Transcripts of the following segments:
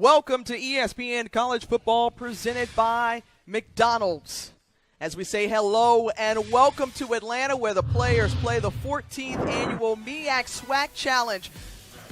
Welcome to ESPN College Football presented by McDonald's. As we say hello and welcome to Atlanta, where the players play the 14th annual MEAC SWAC Challenge.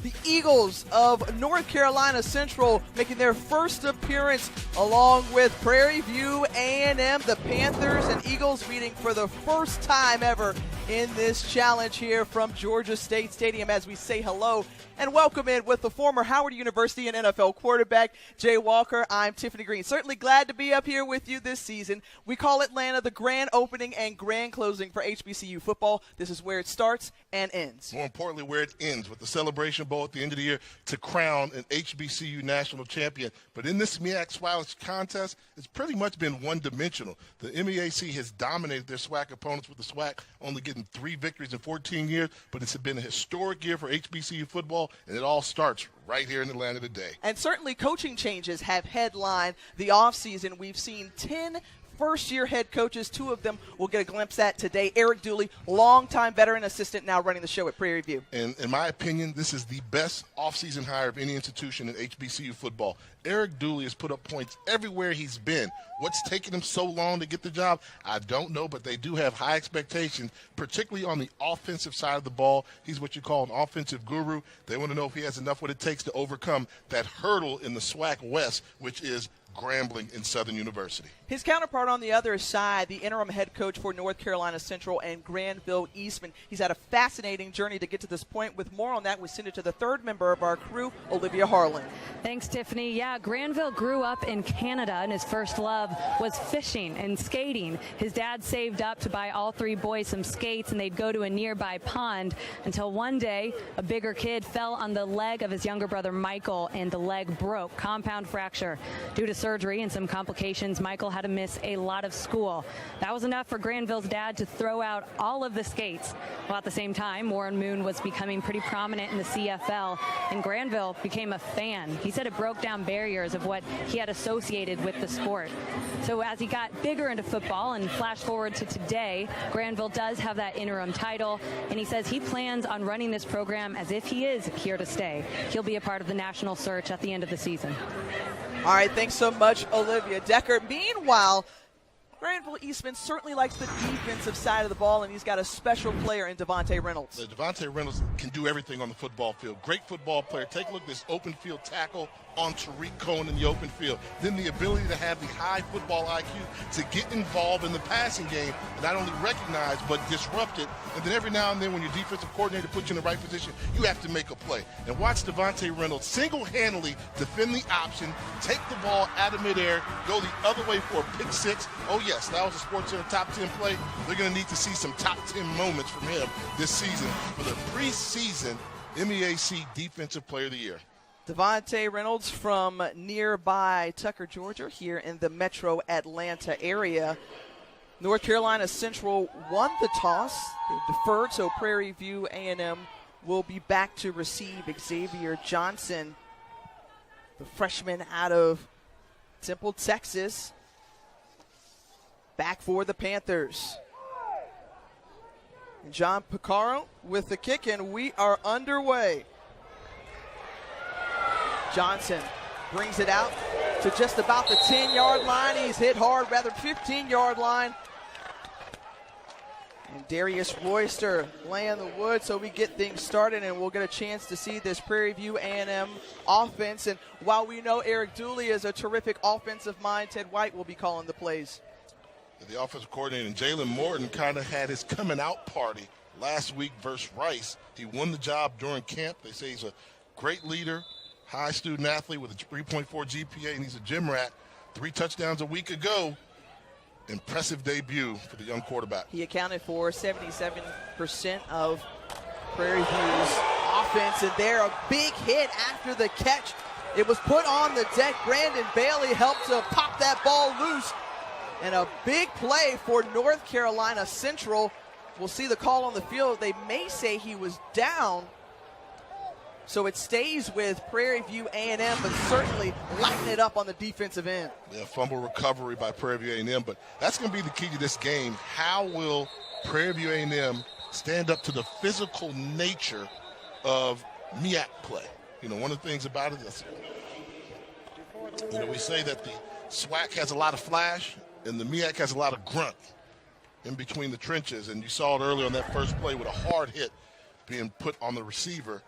The Eagles of North Carolina Central making their first appearance along with Prairie View A&M. The Panthers and Eagles meeting for the first time ever in this challenge here from Georgia State Stadium. As we say hello and welcome in with the former Howard University and NFL quarterback, Jay Walker. I'm Tiffany Green. Certainly glad to be up here with you this season. We call Atlanta the grand opening and grand closing for HBCU football. This is where it starts and ends. More importantly, where it ends with the Celebration Bowl at the end of the year to crown an HBCU national champion. But in this MEAC SWAC contest, it's pretty much been one-dimensional. The MEAC has dominated their SWAC opponents with the SWAC only getting 3 victories in 14 years, but it's been a historic year for HBCU football, and it all starts right here in Atlanta today. And certainly coaching changes have headlined the offseason. We've seen 10 first-year head coaches. 2 of them we'll get a glimpse at today. Eric Dooley, longtime veteran assistant, now running the show at Prairie View. And in my opinion, this is the best offseason hire of any institution in HBCU football. Eric Dooley has put up points everywhere he's been. What's taken him so long to get the job, I don't know, but they do have high expectations, particularly on the offensive side of the ball. He's what you call an offensive guru. They want to know if he has enough what it takes to overcome that hurdle in the SWAC West, which is Grambling in Southern University. His counterpart on the other side, the interim head coach for North Carolina Central and Granville Eastman. He's had a fascinating journey to get to this point. With more on that, we send it to the third member of our crew, Olivia Harlan. Thanks, Tiffany. Yeah, Granville grew up in Canada, and his first love was fishing and skating. His dad saved up to buy all 3 boys some skates, and they'd go to a nearby pond until one day a bigger kid fell on the leg of his younger brother, Michael, and the leg broke, compound fracture. Due to surgery and some complications, Michael had to miss a lot of school. That was enough for Granville's dad to throw out all of the skates. While at the same time, Warren Moon was becoming pretty prominent in the CFL, and Granville became a fan. He said it broke down barriers of what he had associated with the sport. So as he got bigger into football, and flash forward to today, Granville does have that interim title, and he says he plans on running this program as if he is here to stay. He'll be a part of the national search at the end of the season. All right, thanks so much, Olivia Decker. Meanwhile, Granville Eastman certainly likes the defensive side of the ball, and he's got a special player in Devontae Reynolds. Devontae Reynolds can do everything on the football field. Great football player. Take a look at this open field tackle on Tariq Cohen in the open field. Then the ability to have the high football IQ to get involved in the passing game and not only recognize but disrupt it. And then every now and then when your defensive coordinator puts you in the right position, you have to make a play. And watch Devontae Reynolds single-handedly defend the option, take the ball out of midair, go the other way for a pick 6. Oh yes, that was a SportsCenter top 10 play. They're going to need to see some top 10 moments from him this season for the preseason MEAC Defensive Player of the Year. Devontae Reynolds from nearby Tucker, Georgia, here in the metro Atlanta area. North Carolina Central won the toss. They deferred, so Prairie View A&M will be back to receive Xavier Johnson, the freshman out of Temple, Texas, back for the Panthers. And John Picaro with the kick, and we are underway. Johnson brings it out to just about the 10-yard line. He's hit hard, rather 15-yard line. And Darius Royster laying the wood so we get things started, and we'll get a chance to see this Prairie View A&M offense. And while we know Eric Dooley is a terrific offensive mind, Ted White will be calling the plays. The offensive coordinator, Jalen Morton, kind of had his coming-out party last week versus Rice. He won the job during camp. They say he's a great leader, high student athlete with a 3.4 GPA, and he's a gym rat. 3 touchdowns a week ago. Impressive debut for the young quarterback. He accounted for 77% of Prairie View's offense, and there a big hit after the catch. It was put on the deck. Brandon Bailey helped to pop that ball loose, and a big play for North Carolina Central. We'll see the call on the field. They may say he was down, so it stays with Prairie View A&M, but certainly lighten it up on the defensive end. Yeah, fumble recovery by Prairie View A&M, but that's going to be the key to this game. How will Prairie View A&M stand up to the physical nature of MEAC play? You know, one of the things about it is You know, we say that the SWAC has a lot of flash and the MEAC has a lot of grunt in between the trenches. And you saw it earlier on that first play with a hard hit being put on the receiver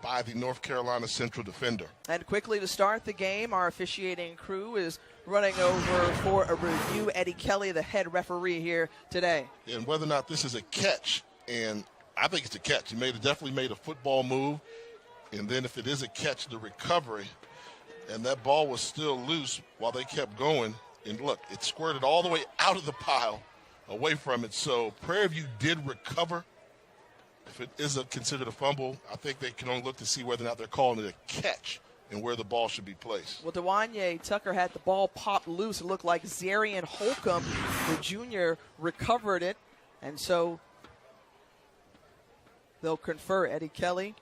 by the North Carolina Central defender. And quickly to start the game, our officiating crew is running over for a review. Eddie Kelly, the head referee here today. And whether or not this is a catch, and I think it's a catch. He definitely made a football move. And then if it is a catch, the recovery, and that ball was still loose while they kept going. And look, it squirted all the way out of the pile, away from it. So Prairie View did recover. If it is considered a fumble, I think they can only look to see whether or not they're calling it a catch and where the ball should be placed. Well, Dewanye Tucker had the ball popped loose. It looked like Zarian Holcomb, the junior, recovered it. And so they'll confer Eddie Kelly.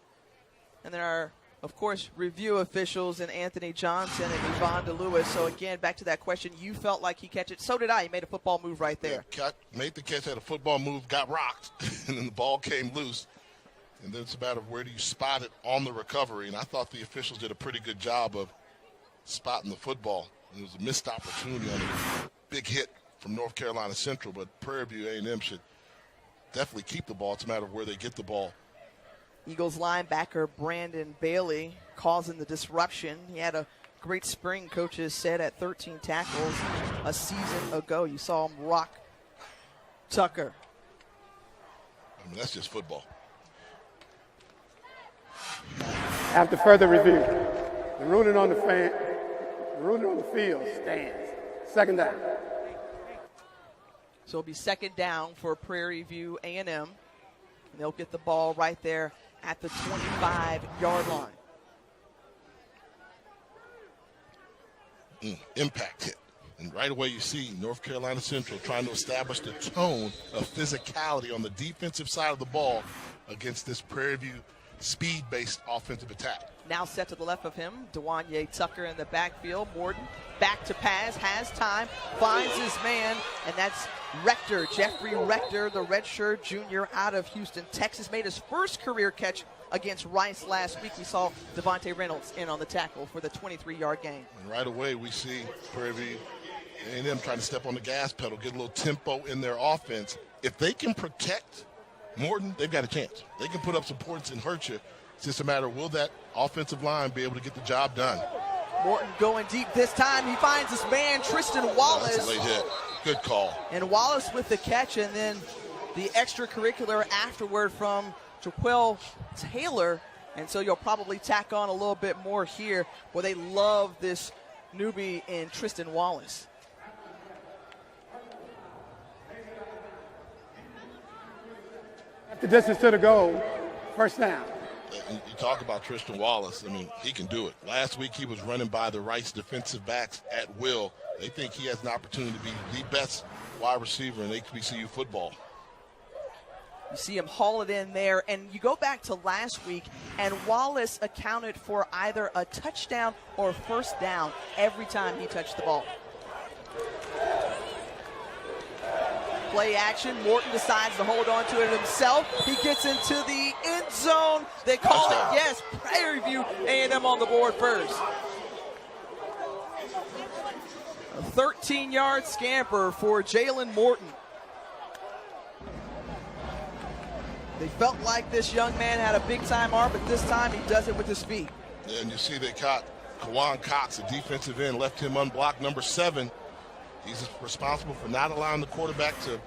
And there are, of course, review officials and Anthony Johnson and Yvonne DeLewis. So, again, back to that question, you felt like he catch it. So did I. He made a football move right there. Yeah, made the catch, had a football move, got rocked, and then the ball came loose. And then it's a matter of where do you spot it on the recovery. And I thought the officials did a pretty good job of spotting the football. It was a missed opportunity on a big hit from North Carolina Central, but Prairie View A&M should definitely keep the ball. It's a matter of where they get the ball. Eagles linebacker Brandon Bailey causing the disruption. He had a great spring, coaches said, at 13 tackles a season ago. You saw him rock Tucker. I mean, that's just football. After further review, the ruling on the field stands. Second down. So it'll be second down for Prairie View A&M. And they'll get the ball right there at the 25-yard line. Impact hit. And right away you see North Carolina Central trying to establish the tone of physicality on the defensive side of the ball against this Prairie View speed-based offensive attack. Now set to the left of him, Dewanye Tucker in the backfield. Morton back to pass, has time, finds his man, and that's Rector, Jeffrey Rector, the redshirt junior out of Houston, Texas, made his first career catch against Rice last week. We saw Devontae Reynolds in on the tackle for the 23-yard gain. And right away we see Prairie View A&M trying to step on the gas pedal, get a little tempo in their offense. If they can protect Morton, they've got a chance. They can put up some points and hurt you. It's just a matter of will that offensive line be able to get the job done. Morton going deep this time. He finds his man, Tristan Wallace. That's a late hit. Good call. And Wallace with the catch, and then the extracurricular afterward from Jaquel Taylor. And so you'll probably tack on a little bit more here. Well, they love this newbie in Tristan Wallace. The distance to the goal, first down. You talk about Tristan Wallace. I mean, he can do it. Last week he was running by the Rice defensive backs at will. They think he has an opportunity to be the best wide receiver in HBCU football. You see him haul it in there, and you go back to last week, and Wallace accounted for either a touchdown or first down every time he touched the ball. Play action. Morton decides to hold on to it himself. He gets into the end zone. They call it, yes, Prairie View A&M on the board first. A 13-yard scamper for Jalen Morton. They felt like this young man had a big-time arm, but this time he does it with his feet. Yeah, and you see they caught Kawan Cox, a defensive end, left him unblocked, number 7. He's responsible for not allowing the quarterback to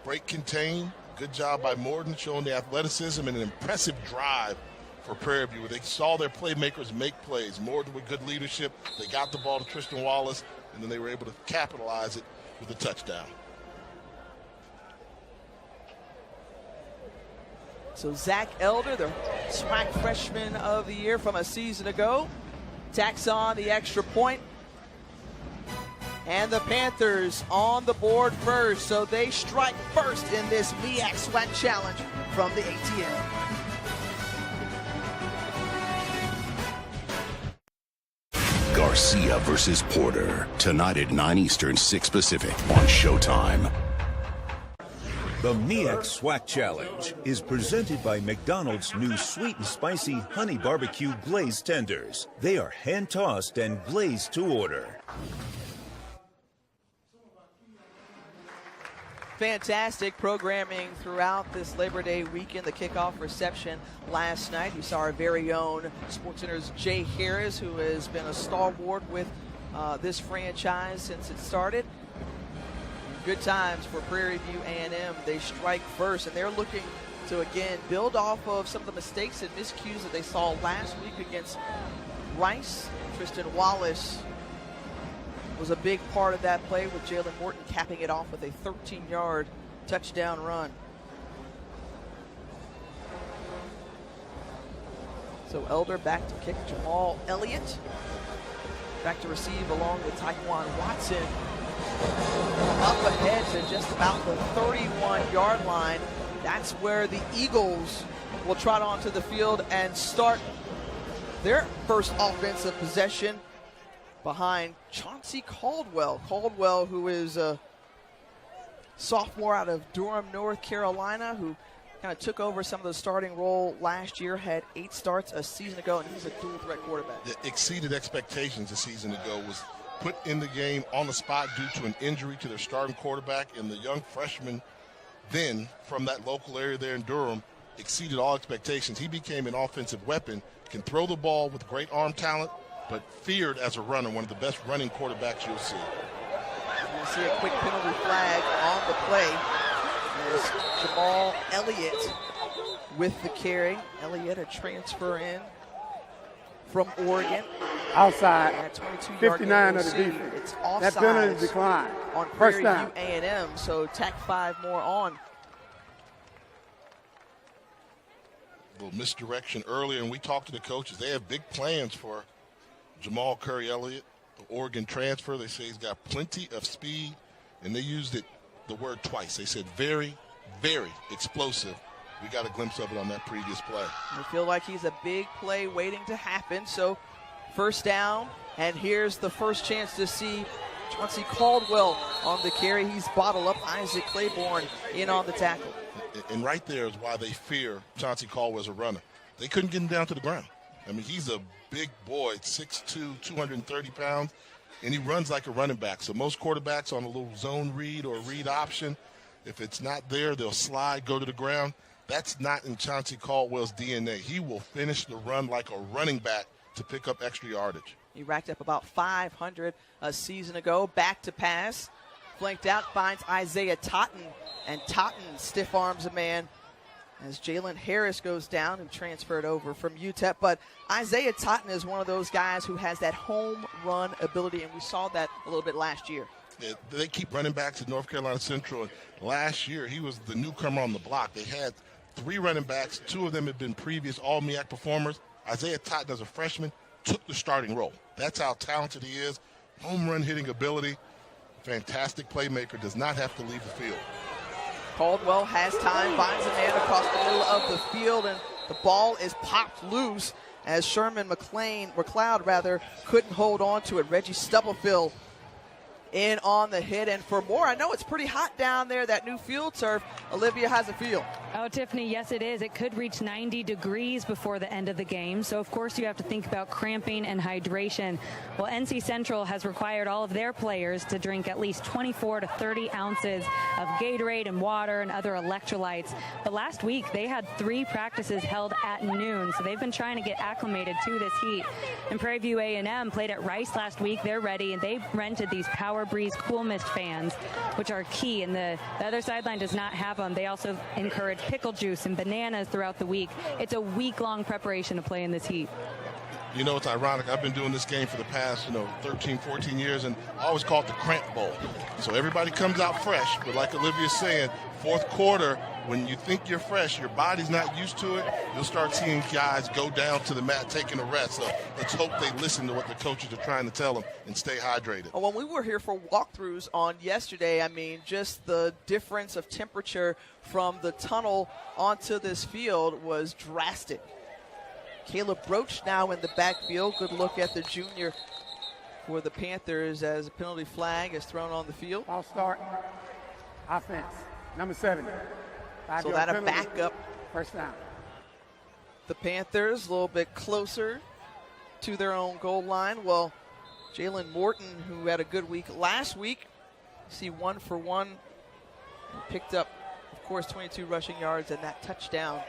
break contain. Good job by Morton, showing the athleticism and an impressive drive for Prairie View. They saw their playmakers make plays. Morton with good leadership. They got the ball to Tristan Wallace, and then they were able to capitalize it with a touchdown. So Zach Elder, the SWAC freshman of the year from a season ago, tacks on the extra point. And the Panthers on the board first, so they strike first in this MEAC SWAC challenge from the ATL. Garcia versus Porter, tonight at 9 Eastern, 6 Pacific on Showtime. The MEAC SWAC Challenge is presented by McDonald's new sweet and spicy honey barbecue glazed tenders. They are hand-tossed and glazed to order. Fantastic programming throughout this Labor Day weekend. The kickoff reception last night. We saw our very own SportsCenter's Jay Harris, who has been a stalwart with this franchise since it started. Good times for Prairie View A&M. They strike first, and they're looking to, again, build off of some of the mistakes and miscues that they saw last week against Rice. Tristan Wallace was a big part of that play, with Jalen Morton capping it off with a 13-yard touchdown run. So Elder back to kick. Jamal Elliott back to receive along with Tyquan Watson. Up ahead to just about the 31-yard line. That's where the Eagles will trot onto the field and start their first offensive possession behind Chauncey Caldwell. Caldwell, who is a sophomore out of Durham, North Carolina, who kind of took over some of the starting role last year, had 8 starts a season ago, and he's a dual threat quarterback. It exceeded expectations a season ago, was put in the game on the spot due to an injury to their starting quarterback, and the young freshman then from that local area there in Durham exceeded all expectations. He became an offensive weapon, can throw the ball with great arm talent, but feared as a runner, one of the best running quarterbacks you'll see. You'll see a quick penalty flag on the play. There's Jamal Elliott with the carry. Elliott, a transfer in from Oregon. Outside, 59 of the defense. It's offside. That penalty decline. On Prairie View A&M, so tack 5 more on. A little misdirection earlier, and we talked to the coaches. They have big plans for Jamal Curry Elliott, the Oregon transfer. They say he's got plenty of speed, and they used the word twice. They said very, very explosive. We got a glimpse of it on that previous play. I feel like he's a big play waiting to happen. So first down, and here's the first chance to see Chauncey Caldwell on the carry. He's bottled up. Isaac Claiborne in on the tackle. And right there is why they fear Chauncey Caldwell as a runner. They couldn't get him down to the ground. I mean, he's a big boy, 6'2", 230 pounds, and he runs like a running back. So most quarterbacks on a little zone read or read option, if it's not there, they'll slide, go to the ground. That's not in Chauncey Caldwell's DNA. He will finish the run like a running back to pick up extra yardage. He racked up about 500 a season ago. Back to pass. Flanked out, finds Isaiah Totten, and Totten stiff arms a man as Jalen Harris goes down and transferred over from UTEP. But Isaiah Totten is one of those guys who has that home run ability, and we saw that a little bit last year. They keep running backs at North Carolina Central, and last year he was the newcomer on the block. They had 3 running backs. 2 of them had been previous All-MEAC performers. Isaiah Totten, as a freshman, took the starting role. That's how talented he is. Home run hitting ability. Fantastic playmaker, does not have to leave the field. Caldwell has time, finds a man across the middle of the field, and the ball is popped loose as Sherman McLeod couldn't hold on to it. Reggie Stubblefield in on the hit, and for more, I know it's pretty hot down there, that new field turf. Olivia, how's it feel? Oh, Tiffany, yes, it is. It could reach 90 degrees before the end of the game. So, of course, you have to think about cramping and hydration. Well, NC Central has required all of their players to drink at least 24 to 30 ounces of Gatorade and water and other electrolytes. But last week, they had 3 practices held at noon. So they've been trying to get acclimated to this heat. And Prairie View A&M played at Rice last week. They're ready, and they rented these Power Breeze Cool Mist fans, which are key. And the other sideline does not have them. They also encourage pickle juice and bananas throughout the week. It's a week-long preparation to play in this heat. You know, it's ironic. I've been doing this game for the past, 13, 14 years, and I always call it the cramp bowl. So everybody comes out fresh, but like Olivia's saying, fourth quarter, when you think you're fresh, your body's not used to it, you'll start seeing guys go down to the mat taking a rest. So let's hope they listen to what the coaches are trying to tell them and stay hydrated. Well, when we were here for walkthroughs on yesterday, I mean, just the difference of temperature from the tunnel onto this field was drastic. Caleb Roach now in the backfield. Good look at the junior for the Panthers as a penalty flag is thrown on the field. I'll start. Offense. Number 70. So that'll back up First down. the Panthers a little bit closer to their own goal line. Well, Jalen Morton, who had a good week last week, see 1 for 1, and picked up, of course, 22 rushing yards and that touchdown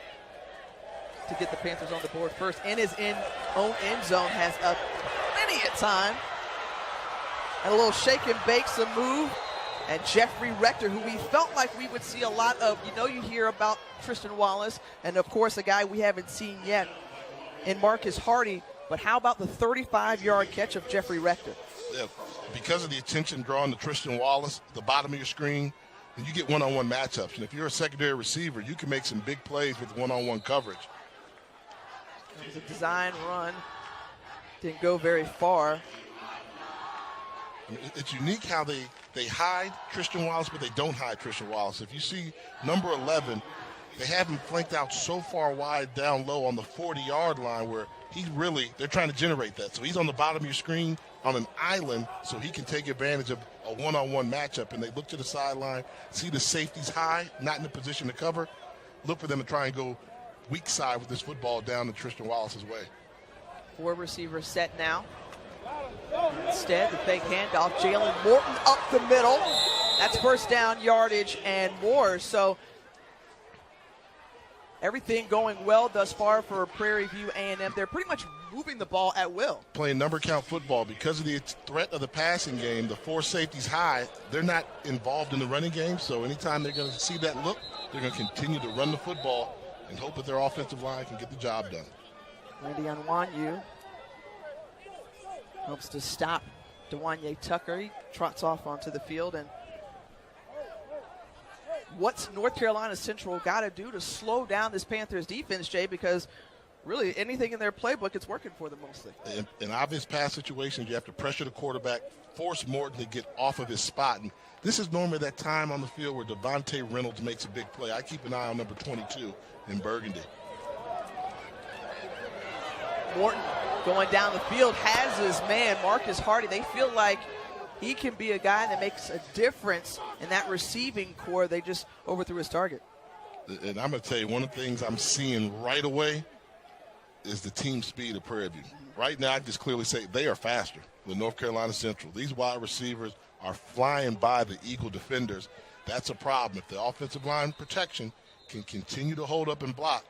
to get the Panthers on the board first. In his own end zone has plenty of time. And a little shake and bake, some move. And Jeffrey Rector, who we felt like we would see a lot of. You know, you hear about Tristan Wallace, and of course a guy we haven't seen yet in Marcus Hardy. But how about the 35-yard catch of Jeffrey Rector? Yeah, because of the attention drawn to Tristan Wallace, the bottom of your screen, and you get one-on-one matchups. And if you're a secondary receiver, you can make some big plays with one-on-one coverage. It was a design run. Didn't go very far. I mean, it's unique how they hide Tristan Wallace, but they don't hide Tristan Wallace. If you see number 11, they have him flanked out so far wide down low on the 40-yard line where they're trying to generate that. So he's on the bottom of your screen on an island so he can take advantage of a one-on-one matchup. And they look to the sideline, see the safeties high, not in a position to cover, look for them to try and go weak side with this football down to Tristan Wallace's way. 4 receivers set now. Instead, the fake handoff, Jalen Morton up the middle. That's first down yardage and more. So everything going well thus far for Prairie View A&M. They're pretty much moving the ball at will. Playing number count football because of the threat of the passing game, the 4 safeties high, they're not involved in the running game. So anytime they're going to see that look, they're going to continue to run the football and hope that their offensive line can get the job done. Randy Onwanyu helps to stop Dewanye Tucker. He trots off onto the field. And what's North Carolina Central got to do to slow down this Panthers defense, Jay? Because really anything in their playbook, it's working for them mostly. In obvious pass situations, you have to pressure the quarterback, force Morton to get off of his spot. And this is normally that time on the field where Devontae Reynolds makes a big play. I keep an eye on number 22 in Burgundy. Morton going down the field has his man, Marcus Hardy. They feel like he can be a guy that makes a difference in that receiving core. They just overthrew his target. And I'm going to tell you, one of the things I'm seeing right away is the team speed of Prairie View. Right now, I just clearly say they are faster than North Carolina Central. These wide receivers are flying by the Eagle defenders. That's a problem. If the offensive line protection can continue to hold up and block,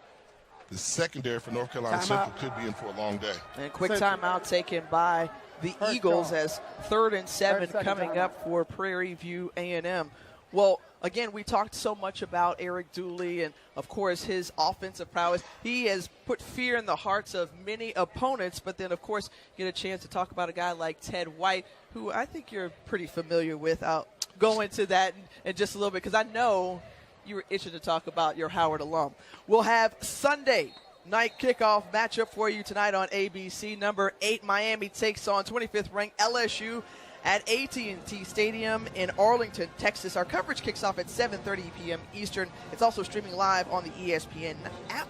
the secondary for North Carolina Central could be in for a long day. And quick timeout taken by the Eagles as 3rd and 7 coming up for Prairie View A&M. Well, again, we talked so much about Eric Dooley and, of course, his offensive prowess. He has put fear in the hearts of many opponents, but then, of course, you get a chance to talk about a guy like Ted White, who I think you're pretty familiar with. I'll go into that in just a little bit because I know you were itching to talk about your Howard alum. We'll have Sunday night kickoff matchup for you tonight on ABC. Number 8, Miami takes on 25th ranked LSU at AT&T Stadium in Arlington, Texas. Our coverage kicks off at 7:30 p.m. Eastern. It's also streaming live on the ESPN app.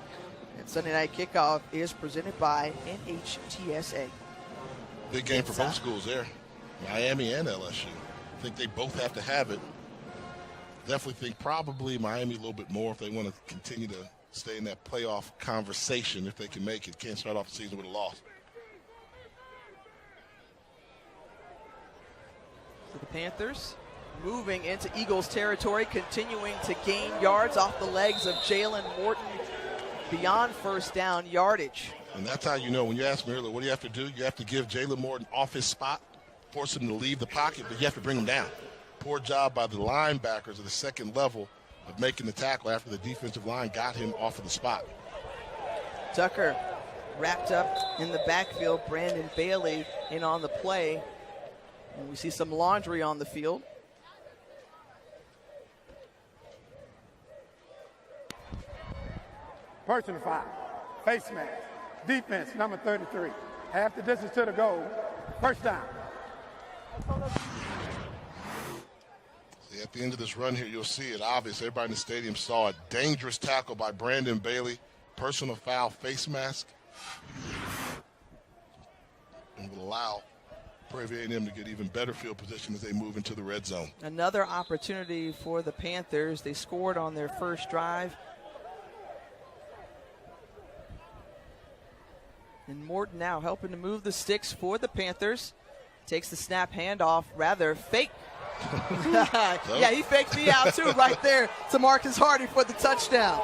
And Sunday night kickoff is presented by NHTSA. Big game for both schools there, Miami and LSU. I think they both have to have it. Definitely think probably Miami a little bit more if they want to continue to stay in that playoff conversation if they can make it. Can't start off the season with a loss. So the Panthers moving into Eagles territory, continuing to gain yards off the legs of Jalen Morton beyond first down yardage. And that's how you know, when you asked me earlier, what do you have to do? You have to give Jalen Morton off his spot, force him to leave the pocket, but you have to bring him down. Poor job by the linebackers at the second level of making the tackle after the defensive line got him off of the spot. Tucker wrapped up in the backfield. Brandon Bailey in on the play. And we see some laundry on the field. Personal foul. Face mask. Defense, number 33. Half the distance to the goal. First down. At the end of this run here, you'll see it obvious. Everybody in the stadium saw a dangerous tackle by Brandon Bailey. Personal foul, face mask. And will allow Prairie A&M to get even better field position as they move into the red zone. Another opportunity for the Panthers. They scored on their first drive. And Morton now helping to move the sticks for the Panthers. Takes the snap handoff, rather fake. Yeah, he faked me out too right there to Marcus Hardy for the touchdown.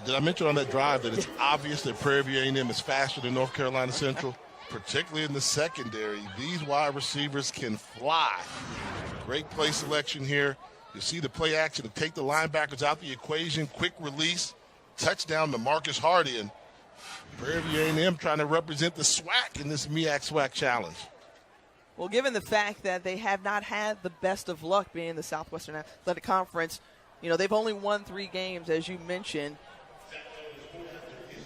Did I mention on that drive that it's obvious that Prairie A&M is faster than North Carolina Central? Particularly in the secondary. These wide receivers can fly. Great play selection here. You see the play action to take the linebackers out the equation. Quick release. Touchdown to Marcus Hardy. And Prairie A&M trying to represent the SWAC in this MEAC SWAC challenge. Well, given the fact that they have not had the best of luck being in the Southwestern Athletic Conference, you know, they've only won 3 games, as you mentioned.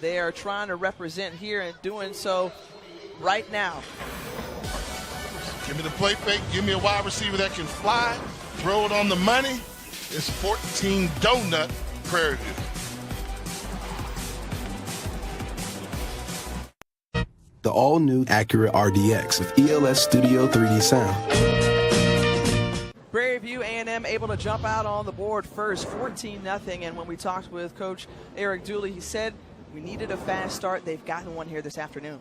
They are trying to represent here and doing so right now. Give me the play fake. Give me a wide receiver that can fly. Throw it on the money. It's 14 donut Prairie View. The all-new Acura RDX with ELS Studio 3D sound. Prairie View A&M able to jump out on the board first, 14-0. And when we talked with Coach Eric Dooley, he said we needed a fast start. They've gotten one here this afternoon.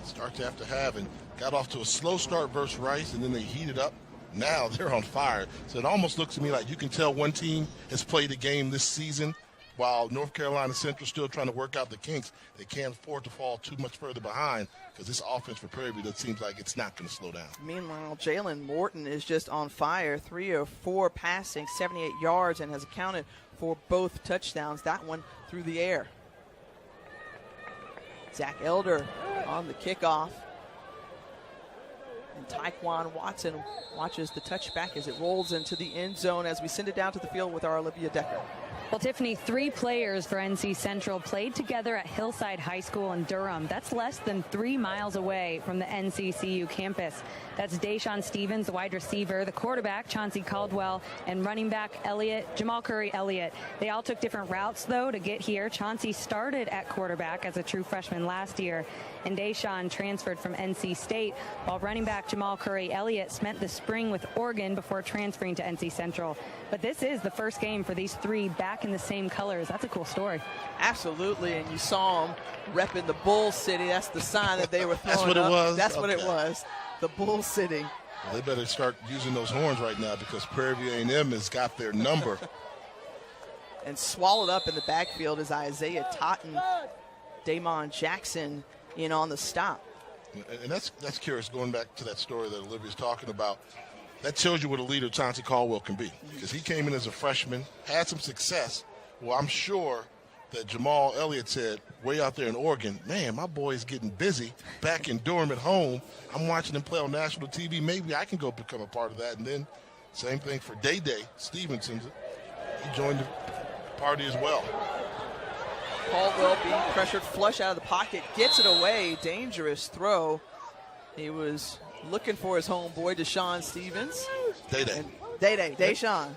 Start to have to have, and got off to a slow start versus Rice, and then they heated up. Now they're on fire. So it almost looks to me like you can tell one team has played a game this season, while North Carolina Central still trying to work out the kinks. They can't afford to fall too much further behind because this offense for Prairie View, that seems like it's not going to slow down. Meanwhile, Jalen Morton is just on fire. 3 of 4 passing, 78 yards, and has accounted for both touchdowns. That one through the air. Zach Elder on the kickoff. And Tyquan Watson watches the touchback as it rolls into the end zone as we send it down to the field with our Olivia Decker. Well, Tiffany, 3 players for NC Central played together at Hillside High School in Durham. That's less than 3 miles away from the NCCU campus. That's Deshaun Stevens, the wide receiver, the quarterback, Chauncey Caldwell, and running back Jamal Curry Elliott. They all took different routes, though, to get here. Chauncey started at quarterback as a true freshman last year, and Deshaun transferred from NC State, while running back Jamal Curry Elliott spent the spring with Oregon before transferring to NC Central. But this is the first game for these 3 back in the same colors. That's a cool story. Absolutely, and you saw them repping the Bull City. That's the sign that they were throwing. That's what up. it was? That's okay. what it was, the Bull City. Well, they better start using those horns right now because Prairie View A&M has got their number. And swallowed up in the backfield is Isaiah Totten, Damon Jackson in on the stop. And that's curious, going back to that story that Olivia's talking about. That shows you what a leader Chauncey Caldwell can be, because he came in as a freshman, had some success. Well, I'm sure that Jamal Elliott said way out there in Oregon, man, my boy's getting busy back in Durham at home. I'm watching him play on national TV. Maybe I can go become a part of that. And then same thing for Day Stevenson. He joined the party as well. Caldwell being pressured flush out of the pocket, gets it away. Dangerous throw. He was looking for his homeboy, Deshaun Stevens. Deshaun.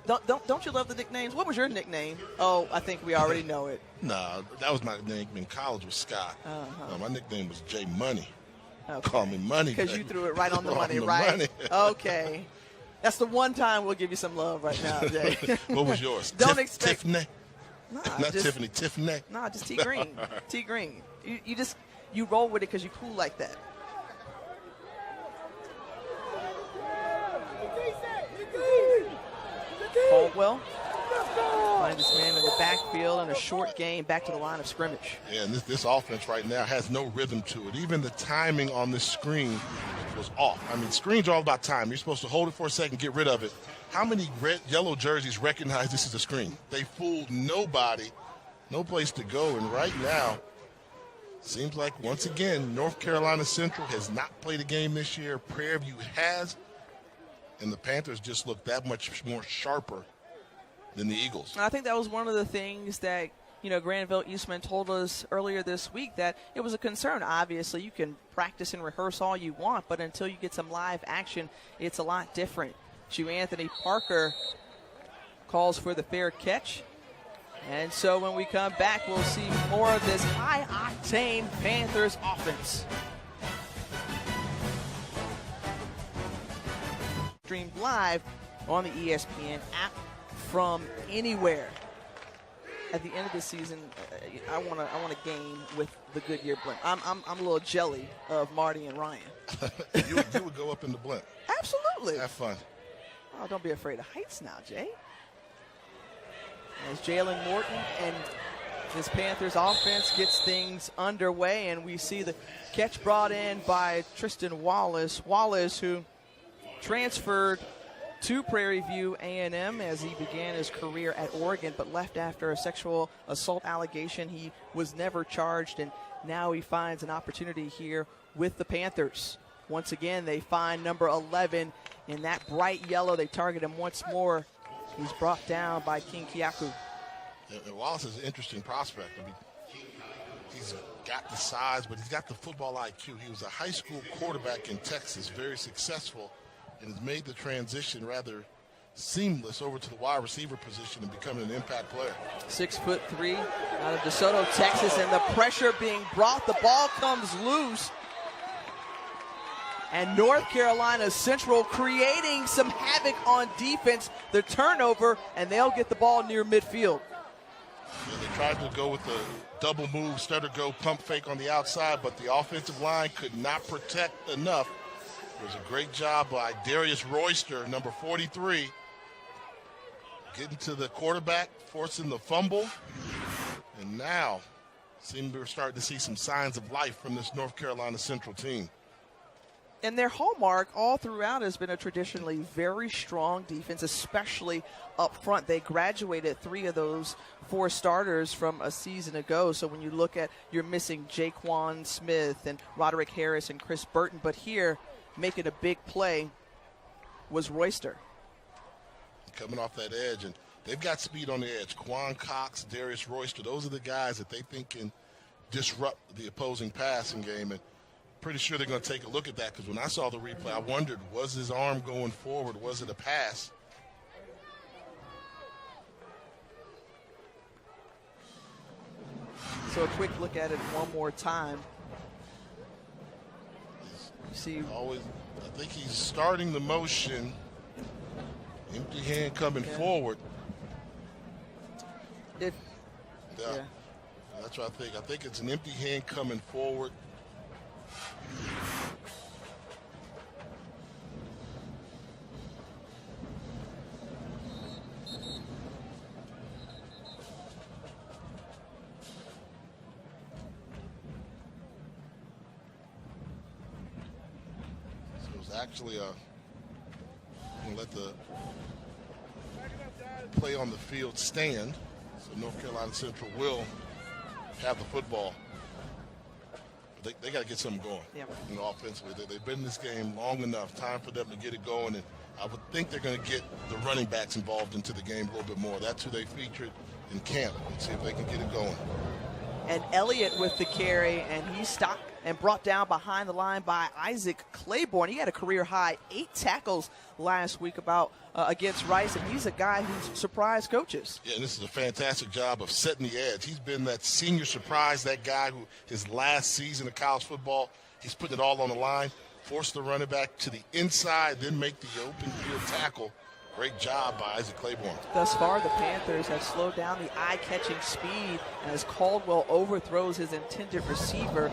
Don't you love the nicknames? What was your nickname? Oh, I think we already know it. No, that was my nickname in college was Scott. My nickname was J Money. Okay. Call me Money. Because you threw it right on the money, right? Money. Okay. That's the one time we'll give you some love right now, Jay. What was yours? Don't expect. Tiffany. Nah, Not Tiffany. Tiffany. Nah, just T Green. T Green. You roll with it because you're cool like that. Caldwell finds this man in the backfield in a short game back to the line of scrimmage. Yeah, and this offense right now has no rhythm to it. Even the timing on this screen was off. I mean, screens are all about time. You're supposed to hold it for a second, get rid of it. How many yellow jerseys recognize this is a screen? They fooled nobody, no place to go. And right now, seems like once again, North Carolina Central has not played a game this year. Prairie View has. And the Panthers just look that much more sharper than the Eagles. And I think that was one of the things that, Granville Eastman told us earlier this week, that it was a concern. Obviously, you can practice and rehearse all you want, but until you get some live action, it's a lot different. Anthony Parker calls for the fair catch. And so when we come back, we'll see more of this high-octane Panthers offense. streamed live on the ESPN app from anywhere. At the end of the season, I want a game with the Goodyear blimp. I'm a little jelly of Marty and Ryan. you would go up in the blimp. Absolutely. Have fun. Oh, don't be afraid of heights now, Jay. As Jalen Morton and this Panthers offense gets things underway, and we see the catch brought in by Tristan Wallace. Wallace, who transferred to Prairie View A&M as he began his career at Oregon, but left after a sexual assault allegation. He was never charged, and now he finds an opportunity here with the Panthers. Once again, they find number 11 in that bright yellow. They target him once more. He's brought down by King Kiaku. And Wallace is an interesting prospect. I mean, he's got the size, but he's got the football IQ. He was a high school quarterback in Texas, very successful, and has made the transition rather seamless over to the wide receiver position and becoming an impact player. 6'3" out of DeSoto, Texas, and the pressure being brought. The ball comes loose. And North Carolina Central creating some havoc on defense. The turnover, and they'll get the ball near midfield. Yeah, they tried to go with the double move, stutter go, pump fake on the outside, but the offensive line could not protect enough. It was a great job by Darius Royster, number 43, getting to the quarterback, forcing the fumble. And now, we're starting to see some signs of life from this North Carolina Central team. And their hallmark all throughout has been a traditionally very strong defense, especially up front. They graduated 3 of those 4 starters from a season ago. So when you look at, you're missing Jaquan Smith and Roderick Harris and Chris Burton. But here, making a big play was Royster. Coming off that edge, and they've got speed on the edge. Quan Cox, Darius Royster, those are the guys that they think can disrupt the opposing passing game. And pretty sure they're going to take a look at that, because when I saw the replay, I wondered, was his arm going forward? Was it a pass? So a quick look at it one more time. See, always, I think he's starting the motion. Empty hand coming forward. Yeah. That's what I think. I think it's an empty hand coming forward. So it's actually I'm going to let the play on the field stand. So North Carolina Central will have the football. They got to get something going, offensively. They've been in this game long enough, time for them to get it going, and I would think they're going to get the running backs involved into the game a little bit more. That's who they featured in camp. Let's see if they can get it going. And Elliott with the carry, and he's stopped and brought down behind the line by Isaac Claiborne. He had a career-high 8 tackles last week against Rice, and he's a guy who's surprised coaches. Yeah, and this is a fantastic job of setting the edge. He's been that senior surprise, that guy who his last season of college football, he's putting it all on the line, forced the running back to the inside, then make the open field tackle. Great job by Isaac Claiborne. Thus far, the Panthers have slowed down the eye-catching speed as Caldwell overthrows his intended receiver,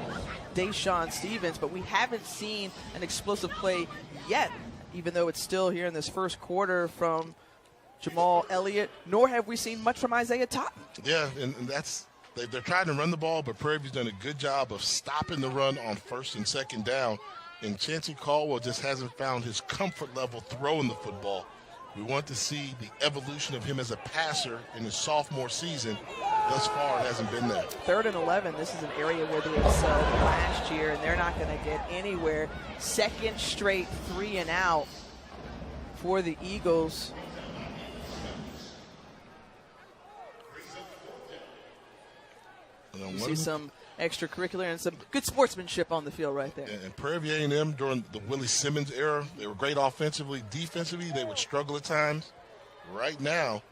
Deshaun Stevens, but we haven't seen an explosive play yet, even though it's still here in this first quarter from Jamal Elliott, nor have we seen much from Isaiah Totten. Yeah, and that's they're trying to run the ball, but Prairie View's done a good job of stopping the run on 1st and 2nd down, and Chancey Caldwell just hasn't found his comfort level throwing the football. We want to see the evolution of him as a passer in his sophomore season. Thus far, it hasn't been there. 3rd and 11. This is an area where they excelled last year, and they're not going to get anywhere. 2nd straight 3 and out for the Eagles. You see some extracurricular and some good sportsmanship on the field right there. And Prairie View A&M during the Willie Simmons era, they were great offensively. Defensively, they would struggle at times. Right now,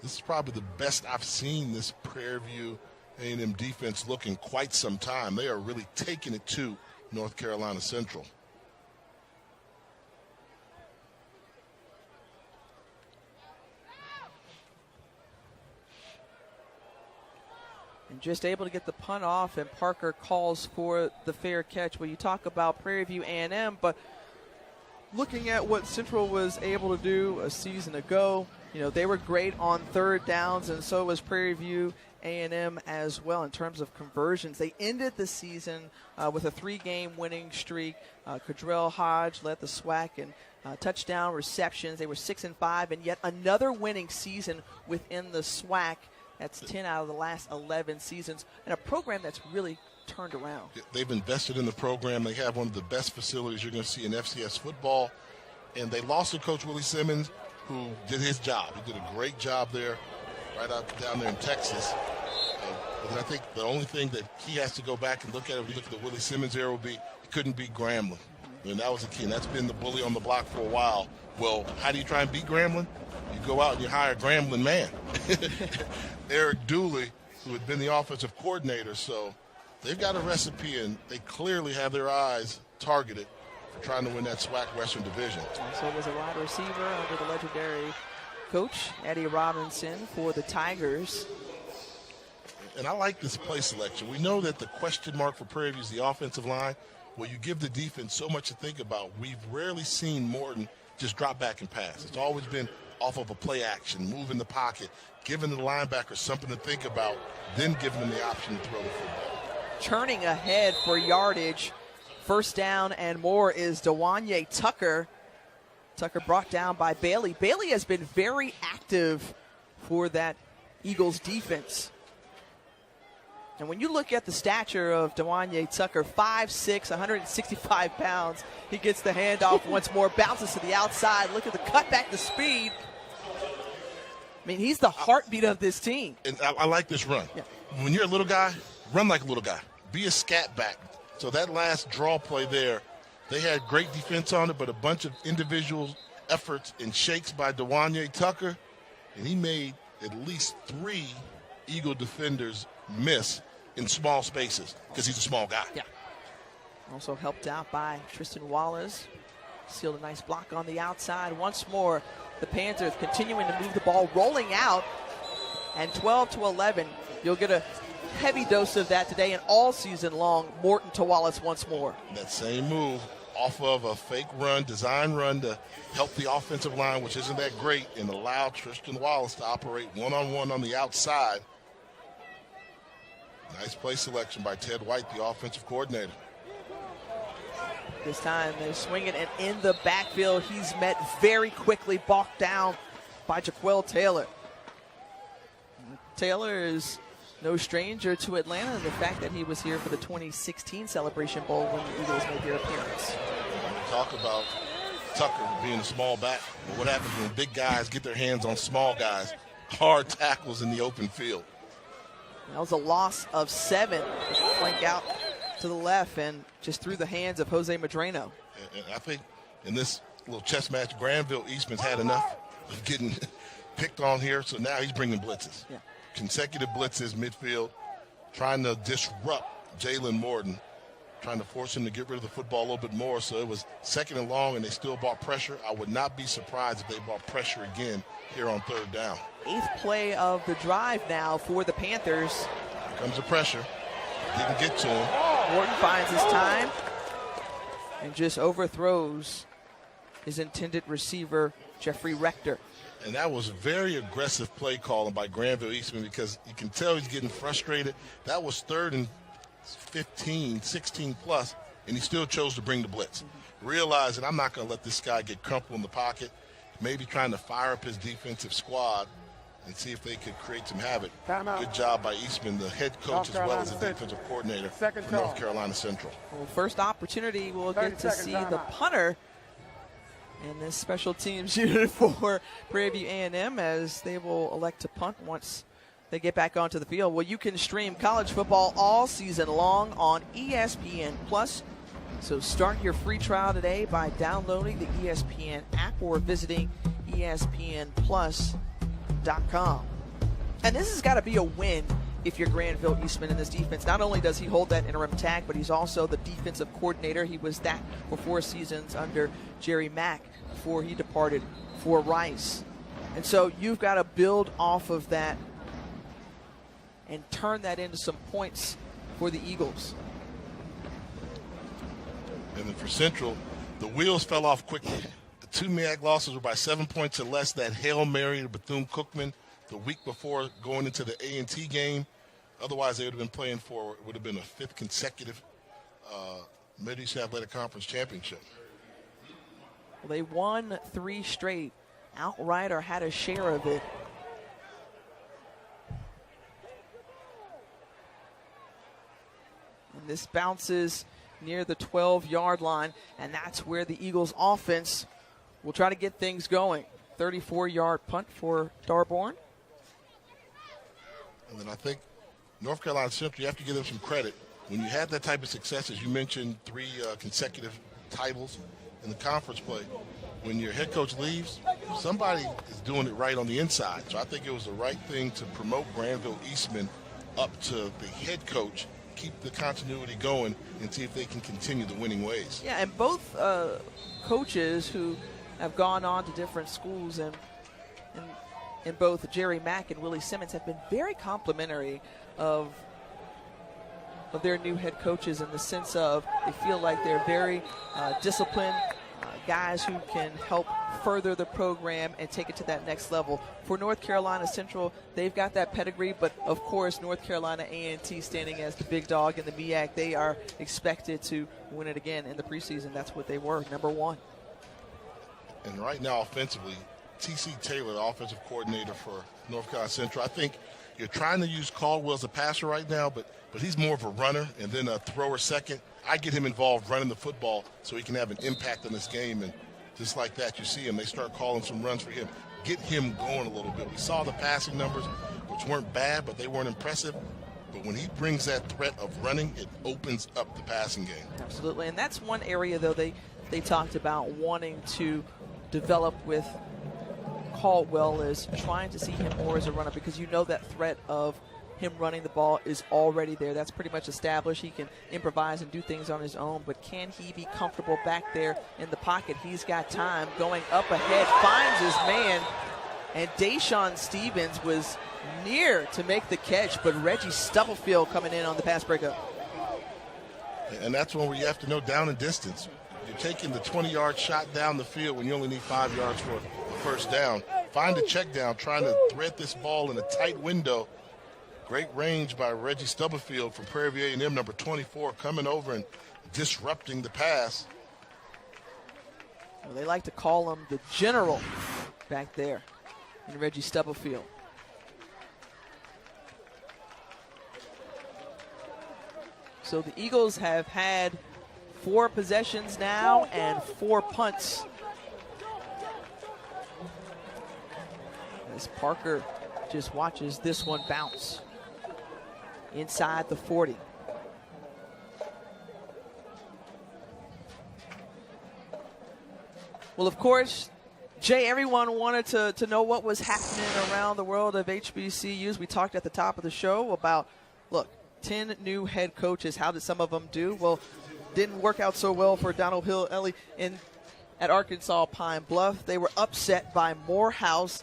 this is probably the best I've seen this Prairie View A&M defense look in quite some time. They are really taking it to North Carolina Central. and just able to get the punt off, and Parker calls for the fair catch. Well, you talk about Prairie View A&M, but looking at what Central was able to do a season ago, they were great on third downs, and so was Prairie View A&M as well in terms of conversions. They ended the season with a 3-game winning streak. Cadrell Hodge led the SWAC in touchdown receptions. They were 6-5, and yet another winning season within the SWAC. That's 10 out of the last 11 seasons, and a program that's really turned around. They've invested in the program. They have one of the best facilities you're going to see in FCS football, and they lost to Coach Willie Simmons, who did his job. He did a great job there, right out down there in Texas. But I think the only thing that he has to go back and look at, if you look at the Willie Simmons era, will be he couldn't beat Grambling. And that was the key, and that's been the bully on the block for a while. Well, how do you try and beat Grambling? You go out and you hire a Grambling man. Eric Dooley, who had been the offensive coordinator. So they've got a recipe, and they clearly have their eyes targeted for trying to win that SWAC Western Division. Also was a wide receiver under the legendary coach, Eddie Robinson, for the Tigers. And I like this play selection. We know that the question mark for Prairie View is the offensive line. Well, you give the defense so much to think about. We've rarely seen Morton just drop back and pass. It's always been off of a play action, move in the pocket, giving the linebackers something to think about, then giving them the option to throw the football. Turning ahead for yardage, first down and more, is Dewanye Tucker. Tucker brought down by Bailey. Bailey has been very active for that Eagles defense. And when you look at the stature of Dewanye Tucker, 5'6", 165 pounds, he gets the handoff once more, bounces to the outside. Look at the cutback, the speed. I mean, he's the heartbeat of this team. And I like this run. Yeah. When you're a little guy, run like a little guy. Be a scat back. So that last draw play there, they had great defense on it, but a bunch of individual efforts and shakes by Dewanye Tucker, and he made at least 3 Eagle defenders miss in small spaces because he's a small guy. Yeah. Also helped out by Tristan Wallace. Sealed a nice block on the outside. Once more, the Panthers continuing to move the ball, rolling out. And 12-11, you'll get a heavy dose of that today and all season long. Morton to Wallace once more. That same move off of a fake run, design run to help the offensive line, which isn't that great, and allow Tristan Wallace to operate one-on-one on the outside. Nice play selection by Ted White, the offensive coordinator. This time they're swinging, and in the backfield, he's met very quickly, balked down by Jaquel Taylor. Taylor is no stranger to Atlanta and the fact that he was here for the 2016 Celebration Bowl when the Eagles made their appearance. Talk about Tucker being a small back, but what happens when big guys get their hands on small guys? Hard tackles in the open field. That was a loss of 7. Flank out to the left and just through the hands of Jose Medrano. And I think in this little chess match, Granville Eastman's had enough of getting picked on here, so now he's bringing blitzes. Yeah. Consecutive blitzes midfield, trying to disrupt Jalen Morton, trying to force him to get rid of the football a little bit more. So it was 2nd and long, and they still brought pressure. I would not be surprised if they brought pressure again here on 3rd down. 8th play of the drive now for the Panthers. Here comes the pressure. Didn't get to him. Morton finds his time and just overthrows his intended receiver, Jeffrey Rector. And that was very aggressive play calling by Granville Eastman because you can tell he's getting frustrated. That was 3rd and 15, 16 plus, and he still chose to bring the blitz. Realizing I'm not going to let this guy get crumpled in the pocket, maybe trying to fire up his defensive squad and see if they could create some havoc. Good job by Eastman, the head coach as well as the defensive coordinator for North Carolina Central. Well, first opportunity we'll get to see the punter in this special teams unit for Prairie View A&M as they will elect to punt once they get back onto the field. Well, you can stream college football all season long on ESPN+. So start your free trial today by downloading the ESPN app or visiting ESPNplus.com. And this has got to be a win if you're Granville Eastman in this defense. Not only does he hold that interim tag, but he's also the defensive coordinator. He was that for 4 seasons under Jerry Mack before he departed for Rice. And so you've got to build off of that and turn that into some points for the Eagles. And then for Central, the wheels fell off quickly. The 2 MEAC losses were by 7 points or less. That Hail Mary to Bethune-Cookman the week before going into the A&T game. Otherwise, they would have been playing for, it would have been a 5th consecutive Mid-East Athletic Conference championship. Well, they won 3 straight outright or had a share of it. And this bounces near the 12-yard line, and that's where the Eagles offense will try to get things going. 34-yard punt for Darborn. And then I think North Carolina Central, you have to give them some credit. When you have that type of success, as you mentioned, 3 consecutive titles in the conference play, when your head coach leaves, somebody is doing it right on the inside. So I think it was the right thing to promote Granville Eastman up to the head coach, keep the continuity going, and see if they can continue the winning ways. Yeah, and both coaches who have gone on to different schools and both Jerry Mack and Willie Simmons have been very complimentary of their new head coaches in the sense of they feel like they're very disciplined guys who can help further the program and take it to that next level. For North Carolina Central, they've got that pedigree, but of course North Carolina A&T standing as the big dog in the MEAC, they are expected to win it again in the preseason. That's what they were, #1. And right now offensively, T.C. Taylor, the offensive coordinator for North Carolina Central, I think you're trying to use Caldwell as a passer right now, but he's more of a runner and then a thrower second. I get him involved running the football so he can have an impact on this game, and just like that, you see him. They start calling some runs for him. Get him going a little bit. We saw the passing numbers, which weren't bad, but they weren't impressive. But when he brings that threat of running, it opens up the passing game. Absolutely, and that's one area, though, they talked about wanting to develop with Caldwell, is trying to see him more as a runner, because you know that threat of him running the ball is already there. That's pretty much established. He can improvise and do things on his own, but can he be comfortable back there in the pocket? He's got time. Going up ahead, finds his man, and Deshaun Stevens was near to make the catch, but Reggie Stubblefield coming in on the pass breakup. And that's when you have to know down and distance. You're taking the 20-yard shot down the field when you only need 5 yards for a first down. Find a check down, trying to thread this ball in a tight window. Great range by Reggie Stubblefield from Prairie View A&M, number 24, coming over and disrupting the pass. Well, they like to call him the general back there in Reggie Stubblefield. So the Eagles have had 4 possessions now and 4 punts. As Parker just watches this one bounce inside the 40. Well, of course, Jay, everyone wanted to know what was happening around the world of HBCUs. We talked at the top of the show about, look, 10 new head coaches. How did some of them do? Well, didn't work out so well for Donald Hill Ellie at Arkansas Pine Bluff. They were upset by Morehouse.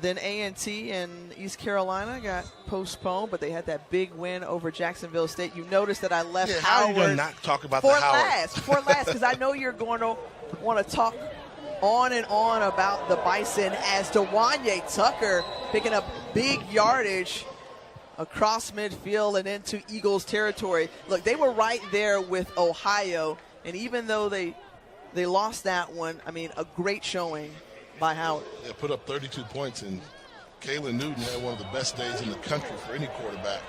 Then A&T and East Carolina got postponed, but they had that big win over Jacksonville State. You noticed that I left Howard how are you going to not talk about the Howard? For last, because I know you're going to want to talk on and on about the Bison, as DeWanye Tucker picking up big yardage across midfield and into Eagles territory. Look, they were right there with Ohio, and even though they lost that one, I mean, a great showing by Howard. They put up 32 points, and Kalen Newton had one of the best days in the country for any quarterback.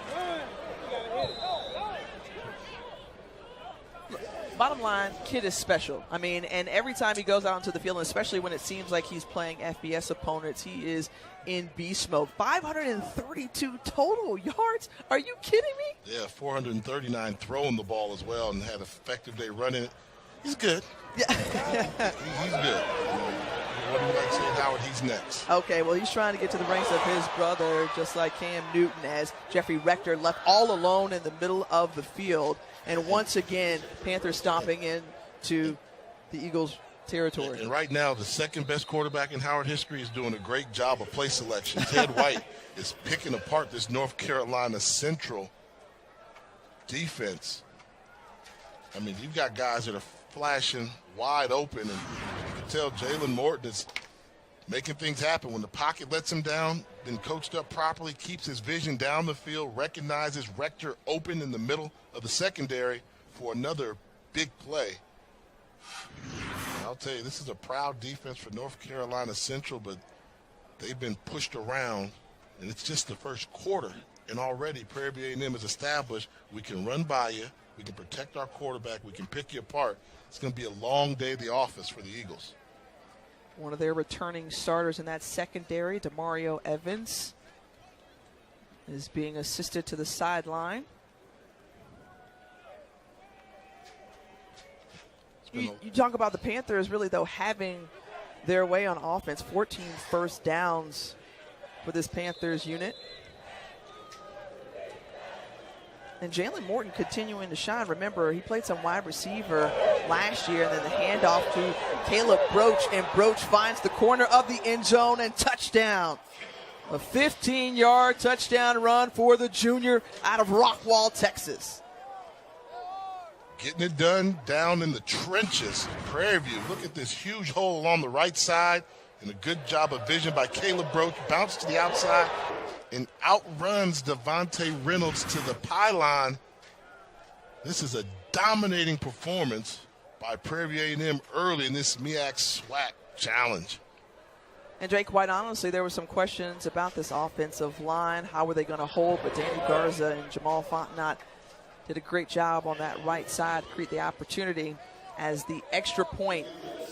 Bottom line, kid is special. I mean, and every time he goes out into the field, and especially when it seems like he's playing FBS opponents, he is in beast mode. 532 total yards? Are you kidding me? Yeah, 439 throwing the ball as well, and had an effective day running it. He's good. Yeah. He's good. What do you like to say, Howard? He's next. Okay, well, he's trying to get to the ranks of his brother, just like Cam Newton, as Jeffrey Rector left all alone in the middle of the field. And once again, Panthers stomping into the Eagles' territory. And right now, the second best quarterback in Howard history is doing a great job of play selection. Ted White is picking apart this North Carolina Central defense. I mean, you've got guys that are flashing wide open, and you can tell Jalen Morton is making things happen. When the pocket lets him down, then coached up properly, keeps his vision down the field, recognizes Rector open in the middle of the secondary for another big play. I'll tell you, this is a proud defense for North Carolina Central, but they've been pushed around, and it's just the first quarter. And already Prairie View A&M has established we can run by you, we can protect our quarterback, we can pick you apart. It's going to be a long day at the office for the Eagles. One of their returning starters in that secondary, DeMario Evans, is being assisted to the sideline. You talk about the Panthers really, though, having their way on offense. 14 first downs for this Panthers unit. And Jalen Morton continuing to shine. Remember, he played some wide receiver last year, and then the handoff to Caleb Broach, and Broach finds the corner of the end zone and touchdown. A 15-yard touchdown run for the junior out of Rockwall, Texas. Getting it done down in the trenches. Prairie View, look at this huge hole along the right side, and a good job of vision by Caleb Broach. Bounce to the outside and outruns Devontae Reynolds to the pylon. This is a dominating performance by Prairie View A&M early in this MEAC SWAC challenge. And Jay, quite honestly, there were some questions about this offensive line. How were they going to hold? But Danny Garza and Jamal Fontenot did a great job on that right side to create the opportunity, as the extra point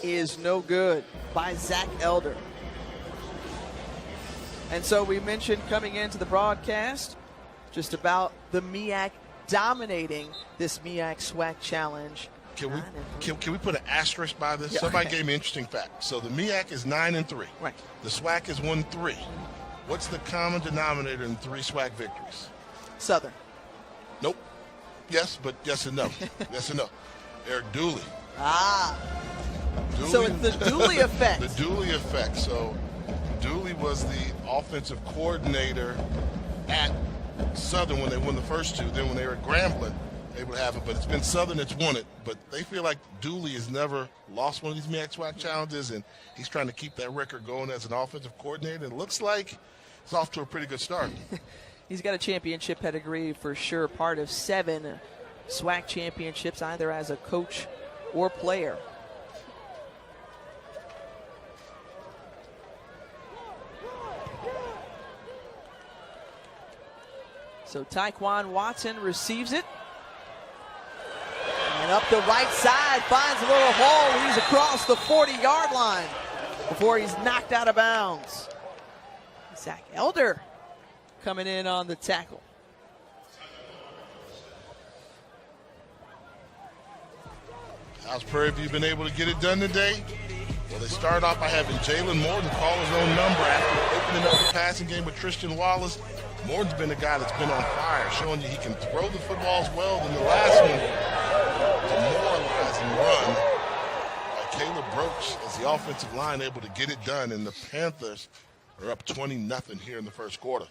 is no good by Zach Elder. And so we mentioned coming into the broadcast just about the MEAC dominating this MEAC SWAC challenge. Can we put an asterisk by this? Yeah, Somebody okay. gave me an interesting fact. So the MEAC is 9-3. Right. The SWAC is 1-3. What's the common denominator in 3 SWAC victories? Southern. Nope. Yes, but yes and no. Yes and no. Eric Dooley. So it's the Dooley effect. The Dooley effect. So Dooley was the offensive coordinator at Southern when they won the first 2. Then when they were at Grambling, able to have it. But it's been Southern that's won it. But they feel like Dooley has never lost one of these MEAC SWAC challenges, and he's trying to keep that record going as an offensive coordinator. And it looks like it's off to a pretty good start. He's got a championship pedigree for sure, part of 7 SWAC championships, either as a coach or player. So Tyquan Watson receives it. And up the right side, finds a little hole. He's across the 40-yard line before he's knocked out of bounds. Zach Elder coming in on the tackle. How's Prairie View been able to get it done today? Well, they start off by having Jalen Morton call his own number after opening up the passing game with Tristan Wallace. Morton's been a guy that's been on fire, showing you he can throw the football as well. Than the last one, demoralizing run by Caleb Broach as the offensive line able to get it done, and the Panthers are up 20-0 here in the first quarter.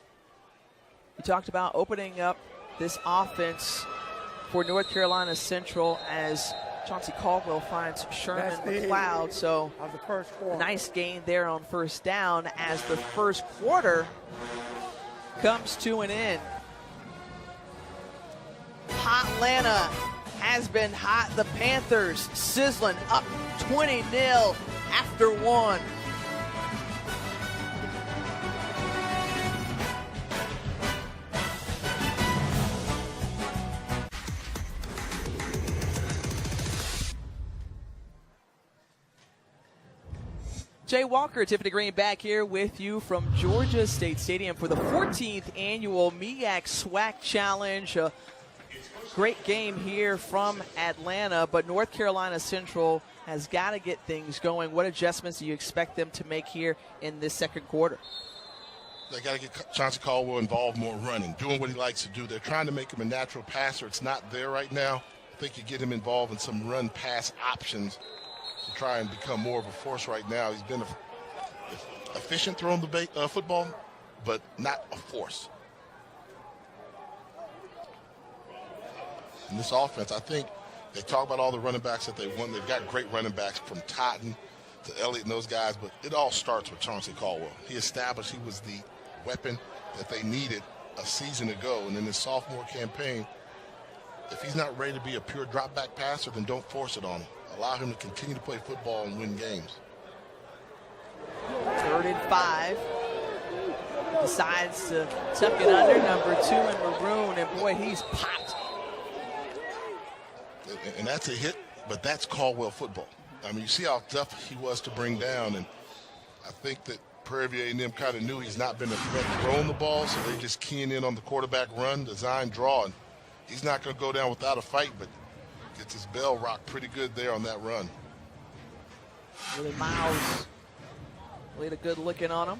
You talked about opening up this offense for North Carolina Central as Chauncey Caldwell finds Sherman McLeod. So a nice gain there on first down as the first quarter comes to an end. Hot Atlanta has been hot. The Panthers sizzling up 20-0 after 1. Jay Walker, Tiffany Green back here with you from Georgia State Stadium for the 14th annual MEAC SWAC Challenge. A great game here from Atlanta, but North Carolina Central has got to get things going. What adjustments do you expect them to make here in this second quarter? They got to get Chauncey Caldwell involved more running, doing what he likes to do. They're trying to make him a natural passer. It's not there right now. I think you get him involved in some run-pass options to try and become more of a force right now. He's been efficient throwing the football, but not a force. In this offense, I think they talk about all the running backs that they won. They've got great running backs from Totten to Elliott and those guys, but it all starts with Chauncey Caldwell. He established he was the weapon that they needed a season ago, and in his sophomore campaign, if he's not ready to be a pure drop-back passer, then don't force it on him. Allow him to continue to play football and win games. 3rd and 5. Decides to tuck it under, number 2 in maroon, and boy, he's popped. And that's a hit, but that's Caldwell football. I mean, you see how tough he was to bring down, and I think that Prairie and them kind of knew he's not been a threat throwing the ball, so they're just keying in on the quarterback run, design, draw, and he's not going to go down without a fight, but gets his bell rocked pretty good there on that run. Willie Miles laid a good looking on him.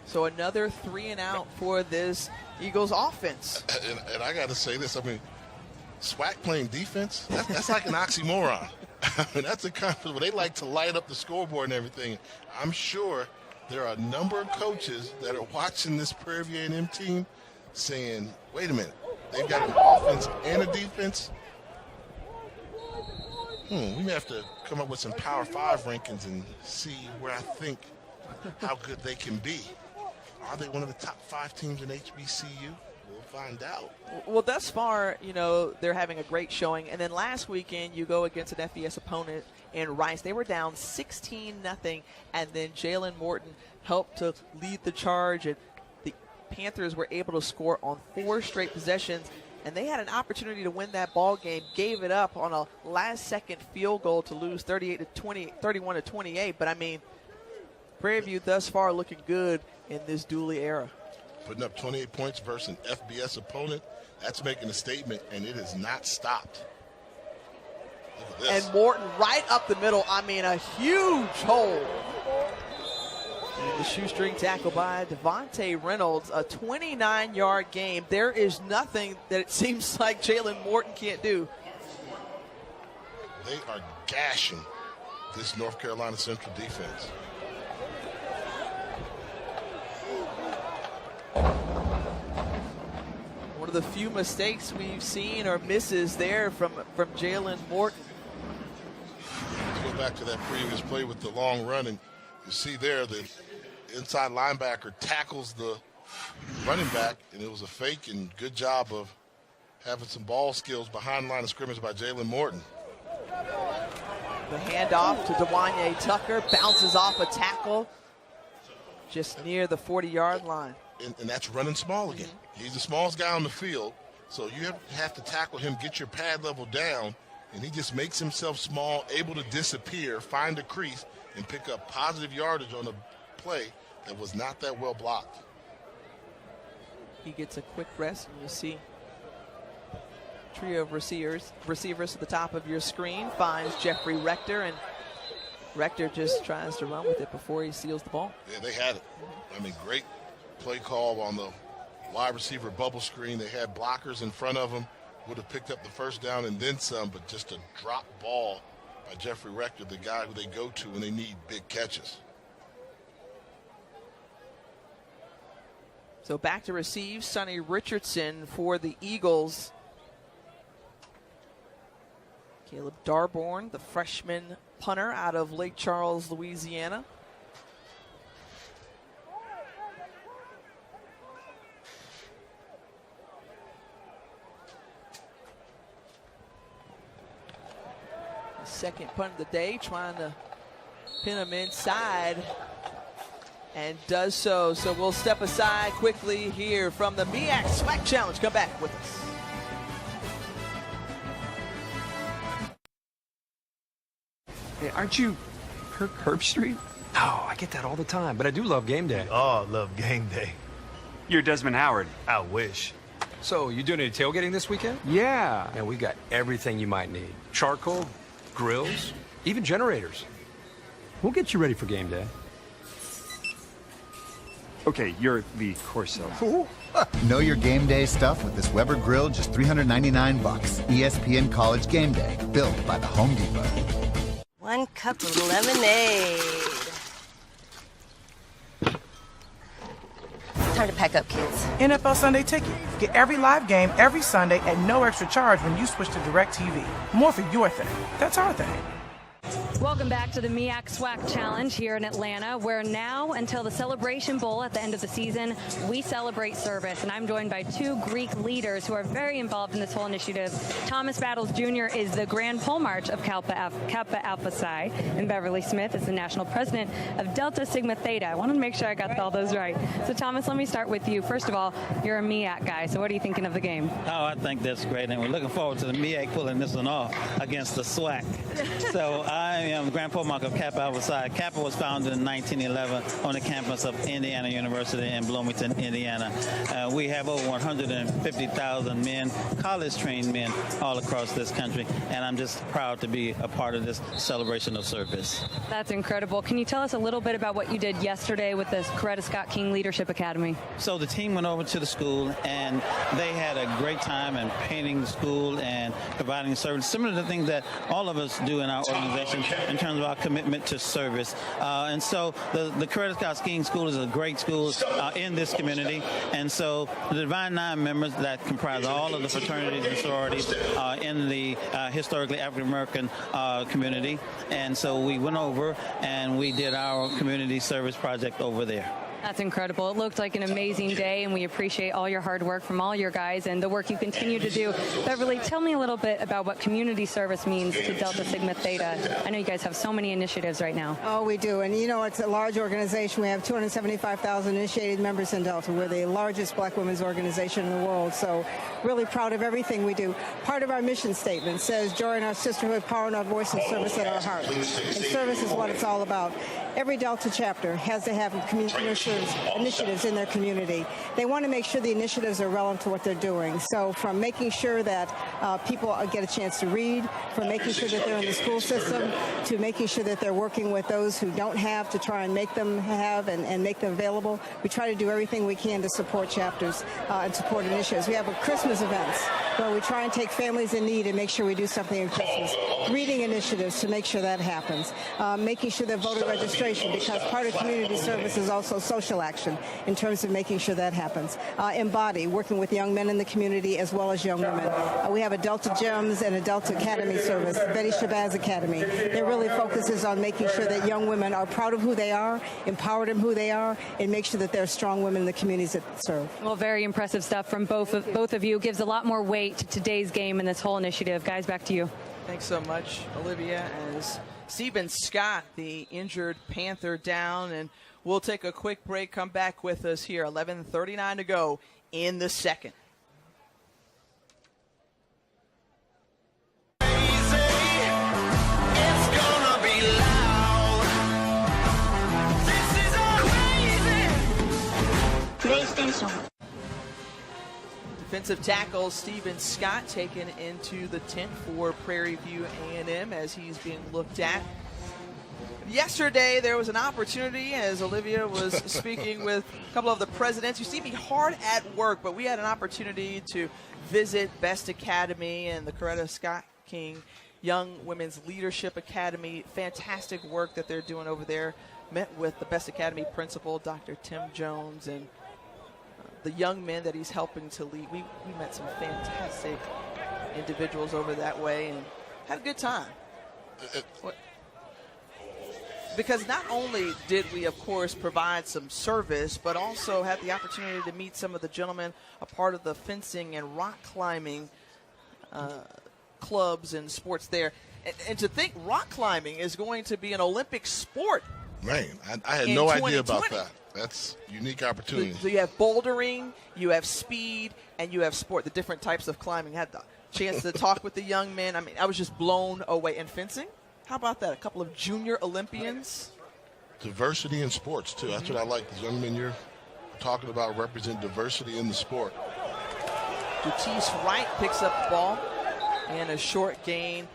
So another 3 and out for this Eagles offense. And I got to say this, I mean, SWAC playing defense, that's like an oxymoron. I mean, that's a conference where they like to light up the scoreboard and everything. I'm sure there are a number of coaches that are watching this Prairie A&M team saying, wait a minute, they've got an offense and a defense? We may have to come up with some Power 5 rankings and see where I think how good they can be. Are they one of the top 5 teams in HBCU? We'll find out. Well, thus far, you know, they're having a great showing. And then last weekend, you go against an FBS opponent in Rice. They were down 16-0, and then Jalen Morton helped to lead the charge. And the Panthers were able to score on 4 straight possessions, and they had an opportunity to win that ball game, gave it up on a last-second field goal to lose 31-28. But, I mean, Prairie View thus far looking good in this Dooley era. Putting up 28 points versus an FBS opponent, that's making a statement, and it has not stopped. Look at this. And Morton right up the middle. I mean, a huge hole. And the shoestring tackle by Devontae Reynolds, a 29-yard game. There is nothing that it seems like Jalen Morton can't do. They are gashing this North Carolina Central defense. One of the few mistakes we've seen or misses there from Jalen Morton. Let's go back to that previous play with the long run, and you see there the inside linebacker tackles the running back, and it was a fake, and good job of having some ball skills behind the line of scrimmage by Jalen Morton. The handoff to Dewanye Tucker, bounces off a tackle just near the 40-yard line. And that's running small again. He's the smallest guy on the field, so you have to tackle him, get your pad level down, and he just makes himself small, able to disappear, find a crease, and pick up positive yardage on a play that was not that well blocked. He gets a quick rest, and you see trio of receivers at the top of your screen, finds Jeffrey Rector, and Rector just tries to run with it before he seals the ball. Yeah, they had it. I mean, great play call on the wide receiver bubble screen. They had blockers in front of them, would have picked up the first down and then some, but just a drop ball by Jeffrey Rector, the guy who they go to when they need big catches. So back to receive, Sonny Richardson for the Eagles. Caleb Darborn, the freshman punter out of Lake Charles, Louisiana. Second punt of the day, trying to pin him inside, and does so. So we'll step aside quickly here from the MEAC SWAC Challenge. Come back with us. Hey, aren't you Kirk Herbstreit? Oh, I get that all the time, but I do love game day. Oh, love game day. You're Desmond Howard. I wish. So, you doing any tailgating this weekend? Yeah. And we got everything you might need. Charcoal, grills, even generators. We'll get you ready for game day. Okay, you're the Corso. Know your game day stuff with this Weber grill, just $399. ESPN College Game Day, built by the Home Depot. 1 cup of lemonade. Time to pack up, kids. NFL Sunday Ticket. Get every live game every Sunday at no extra charge when you switch to DirecTV. More for your thing. That's our thing. Welcome back to the MEAC SWAC Challenge here in Atlanta, where now until the Celebration Bowl at the end of the season, we celebrate service. And I'm joined by two Greek leaders who are very involved in this whole initiative. Thomas Battles Jr. is the Grand Pole March of Kappa Alpha Psi, and Beverly Smith is the national president of Delta Sigma Theta. I wanted to make sure I got all those right. So Thomas, let me start with you. First of all, you're a MEAC guy, so what are you thinking of the game? Oh, I think that's great, and we're looking forward to the MEAC pulling this one off against the SWAC. So I am the Grand Pole March of Kappa Alpha Psi. Kappa was founded in 1911 on the campus of Indiana University in Bloomington, Indiana. We have over 150,000 men, college-trained men, all across this country, and I'm just proud to be a part of this celebration of service. That's incredible. Can you tell us a little bit about what you did yesterday with the Coretta Scott King Leadership Academy? So the team went over to the school, and they had a great time in painting the school and providing service, similar to the things that all of us do in our organization in terms of our commitment to service. And so the Coretta Scott King School is a great school in this community. And so the Divine Nine members that comprise all of the fraternities and sororities in the historically African-American community. And so we went over and we did our community service project over there. That's incredible. It looked like an amazing day, and we appreciate all your hard work from all your guys and the work you continue to do. Beverly, tell me a little bit about what community service means to Delta Sigma Theta. I know you guys have so many initiatives right now. Oh, we do. And, you know, it's a large organization. We have 275,000 initiated members in Delta. We're the largest black women's organization in the world. So really proud of everything we do. Part of our mission statement says, joy in our sisterhood, power in our voice, and service at our heart. And service is what it's all about. Every Delta chapter has to have community initiatives in their community. They want to make sure the initiatives are relevant to what they're doing. So from making sure that people get a chance to read, from making sure that they're in the school system, to making sure that they're working with those who don't have to try and make them have and make them available. We try to do everything we can to support chapters and support initiatives. We have Christmas events where we try and take families in need and make sure we do something in Christmas. Reading initiatives to make sure that happens. Making sure that voter registration, because part of community service is also social action in terms of making sure that happens. Embody, working with young men in the community as well as young women. We have a Delta Gems and a Delta Academy service, Betty Shabazz Academy. It really focuses on making sure that young women are proud of who they are, empowered in who they are, and make sure that they're strong women in the communities that serve. Well, very impressive stuff from both of you. Gives a lot more weight to today's game and this whole initiative. Guys, back to you. Thanks so much, Olivia. As Stephen Scott, the injured Panther, down, and we'll take a quick break. Come back with us here. 11:39 to go in the second. Defensive tackle Stephen Scott taken into the tent for Prairie View A&M as he's being looked at. Yesterday, there was an opportunity, as Olivia was speaking with a couple of the presidents. You see me hard at work, but we had an opportunity to visit Best Academy and the Coretta Scott King Young Women's Leadership Academy. Fantastic work that they're doing over there. Met with the Best Academy principal, Dr. Tim Jones, and the young men that he's helping to lead. We met some fantastic individuals over that way and had a good time. Because not only did we, of course, provide some service, but also had the opportunity to meet some of the gentlemen, a part of the fencing and rock climbing clubs and sports there. And to think rock climbing is going to be an Olympic sport. Man, I had no idea about that. That's a unique opportunity. So you have bouldering, you have speed, and you have sport, the different types of climbing. I had the chance to talk with the young men. I mean, I was just blown away. And fencing? How about that? A couple of junior Olympians. Diversity in sports, too. That's what I like. These young men you're talking about represent diversity in the sport. Dutise Wright picks up the ball and a short gain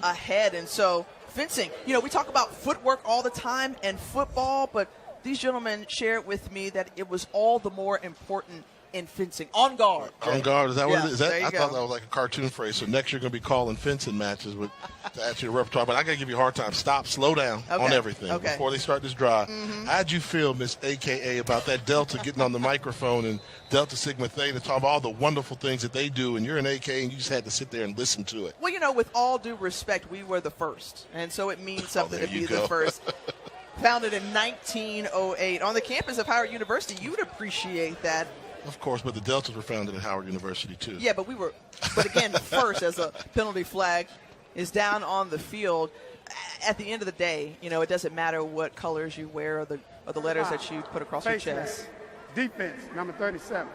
ahead. And so fencing, you know, we talk about footwork all the time and football, but these gentlemen shared with me that it was all the more important in fencing. On guard. On guard, is that what it is? I go. thought that was like a cartoon phrase. So next you're going to be calling fencing matches to add to your repertoire. But I got to give you a hard time. Stop, slow down on everything before they start this drive. How'd you feel, Miss AKA, about that Delta getting on the microphone and Delta Sigma Theta talking about all the wonderful things that they do, and you're an AK and you just had to sit there and listen to it? Well, you know, with all due respect, we were the first, and so it means something to be the first. Founded in 1908 on the campus of Howard University. You would appreciate that. Of course, but the Deltas were founded at Howard University, too. Yeah, but again, first as a penalty flag is down on the field. At the end of the day, you know, it doesn't matter what colors you wear or the letters that you put across your chest. Defense, number 37.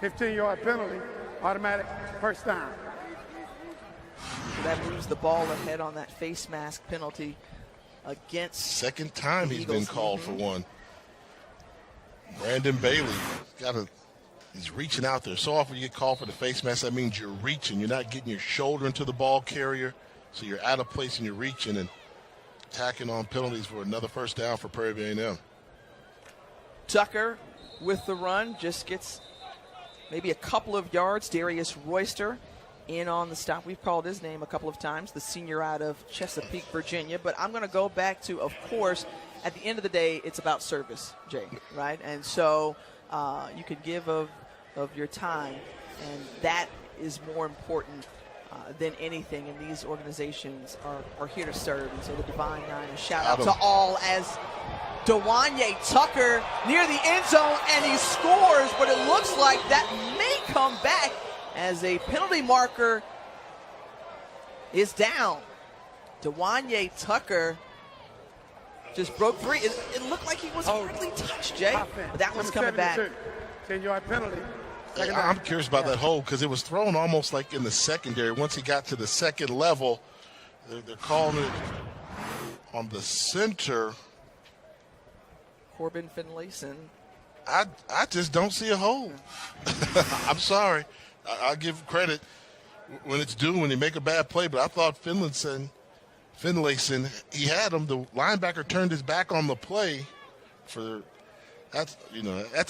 15-yard penalty, automatic first down. So that moves the ball ahead on that face mask penalty against second time he's been called for one. Brandon Bailey he's reaching out there. So often you get called for the face mask, that means you're reaching. You're not getting your shoulder into the ball carrier, so you're out of place and you're reaching and tacking on penalties for another first down for Prairie View A&M. Tucker with the run just gets maybe a couple of yards. Darius Royster in on the stop. We've called his name a couple of times, the senior out of Chesapeake, Virginia. But I'm going to go back to, of course, at the end of the day, it's about service, Jay, right? And so you could give of your time, and that is more important than anything. And these organizations are here to serve. And so the Divine Nine, a shout out to all as Dewanye Tucker near the end zone, and he scores, but it looks like that may come back as a penalty marker is down. Dewanye Tucker just broke free. It looked like he was hardly touched, Jay, but that one's coming back. 10-yard penalty. I'm curious about that hold because it was thrown almost like in the secondary. Once he got to the second level, they're calling it on the center. Corbin Finlayson. I just don't see a hold. I'm sorry. I'll give credit when it's due when they make a bad play, but I thought Finlayson, he had him. The linebacker turned his back on the play that's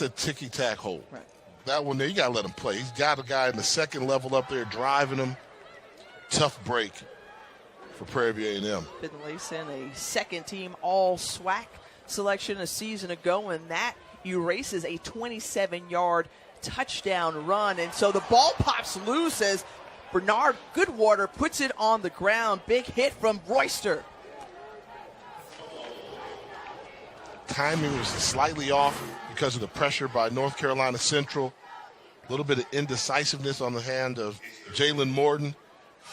a ticky-tack hold. Right. That one there, you got to let him play. He's got a guy in the second level up there driving him. Tough break for Prairie View A&M. Finlayson, a second-team all-SWAC selection a season ago, and that erases a 27-yard touchdown run. And so the ball pops loose as Bernard Goodwater puts it on the ground. Big hit from Royster. Timing was slightly off because of the pressure by North Carolina Central. A little bit of indecisiveness on the hand of Jalen Morton.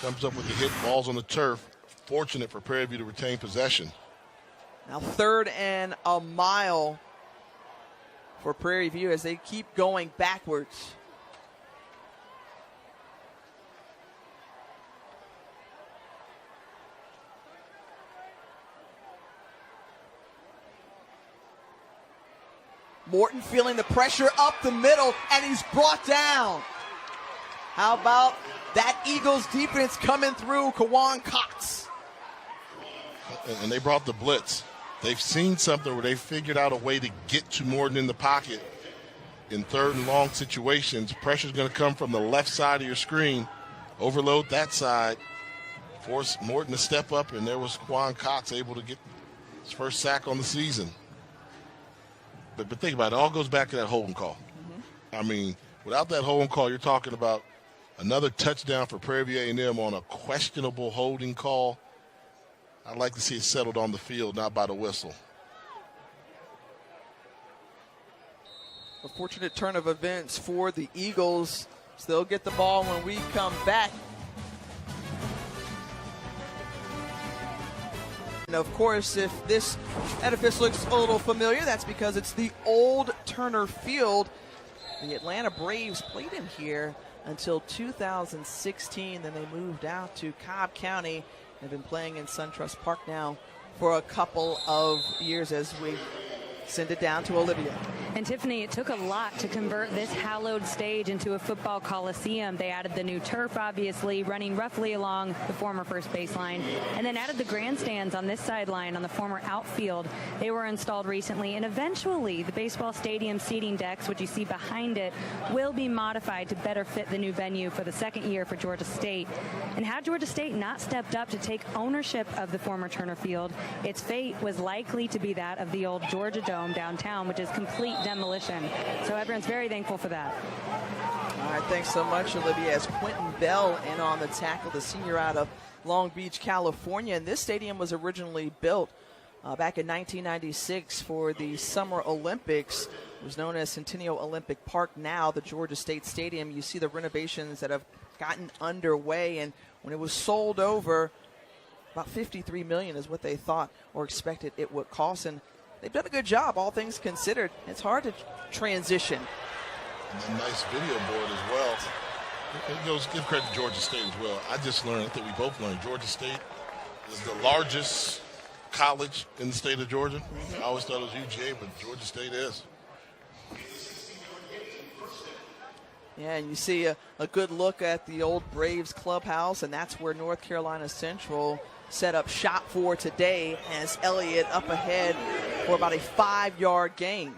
Comes up with the hit, balls on the turf. Fortunate for Prairie View to retain possession. Now 3rd and a mile for Prairie View as they keep going backwards. Morton feeling the pressure up the middle, and he's brought down. How about that Eagles defense coming through? Kawan Cox. And they brought the blitz. They've seen something where they figured out a way to get to Morton in the pocket in 3rd and long situations. Pressure's going to come from the left side of your screen. Overload that side. Force Morton to step up, and there was Kawan Cox able to get his first sack on the season. But think about it. It all goes back to that holding call. I mean, without that holding call, you're talking about another touchdown for Prairie View A&M on a questionable holding call. I'd like to see it settled on the field, not by the whistle. A fortunate turn of events for the Eagles. They'll get the ball when we come back. And of course, if this edifice looks a little familiar, that's because it's the old Turner Field. The Atlanta Braves played in here until 2016. Then they moved out to Cobb County. They've been playing in SunTrust Park now for a couple of years as we Send it down to Olivia. And Tiffany, it took a lot to convert this hallowed stage into a football coliseum. They added the new turf, obviously, running roughly along the former first baseline, and then added the grandstands on this sideline on the former outfield. They were installed recently, and eventually the baseball stadium seating decks, which you see behind it, will be modified to better fit the new venue for the second year for Georgia State. And had Georgia State not stepped up to take ownership of the former Turner Field, its fate was likely to be that of the old Georgia Dome downtown, which is complete demolition. So everyone's very thankful for that. All right, thanks so much, Olivia. As Quentin Bell in on the tackle, the senior out of Long Beach, California. And this stadium was originally built back in 1996 for the Summer Olympics. It was known as Centennial Olympic Park, now the Georgia State Stadium. You see the renovations that have gotten underway, and when it was sold over, about $53 million is what they thought or expected it would cost, and they've done a good job, all things considered. It's hard to transition. And a nice video board as well. It goes, give credit to Georgia State as well. I just learned, I think we both learned, Georgia State is the largest college in the state of Georgia. I always thought it was UGA, but Georgia State is. Yeah, and you see a good look at the old Braves clubhouse, and that's where North Carolina Central set up shop for today, as Elliott up ahead for about a 5-yard gain.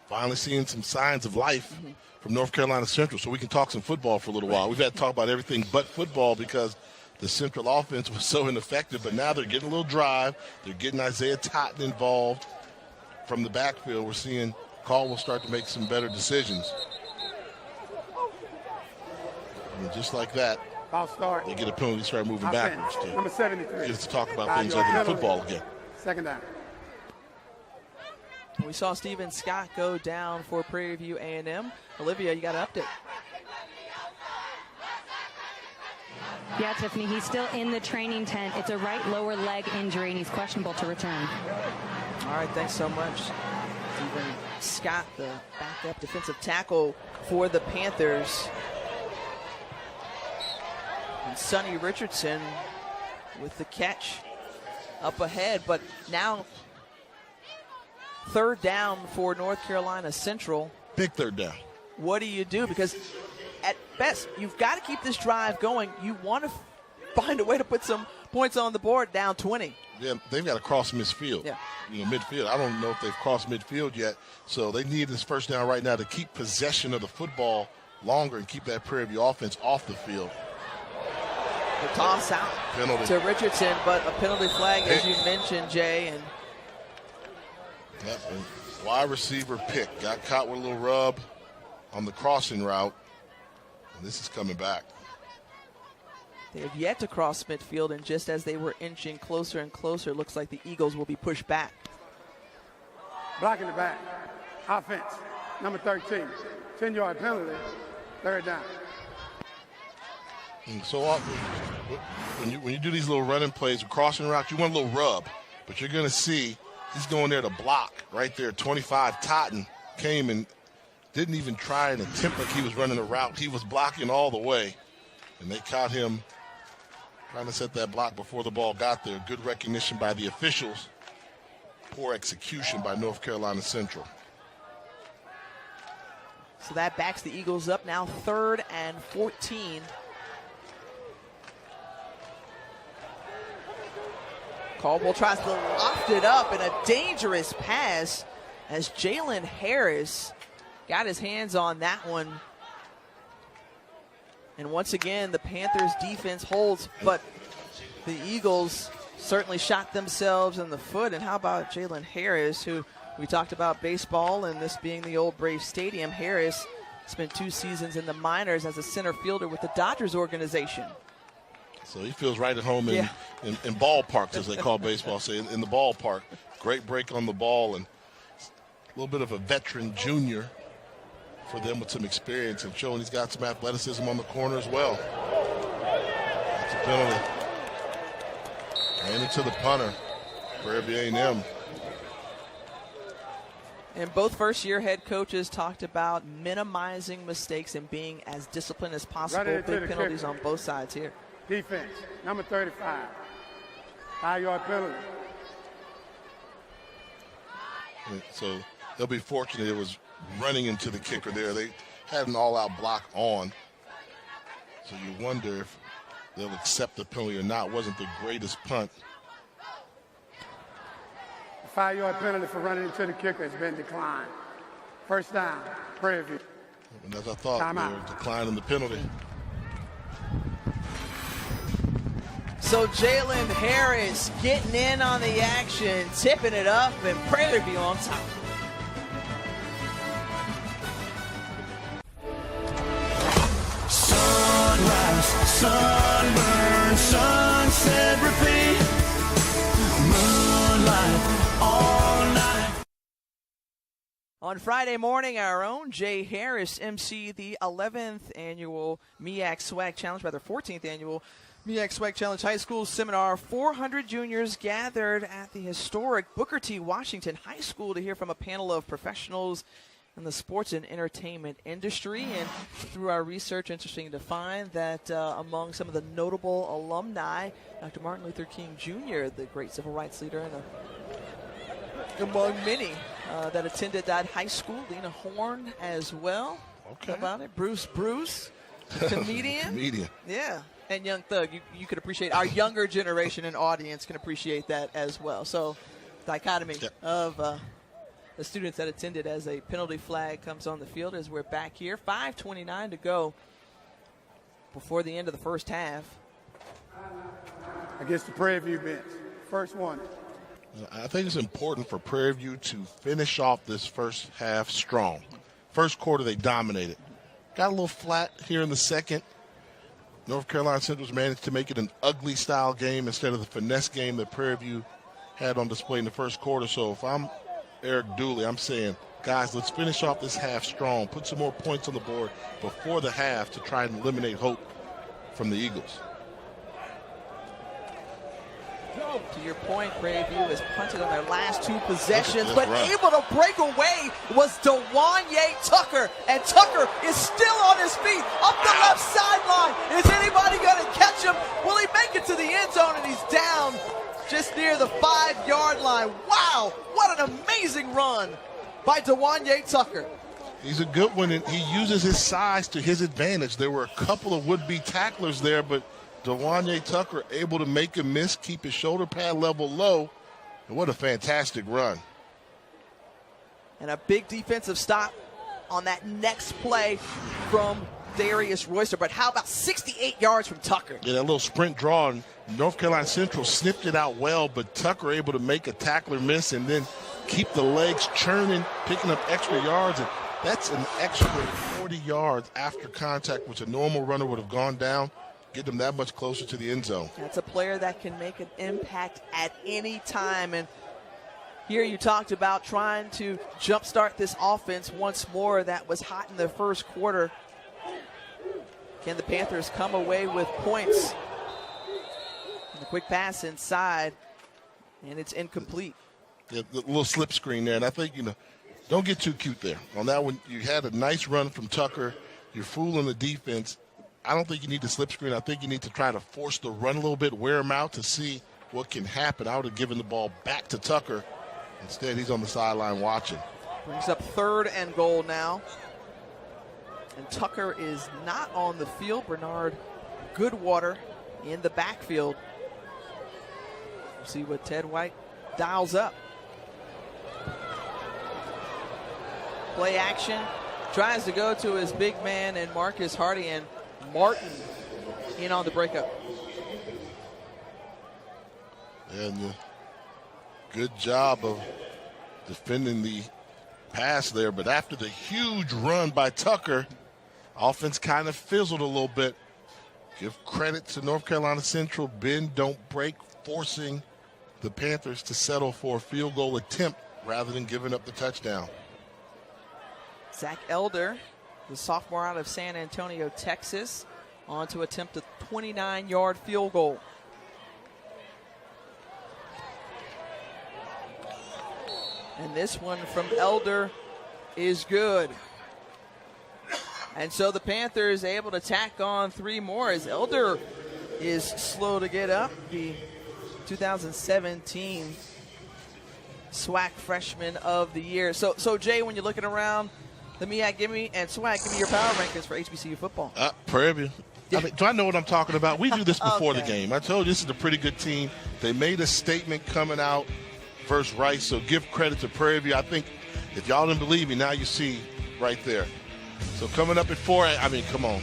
Finally seeing some signs of life from North Carolina Central, so we can talk some football for a little while. We've had to talk about everything but football because the Central offense was so ineffective, but now they're getting a little drive. They're getting Isaiah Totten involved from the backfield. We're seeing Caldwell start to make some better decisions. And just like that, I'll start. they get a penalty, start moving backwards. Number 73. Get us to talk about things other than football again. Second down. We saw Steven Scott go down for Prairie View A&M. Olivia, you got an update. Yeah, Tiffany, he's still in the training tent. It's a right lower leg injury, and he's questionable to return. All right, thanks so much. Steven Scott, the backup defensive tackle for the Panthers. And Sonny Richardson with the catch up ahead, but now third down for North Carolina Central. Big third down. What do you do? Because at best, you've got to keep this drive going. You want to find a way to put some points on the board down 20. Yeah, they've got to cross midfield. Yeah. Midfield. I don't know if they've crossed midfield yet. So they need this first down right now to keep possession of the football longer and keep that Prairie View offense off the field. The toss out penalty to Richardson, but a penalty flag, as you mentioned, Jay. And yep, and wide receiver pick. Got caught with a little rub on the crossing route. And this is coming back. They have yet to cross midfield, and just as they were inching closer and closer, it looks like the Eagles will be pushed back. Blocking the back. Offense. Number 13. 10-yard penalty. Third down. And so often, when you do these little running plays with crossing routes, you want a little rub. But you're going to see he's going there to block right there. 25, Totten came and didn't even try and attempt like he was running a route. He was blocking all the way. And they caught him trying to set that block before the ball got there. Good recognition by the officials. Poor execution by North Carolina Central. So that backs the Eagles up now, 3rd and 14. Caldwell tries to loft it up in a dangerous pass as Jalen Harris got his hands on that one. And once again, the Panthers defense holds, but the Eagles certainly shot themselves in the foot. And how about Jalen Harris, who we talked about baseball and this being the old Brave Stadium. Harris spent 2 seasons in the minors as a center fielder with the Dodgers organization. So he feels right at home in ballparks, as they call baseball, say in the ballpark. Great break on the ball and a little bit of a veteran junior for them with some experience and showing he's got some athleticism on the corner as well. That's a penalty. Handed to the punter, Prairie A&M. And both first-year head coaches talked about minimizing mistakes and being as disciplined as possible. Big penalties on both sides here. Defense, number 35. 5-yard penalty. So they'll be fortunate it was running into the kicker there. They had an all-out block on. So you wonder if they'll accept the penalty or not. Wasn't the greatest punt. The 5-yard penalty for running into the kicker has been declined. First down, Prairie View. And as I thought, they were declining the penalty. So Jalen Harris getting in on the action, tipping it up, and Prairie View on top. Sunrise, sunburn, sunset, repeat. Moonlight all night. On Friday morning, our own Jay Harris emceed the 11th annual MEAC SWAC Challenge, rather 14th annual MEAC SWAC Challenge High School Seminar. 400 juniors gathered at the historic Booker T. Washington High School to hear from a panel of professionals in the sports and entertainment industry. And through our research, interesting to find that among some of the notable alumni, Dr. Martin Luther King Jr., the great civil rights leader, and among many that attended that high school, Lena Horne as well. Okay. How about it? Bruce, comedian. Comedian. Yeah. And Young Thug, you could appreciate, our younger generation and audience can appreciate that as well. So, dichotomy of the students that attended as a penalty flag comes on the field as we're back here. 5:29 to go before the end of the first half. Against the Prairie View bench. First one. I think it's important for Prairie View to finish off this first half strong. First quarter, they dominated. Got a little flat here in the second. North Carolina Central's managed to make it an ugly style game instead of the finesse game that Prairie View had on display in the first quarter. So if I'm Eric Dooley, I'm saying, guys, let's finish off this half strong. Put some more points on the board before the half to try and eliminate hope from the Eagles. To your point, Prairie View has punted on their last two possessions, but able to break away was DeWanye Tucker, and Tucker is still on his feet up the left sideline. Is anybody going to catch him? Will he make it to the end zone? And he's down just near the 5-yard line. Wow, what an amazing run by DeWanye Tucker. He's a good one, and he uses his size to his advantage. There were a couple of would-be tacklers there, but DeWanye Tucker able to make a miss, keep his shoulder pad level low, and what a fantastic run. And a big defensive stop on that next play from Darius Royster. But how about 68 yards from Tucker? Yeah, that little sprint draw, and North Carolina Central sniffed it out well, but Tucker able to make a tackler miss and then keep the legs churning, picking up extra yards. And that's an extra 40 yards after contact, which a normal runner would have gone down. Get them that much closer to the end zone. That's a player that can make an impact at any time. And here you talked about trying to jumpstart this offense once more that was hot in the first quarter. Can the Panthers come away with points? And the quick pass inside, and it's incomplete. Yeah, the little slip screen there, and I think, don't get too cute there. On that one, you had a nice run from Tucker. You're fooling the defense. I don't think you need to slip screen. I think you need to try to force the run a little bit, wear him out to see what can happen. I would have given the ball back to Tucker. Instead, he's on the sideline watching. Brings up 3rd and goal now. And Tucker is not on the field. Bernard Goodwater in the backfield. We'll see what Ted White dials up. Play action. Tries to go to his big man and Marcus Hardy, and Martin in on the breakup. And good job of defending the pass there. But after the huge run by Tucker, offense kind of fizzled a little bit. Give credit to North Carolina Central. Bend, don't break, forcing the Panthers to settle for a field goal attempt rather than giving up the touchdown. Zach Elder, the sophomore out of San Antonio, Texas, on to attempt a 29-yard field goal. And this one from Elder is good. And so the Panthers able to tack on 3 more as Elder is slow to get up. The 2017 SWAC Freshman of the Year. So Jay, when you're looking around the MEAC and SWAC, give me your power rankings for HBCU football. Prairie View. I mean, do I know what I'm talking about? We do this before the game. I told you this is a pretty good team. They made a statement coming out versus Rice, so give credit to Prairie View. I think if y'all didn't believe me, now you see right there. So coming up at 4, I mean, come on.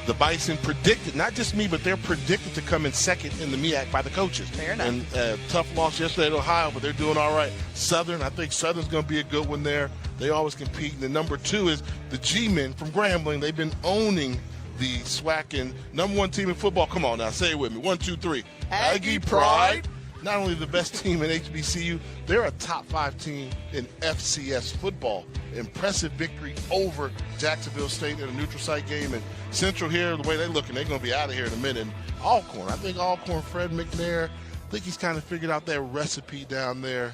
The Bison predicted, not just me, but they're predicted to come in second in the MEAC by the coaches. Fair enough. And tough loss yesterday at Ohio, but they're doing all right. Southern, I think Southern's going to be a good one there. They always compete. And the number 2 is the G-Men from Grambling. They've been owning the SWAC and number 1 team in football. Come on now, say it with me. 1, 2, 3. Aggie Pride. Not only the best team in HBCU, they're a top 5 team in FCS football. Impressive victory over Jacksonville State in a neutral site game. And Central here, the way they're looking, they're going to be out of here in a minute. And Alcorn, I think Alcorn, Fred McNair, I think he's kind of figured out that recipe down there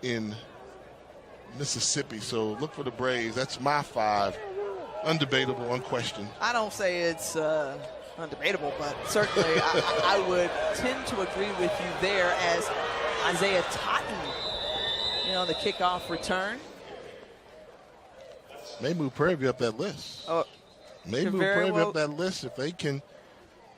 in Mississippi. So look for the Braves. That's my 5. Undebatable, unquestioned. I don't say it's undebatable, but certainly I would tend to agree with you there as Isaiah Totten, the kickoff return. May move Prairie View up that list. May move Prairie View up that list if they can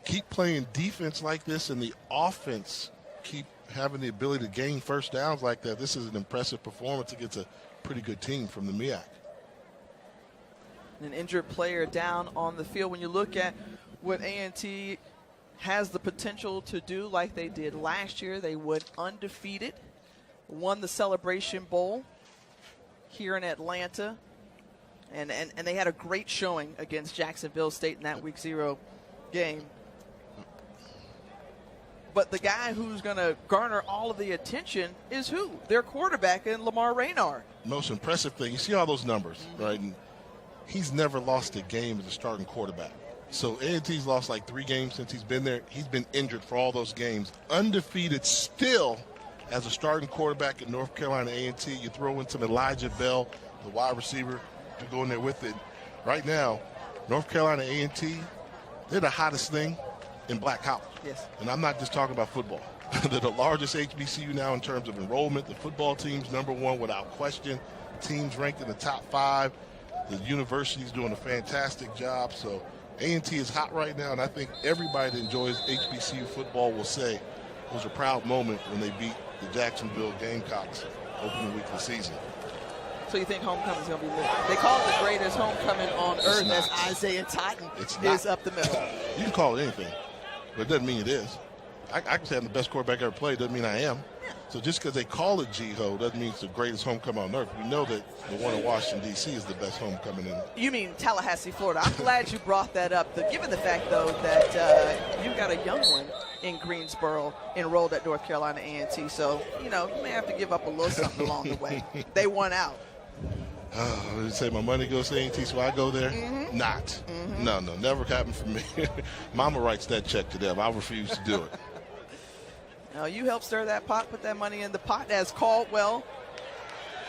keep playing defense like this and the offense keep having the ability to gain first downs like that. This is an impressive performance against a pretty good team from the MEAC. An injured player down on the field. When you look at what A&T has the potential to do like they did last year, they went undefeated, won the Celebration Bowl here in Atlanta, and they had a great showing against Jacksonville State in that Week 0 game. But the guy who's going to garner all of the attention is who? Their quarterback in Lamar Raynard. Most impressive thing, you see all those numbers, right? And he's never lost a game as a starting quarterback. So A&T's lost like 3 games since he's been there. He's been injured for all those games. Undefeated still as a starting quarterback at North Carolina A&T. You throw in some Elijah Bell, the wide receiver, to go in there with it. Right now, North Carolina A&T, they're the hottest thing in Black college. Yes. And I'm not just talking about football. They're the largest HBCU now in terms of enrollment. The football team's number 1 without question. Teams ranked in the top 5. The university's doing a fantastic job. So A&T is hot right now, and I think everybody that enjoys HBCU football will say it was a proud moment when they beat the Jacksonville Gamecocks opening week of the season. So you think homecoming's going to be lit? They call it the greatest homecoming on earth as Isaiah Totten is up the middle. You can call it anything, but it doesn't mean it is. I can say I'm the best quarterback ever played. Doesn't mean I am. So just because they call it G-Ho doesn't mean it's the greatest homecoming on earth. We know that the one in Washington, D.C. is the best homecoming in. You mean Tallahassee, Florida. I'm glad you brought that up. Given the fact, though, that you got a young one in Greensboro enrolled at North Carolina A&T. So, you may have to give up a little something along the way. They won out. Oh, you say my money goes to A&T, so I go there? Mm-hmm. Not. Mm-hmm. No, never happened for me. Mama writes that check to them. I refuse to do it. Now you help stir that pot, put that money in the pot as Caldwell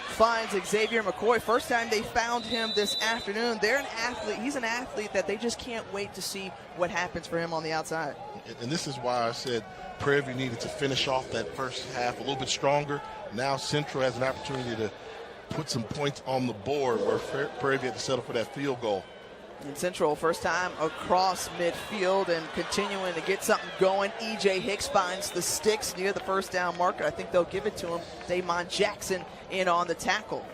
finds Xavier McCoy. First time they found him this afternoon. They're an athlete. He's an athlete that they just can't wait to see what happens for him on the outside. And this is why I said Prairie View needed to finish off that first half a little bit stronger. Now Central has an opportunity to put some points on the board where Prairie View had to settle for that field goal. In Central, first time across midfield and continuing to get something going. E.J. Hicks finds the sticks near the first down marker. I think they'll give it to him. Damon Jackson in on the tackle.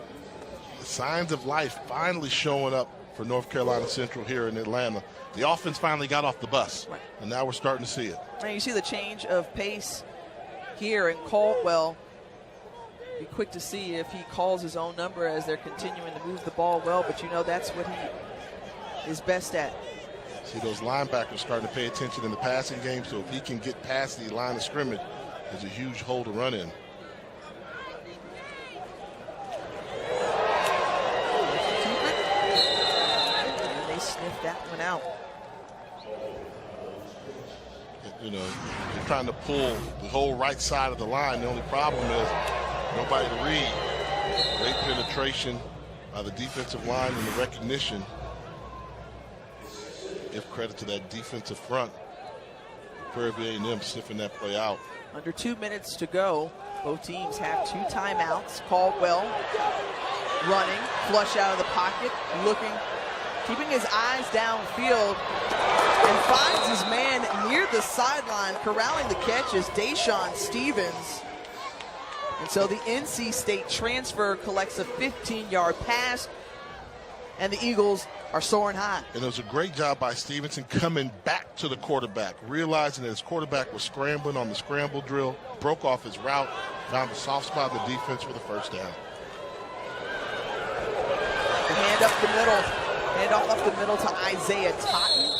The signs of life finally showing up for North Carolina Central here in Atlanta. The offense finally got off the bus, right, and now we're starting to see it. And you see the change of pace here in Caldwell. Be quick to see if he calls his own number as they're continuing to move the ball well, but that's what he is best at. See, those linebackers starting to pay attention in the passing game, so if he can get past the line of scrimmage, there's a huge hole to run in. And they sniffed that one out. They're trying to pull the whole right side of the line. The only problem is nobody to read. Great penetration by the defensive line and the recognition. Give credit to that defensive front. Prairie View A&M sniffing that play out. Under 2 minutes to go Both teams have 2 timeouts. Caldwell running, flush out of the pocket, looking, keeping his eyes downfield, and finds his man near the sideline. Corralling the catch is Deshaun Stevens. And so the NC State transfer collects a 15-yard pass, and the Eagles are soaring high. And it was a great job by Stevenson coming back to the quarterback, realizing that his quarterback was scrambling on the scramble drill, broke off his route, found the soft spot of the defense for the first down. The hand up the middle, hand off up the middle to Isaiah Totten.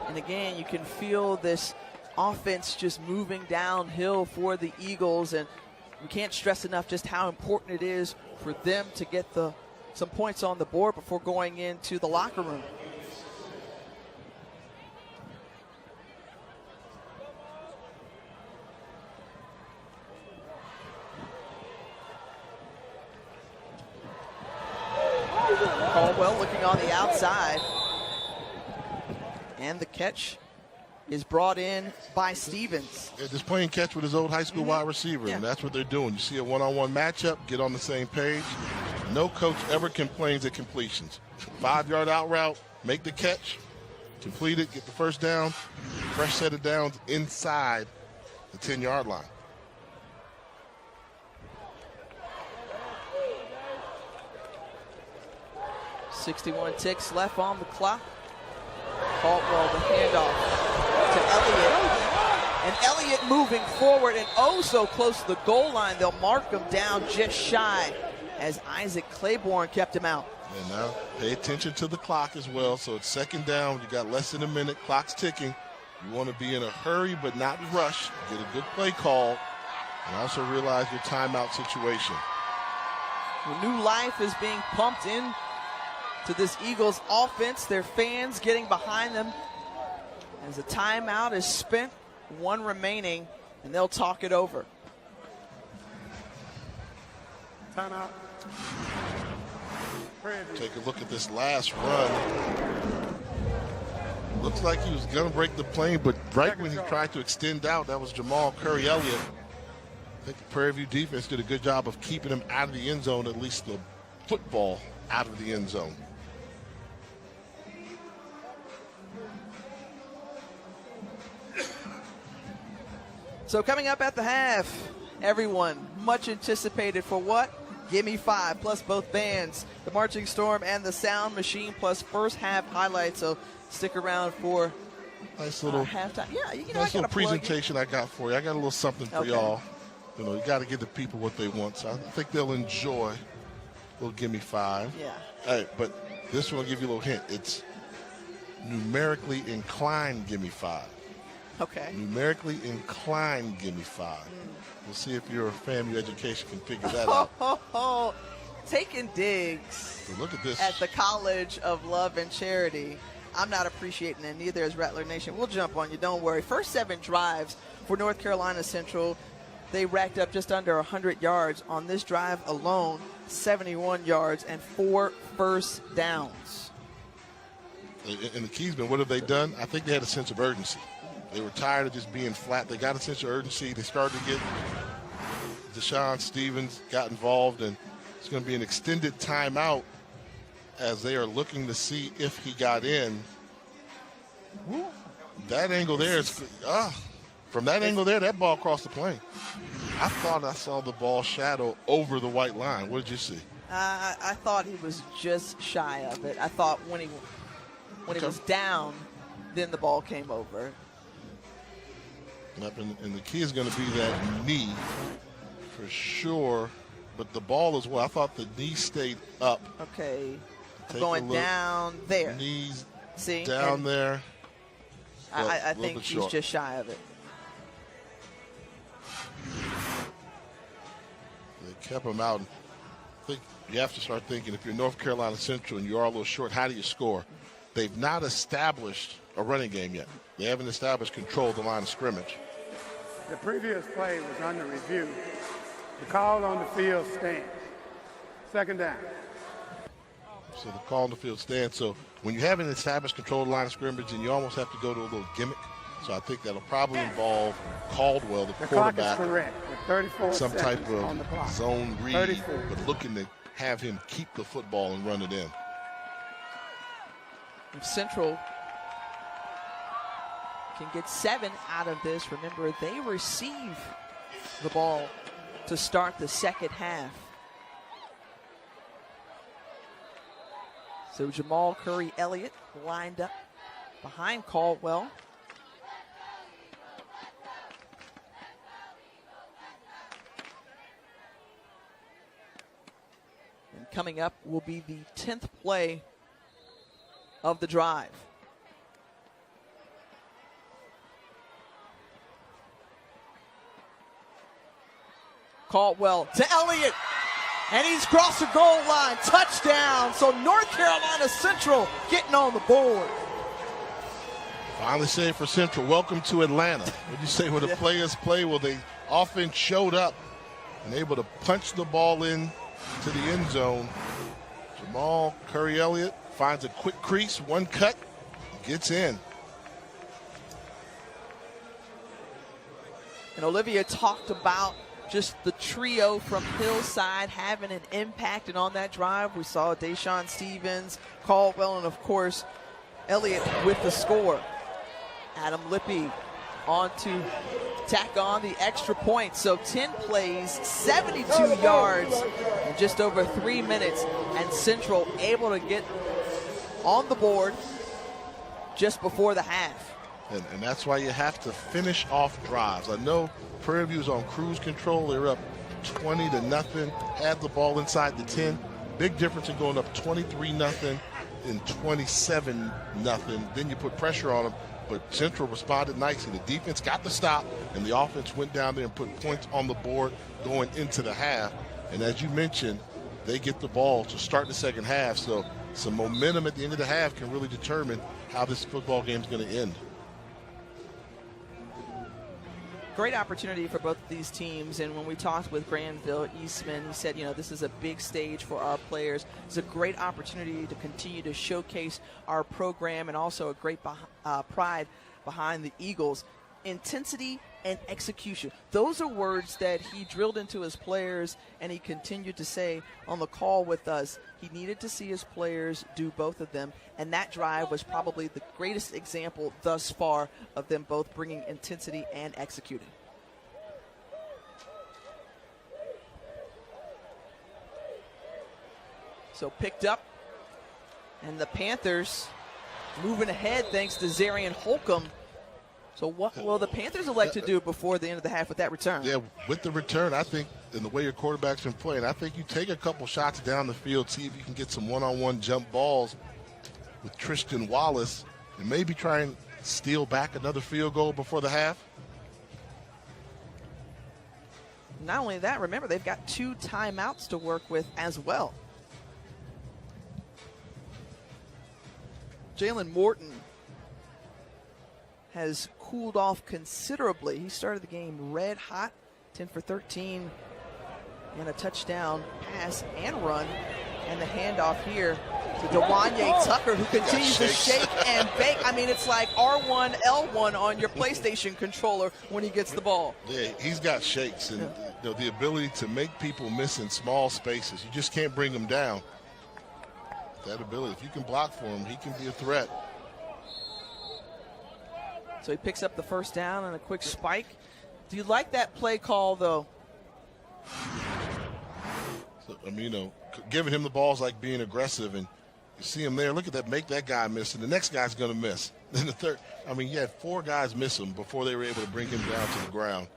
And again, you can feel this offense just moving downhill for the Eagles, and we can't stress enough just how important it is for them to get some points on the board before going into the locker room. Caldwell looking on the outside, and the catch is brought in by Stevens. Yeah, just playing catch with his old high school wide receiver, and that's what they're doing. You see a one-on-one matchup, get on the same page. No coach ever complains at completions. 5-yard out route, make the catch, complete it, get the first down, fresh set of downs inside the 10-yard line. .61 ticks left on the clock. Caldwell, the handoff to Elliott. And Elliott moving forward and oh so close to the goal line. They'll mark him down just shy as Isaac Claiborne kept him out. And now pay attention to the clock as well. So it's second down. You got less than a minute. Clock's ticking. You want to be in a hurry but not rush. Get a good play call. And also realize your timeout situation. The new life is being pumped in to this Eagles offense. Their fans getting behind them as a timeout is spent. 1 remaining, and they'll talk it over. Timeout. Take a look at this last run. Looks like he was going to break the plane, but right when he tried to extend out, that was Jamal Curry Elliott. I think the Prairie View defense did a good job of keeping him out of the end zone, at least the football out of the end zone. So coming up at the half, everyone much anticipated for what? Gimme 5 plus both bands, the Marching Storm and the Sound Machine, plus first half highlights. So stick around for nice little halftime. Yeah, you know, nice little presentation I got for you. I got a little something for y'all. You know, you got to give the people what they want. So I think they'll enjoy a little Gimme 5. Yeah. Hey, but this one will give you a little hint. It's numerically inclined Gimme 5. Okay. Numerically inclined Gimme 5. We'll see if your family education can figure that out. Taking digs So look at this. at the College of Love and Charity. I'm not appreciating it, neither is Rattler Nation. We'll jump on you, don't worry. First 7 drives for North Carolina Central. They racked up just under 100 yards on this drive alone, 71 yards and 4 first downs. And the Keysman, what have they done? I think they had a sense of urgency. They were tired of just being flat. They got a sense of urgency. They started to get Deshaun Stevens got involved, and it's going to be an extended timeout as they are looking to see if he got in. That angle there is from that angle there, that ball crossed the plane. I thought I saw the ball shadow over the white line. What did you see? I thought he was just shy of it. I thought when he was down, then the ball came over. And the key is going to be that knee for sure, but the ball as well. I thought the knee stayed up. Okay, going down there. Knees See? down there. I think he's just shy of it. They kept him out. I think you have to start thinking, if you're North Carolina Central and you are a little short, how do you score? They've not established a running game yet. They haven't established control of the line of scrimmage. The previous play was under review. The call on the field stands. Second down. So the call on the field stands. So when you haven't established control of the line of scrimmage, and you almost have to go to a little gimmick, So I think that'll probably involve Caldwell, the clock quarterback, is correct. With 34 some type seconds on the of clock. zone read, 34. but looking to have him keep the football and run it in. If Central can get 7 out of this, remember they receive the ball to start the second half. So Jamal Curry Elliott lined up behind Caldwell. And coming up will be the 10th play of the drive. Caldwell to Elliott, and he's crossed the goal line. Touchdown. So North Carolina Central getting on the board. Finally saved for Central. Welcome to Atlanta. What do you say when the players play? Well, they offense showed up and able to punch the ball in to the end zone. Jamal Curry Elliott finds a quick crease, one cut, gets in. And Olivia talked about just the trio from Hillside having an impact, and on that drive we saw Deshaun Stevens, Caldwell, and of course Elliott with the score. Adam Lippy on to tack on the extra point. So 10 plays, 72 yards in just over 3 minutes, and Central able to get on the board just before the half. And that's why you have to finish off drives. I know Prairie View's on cruise control. They're up 20-0, had the ball inside the 10. Big difference in going up 23-0 and 27-0. Then you put pressure on them. But Central responded nicely. The defense got the stop, and the offense went down there and put points on the board going into the half. And as you mentioned, they get the ball to start the second half. So some momentum at the end of the half can really determine how this football game is going to end. Great opportunity for both of these teams, and when we talked with Granville Eastman, he said, you know, this is a big stage for our players. It's a great opportunity to continue to showcase our program, and also a great pride behind the Eagles. Intensity and execution. Those are words that he drilled into his players, and he continued to say on the call with us. He needed to see his players do both of them, and that drive was probably the greatest example thus far of them both bringing intensity and executing. So picked up, and the Panthers moving ahead thanks to Zarian Holcomb. So what will the Panthers elect to do before the end of the half with that return? Yeah, with the return, I think, in the way your quarterback's been playing, I think you take a couple shots down the field, see if you can get some one-on-one jump balls with Tristan Wallace, and maybe try and steal back another field goal before the half. Not only that, remember, they've got 2 timeouts to work with as well. Jalen Morton has cooled off considerably. He started the game red hot, 10 for 13, and a touchdown pass and run. And the handoff here to Dewanye Tucker, who continues to shake and bake. I mean, it's like R1, L1 on your PlayStation controller when he gets the ball. Yeah, he's got shakes, and you know, the ability to make people miss in small spaces. You just can't bring him down. That ability, if you can block for him, he can be a threat. So he picks up the first down and a quick spike. Do you like that play call, though? So, I mean, you know, giving him the ball is like being aggressive, and you see him there. Look at that, make that guy miss, and the next guy's going to miss. Then the third, I mean, he had 4 guys miss him before they were able to bring him down to the ground.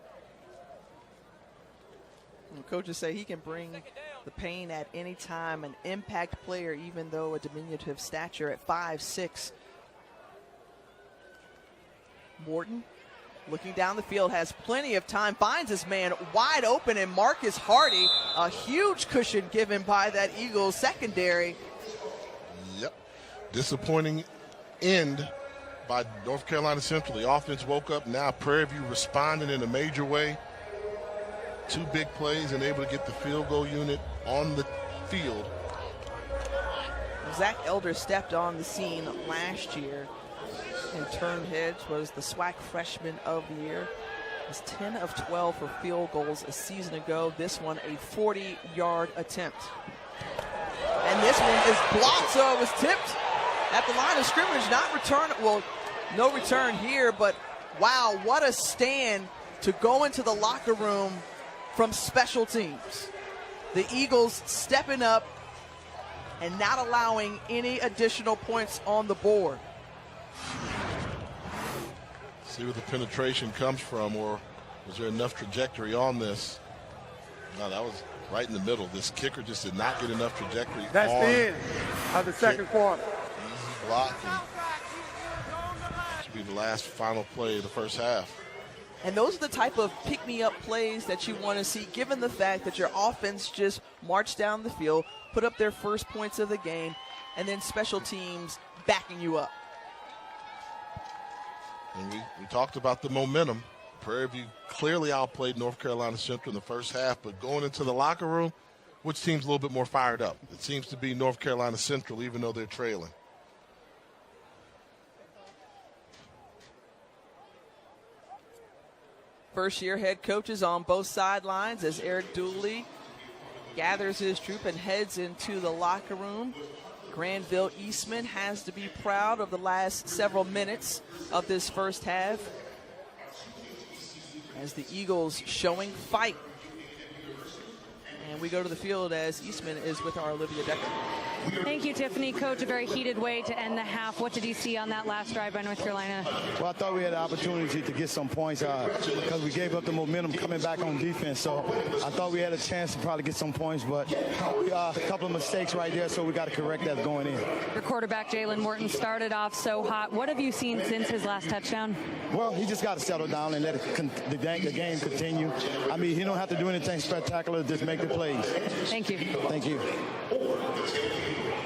And coaches say he can bring the pain at any time, an impact player, even though a diminutive stature at 5'6". Morton looking down the field, has plenty of time, finds this man wide open, and Marcus Hardy, a huge cushion given by that Eagles secondary. Yep. Disappointing end by North Carolina Central. The offense woke up. Now Prairie View responding in a major way. 2 big plays and able to get the field goal unit on the field. Zach Elder stepped on the scene last year And Turnhead was the SWAC Freshman of the Year. He was 10 of 12 for field goals a season ago. This one a 40-yard attempt. And this one is blocked, so it was tipped at the line of scrimmage, not returned. Well, no return here, but wow, what a stand to go into the locker room from special teams. The Eagles stepping up and not allowing any additional points on the board. See where the penetration comes from, or was there enough trajectory on this? No, that was right in the middle. This kicker just did not get enough trajectory. That's on the end of the second quarter. Easy block. Should be the last final play of the first half. And those are the type of pick-me-up plays that you want to see, given the fact that your offense just marched down the field, put up their first points of the game, and then special teams backing you up. And we talked about the momentum. Prairie View clearly outplayed North Carolina Central in the first half, but going into the locker room, which team's a little bit more fired up? It seems to be North Carolina Central, even though they're trailing. First-year head coaches on both sidelines as Eric Dooley gathers his troop and heads into the locker room. Granville Eastman has to be proud of the last several minutes of this first half as the Eagles showing fight. And we go to the field as Eastman is with our Olivia Decker. Thank you, Tiffany. Coach, a very heated way to end the half. What did you see on that last drive by North Carolina? Well, I thought we had an opportunity to get some points because we gave up the momentum coming back on defense. So I thought we had a chance to probably get some points, but a couple of mistakes right there, so we got to correct that going in. Your quarterback, Jalen Morton, started off so hot. What have you seen since his last touchdown? Well, he just got to settle down and let the game continue. I mean, he don't have to do anything spectacular, just make the plays. Thank you. Thank you.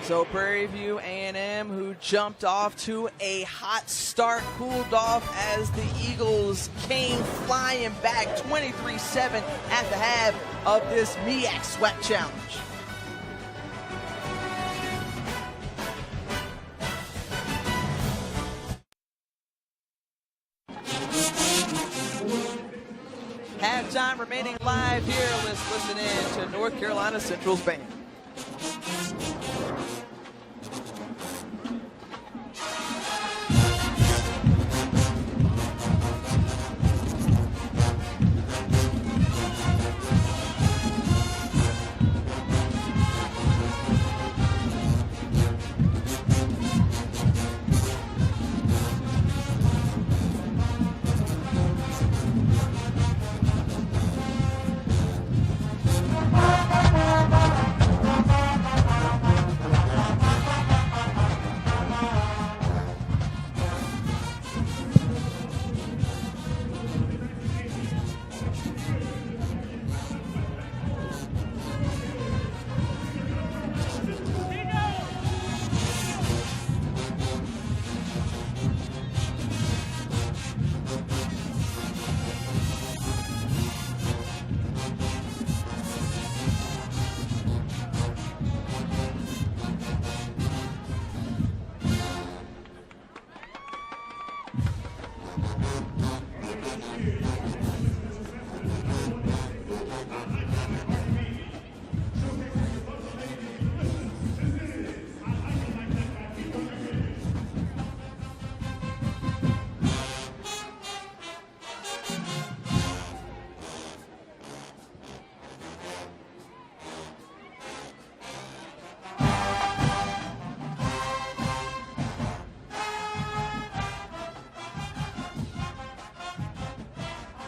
So Prairie View A&M, who jumped off to a hot start, cooled off as the Eagles came flying back 23-7 at the half of this MEAC SWAC Challenge. Halftime remaining live here. Let's listen in to North Carolina Central's band.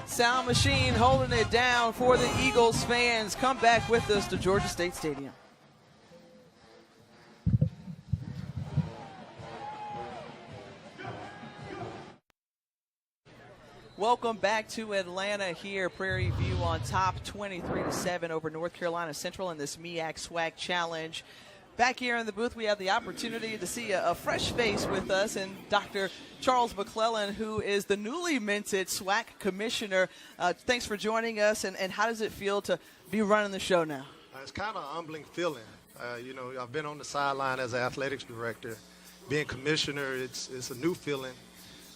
Sound machine holding it down for the Eagles fans. Come back with us to Georgia State Stadium. Welcome back to Atlanta here. Prairie View on top 23-7 over North Carolina Central in this MEAC SWAC Challenge. Back here in the booth, we have the opportunity to see a fresh face with us, and Dr. Charles McClellan, who is the newly minted SWAC commissioner. Thanks for joining us, and how does it feel to be running the show now? It's kind of a humbling feeling. I've been on the sideline as an athletics director. Being commissioner, it's a new feeling.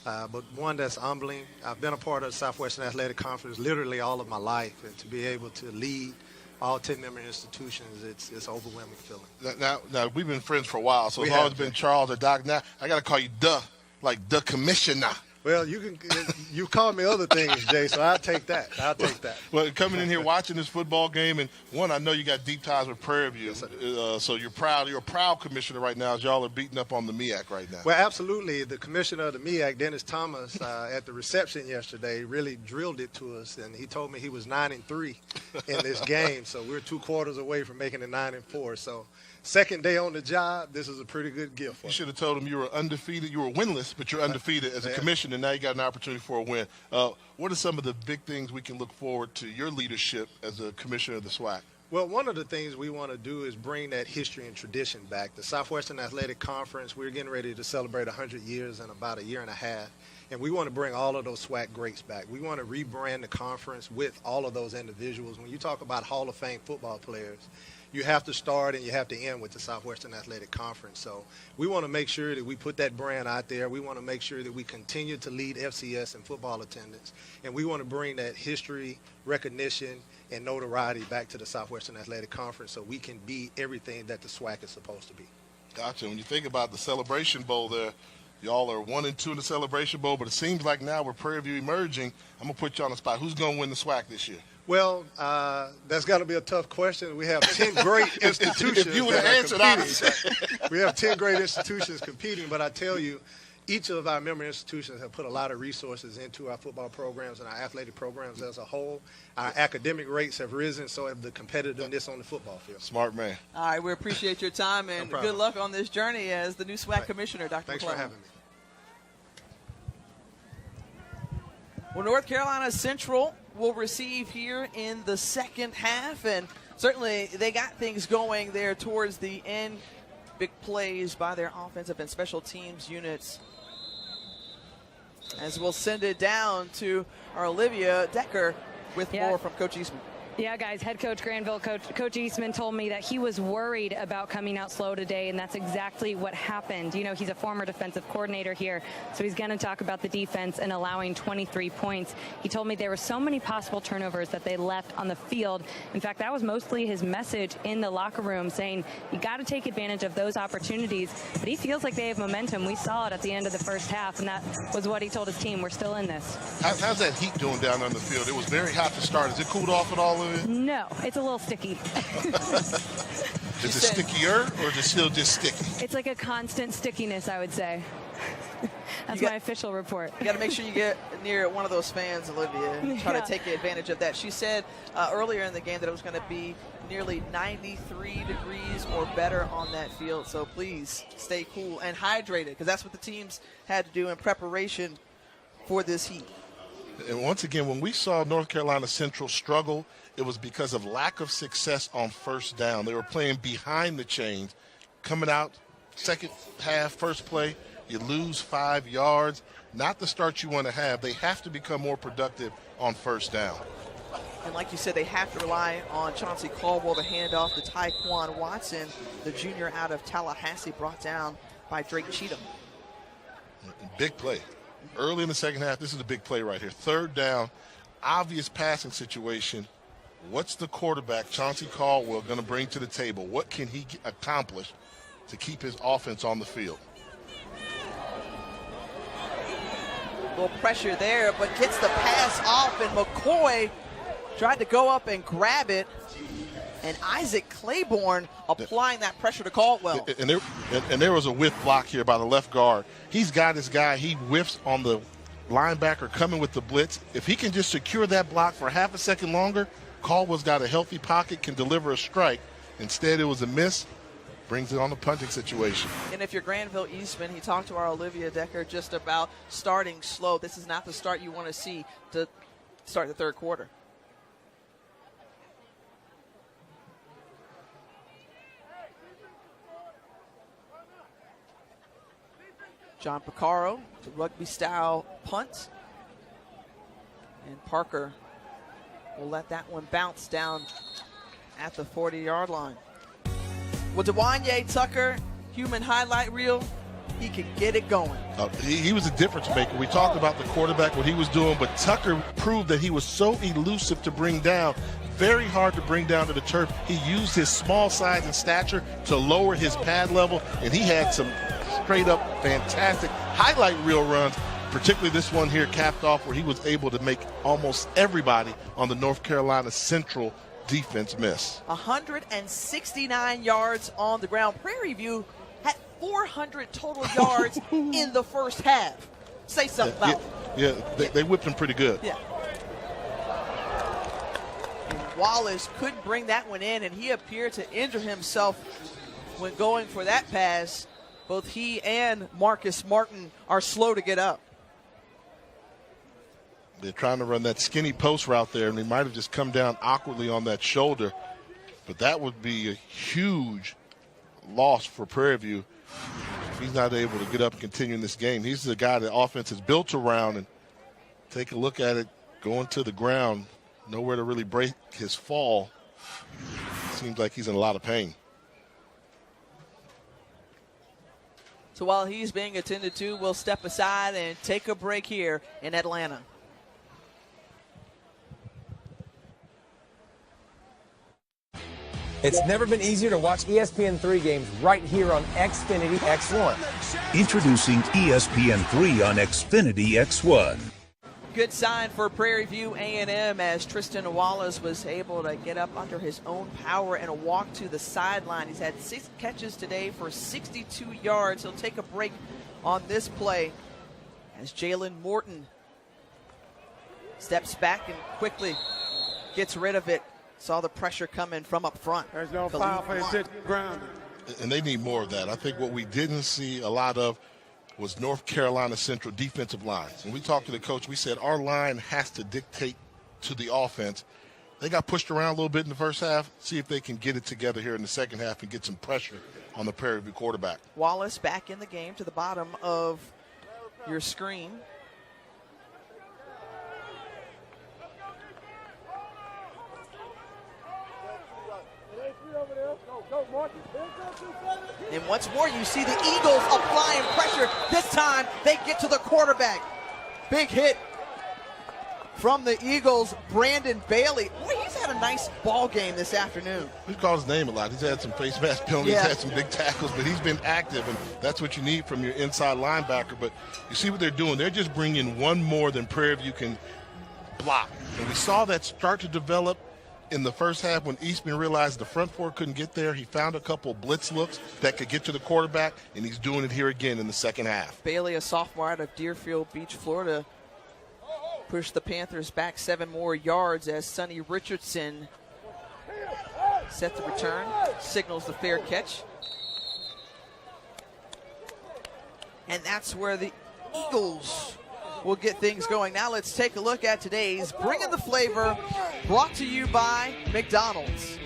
but one that's humbling. I've been a part of the Southwestern Athletic Conference literally all of my life, and to be able to lead all 10 member institutions, it's an overwhelming feeling. Now we've been friends for a while, so We it's always have. been Charles or Doc. Now I got to call you like the commissioner. Well, you call me other things, Jay, so I'll take that. Well, coming in here watching this football game, and one, I know you got deep ties with Prairie, so you're proud. You're a proud commissioner right now as y'all are beating up on the MEAC right now. Well, absolutely. The commissioner of the MEAC, Dennis Thomas, at the reception yesterday really drilled it to us, and he told me he was 9-3 in this game, so we're 2 quarters away from making it 9-4. So second day on the job, this is a pretty good gift for You me. should have told him you were undefeated. You were winless, but you're undefeated as a commissioner. Now you got an opportunity for a win. What are some of the big things we can look forward to your leadership as a commissioner of the SWAC? Well, one of the things we want to do is bring that history and tradition back. The Southwestern Athletic Conference, we're getting ready to celebrate 100 years in about a year and a half, and we want to bring all of those SWAC greats back. We want to rebrand the conference with all of those individuals. When you talk about Hall of Fame football players, you have to start and you have to end with the Southwestern Athletic Conference. So we want to make sure that we put that brand out there. We want to make sure that we continue to lead FCS in football attendance. And we want to bring that history, recognition, and notoriety back to the Southwestern Athletic Conference so we can be everything that the SWAC is supposed to be. Gotcha. When you think about the Celebration Bowl there, y'all are 1-2 in the Celebration Bowl, but it seems like now with Prairie View emerging, I'm going to put you on the spot. Who's going to win the SWAC this year? Well, that's got to be a tough question. We have 10 great institutions. If you would have answered, we have 10 great institutions competing, but I tell you, each of our member institutions have put a lot of resources into our football programs and our athletic programs as a whole. Our academic rates have risen, so have the competitiveness on the football field. Smart man. All right, we appreciate your time, and No good luck on this journey as the new SWAC commissioner, Dr. Thanks McClellan. for having me. Well, North Carolina Central will receive here in the second half, and certainly they got things going there towards the end. Big plays by their offensive and special teams units. As we'll send it down to our Olivia Decker with more from Coach Eastman. Yeah, guys, head coach Granville, Coach Eastman told me that he was worried about coming out slow today, and that's exactly what happened. You know, he's a former defensive coordinator here, so he's going to talk about the defense and allowing 23 points. He told me there were so many possible turnovers that they left on the field. In fact, that was mostly his message in the locker room, saying you got to take advantage of those opportunities. But he feels like they have momentum. We saw it at the end of the first half, and that was what he told his team. We're still in this. How's that heat doing down on the field? It was very hot to start. Is it cooled off at all? No, it's a little sticky. Is it stickier or is it still just sticky? It's like a constant stickiness, I would say. That's my official report. You got to make sure you get near one of those fans, Olivia, and try to take advantage of that. She said earlier in the game that it was going to be nearly 93 degrees or better on that field. So please stay cool and hydrated, because that's what the teams had to do in preparation for this heat. And once again, when we saw North Carolina Central struggle, it was because of lack of success on first down. They were playing behind the chains. Coming out second half, first play, you lose 5 yards. Not the start you want to have. They have to become more productive on first down. And like you said, they have to rely on Chauncey Caldwell to hand off to Tyquan Watson, the junior out of Tallahassee, brought down by Drake Cheatham. Big play. Early in the second half, this is a big play right here. Third down, obvious passing situation. What's the quarterback, Chauncey Caldwell, going to bring to the table? What can he accomplish to keep his offense on the field? A little pressure there, but gets the pass off, and McCoy tried to go up and grab it. And Isaac Claiborne applying that pressure to Caldwell. And there was a whiff block here by the left guard. He's got his guy. He whiffs on the linebacker coming with the blitz. If he can just secure that block for half a second longer, Caldwell's got a healthy pocket, can deliver a strike. Instead, it was a miss. Brings it on the punting situation. And if you're Granville Eastman, he talked to our Olivia Decker just about starting slow. This is not the start you want to see to start the third quarter. John Picaro, the rugby-style punt. And Parker will let that one bounce down at the 40-yard line. Well, Dewanye Tucker, human highlight reel, he can get it going. He was a difference maker. We talked about the quarterback, what he was doing, but Tucker proved that he was so elusive to bring down. Very hard to bring down to the turf. He used his small size and stature to lower his pad level, and he had some straight up fantastic highlight reel runs, particularly this one here capped off where he was able to make almost everybody on the North Carolina Central defense miss. 169 yards on the ground. Prairie View had 400 total yards in the first half. Say something about it. They whipped him pretty good. Yeah. Wallace couldn't bring that one in, and he appeared to injure himself when going for that pass. Both he and Marcus Martin are slow to get up. They're trying to run that skinny post route there, and they might have just come down awkwardly on that shoulder. But that would be a huge loss for Prairie View if he's not able to get up and continue in this game. He's the guy the offense is built around, and take a look at it going to the ground. Nowhere to really break his fall. Seems like he's in a lot of pain. So while he's being attended to, we'll step aside and take a break here in Atlanta. It's never been easier to watch ESPN3 games right here on Xfinity X1. Introducing ESPN3 on Xfinity X1. Good sign for Prairie View A&M as Tristan Wallace was able to get up under his own power and walk to the sideline. He's had 6 catches today for 62 yards. He'll take a break on this play as Jalen Morton steps back and quickly gets rid of it. Saw the pressure coming from up front. There's no foul for the ground. And they need more of that. I think what we didn't see a lot of was North Carolina Central defensive line. When we talked to the coach, we said our line has to dictate to the offense. They got pushed around a little bit in the first half. See if they can get it together here in the second half and get some pressure on the Prairie View quarterback. Wallace back in the game to the bottom of your screen. And once more, you see the Eagles applying pressure. This time, they get to the quarterback. Big hit from the Eagles, Brandon Bailey. Boy, he's had a nice ball game this afternoon. We call his name a lot. He's had some face mask penalties, had some big tackles, but he's been active, and that's what you need from your inside linebacker. But you see what they're doing. They're just bringing one more than Prairie View can block. And we saw that start to develop in the first half when Eastman realized the front four couldn't get there. He found a couple blitz looks that could get to the quarterback, and he's doing it here again in the second half. Bailey, a sophomore out of Deerfield Beach, Florida, pushed the Panthers back 7 more yards as Sonny Richardson set the return, signals the fair catch. And that's where the Eagles will get things going. Now let's take a look at today's Bringing the Flavor, brought to you by McDonald's.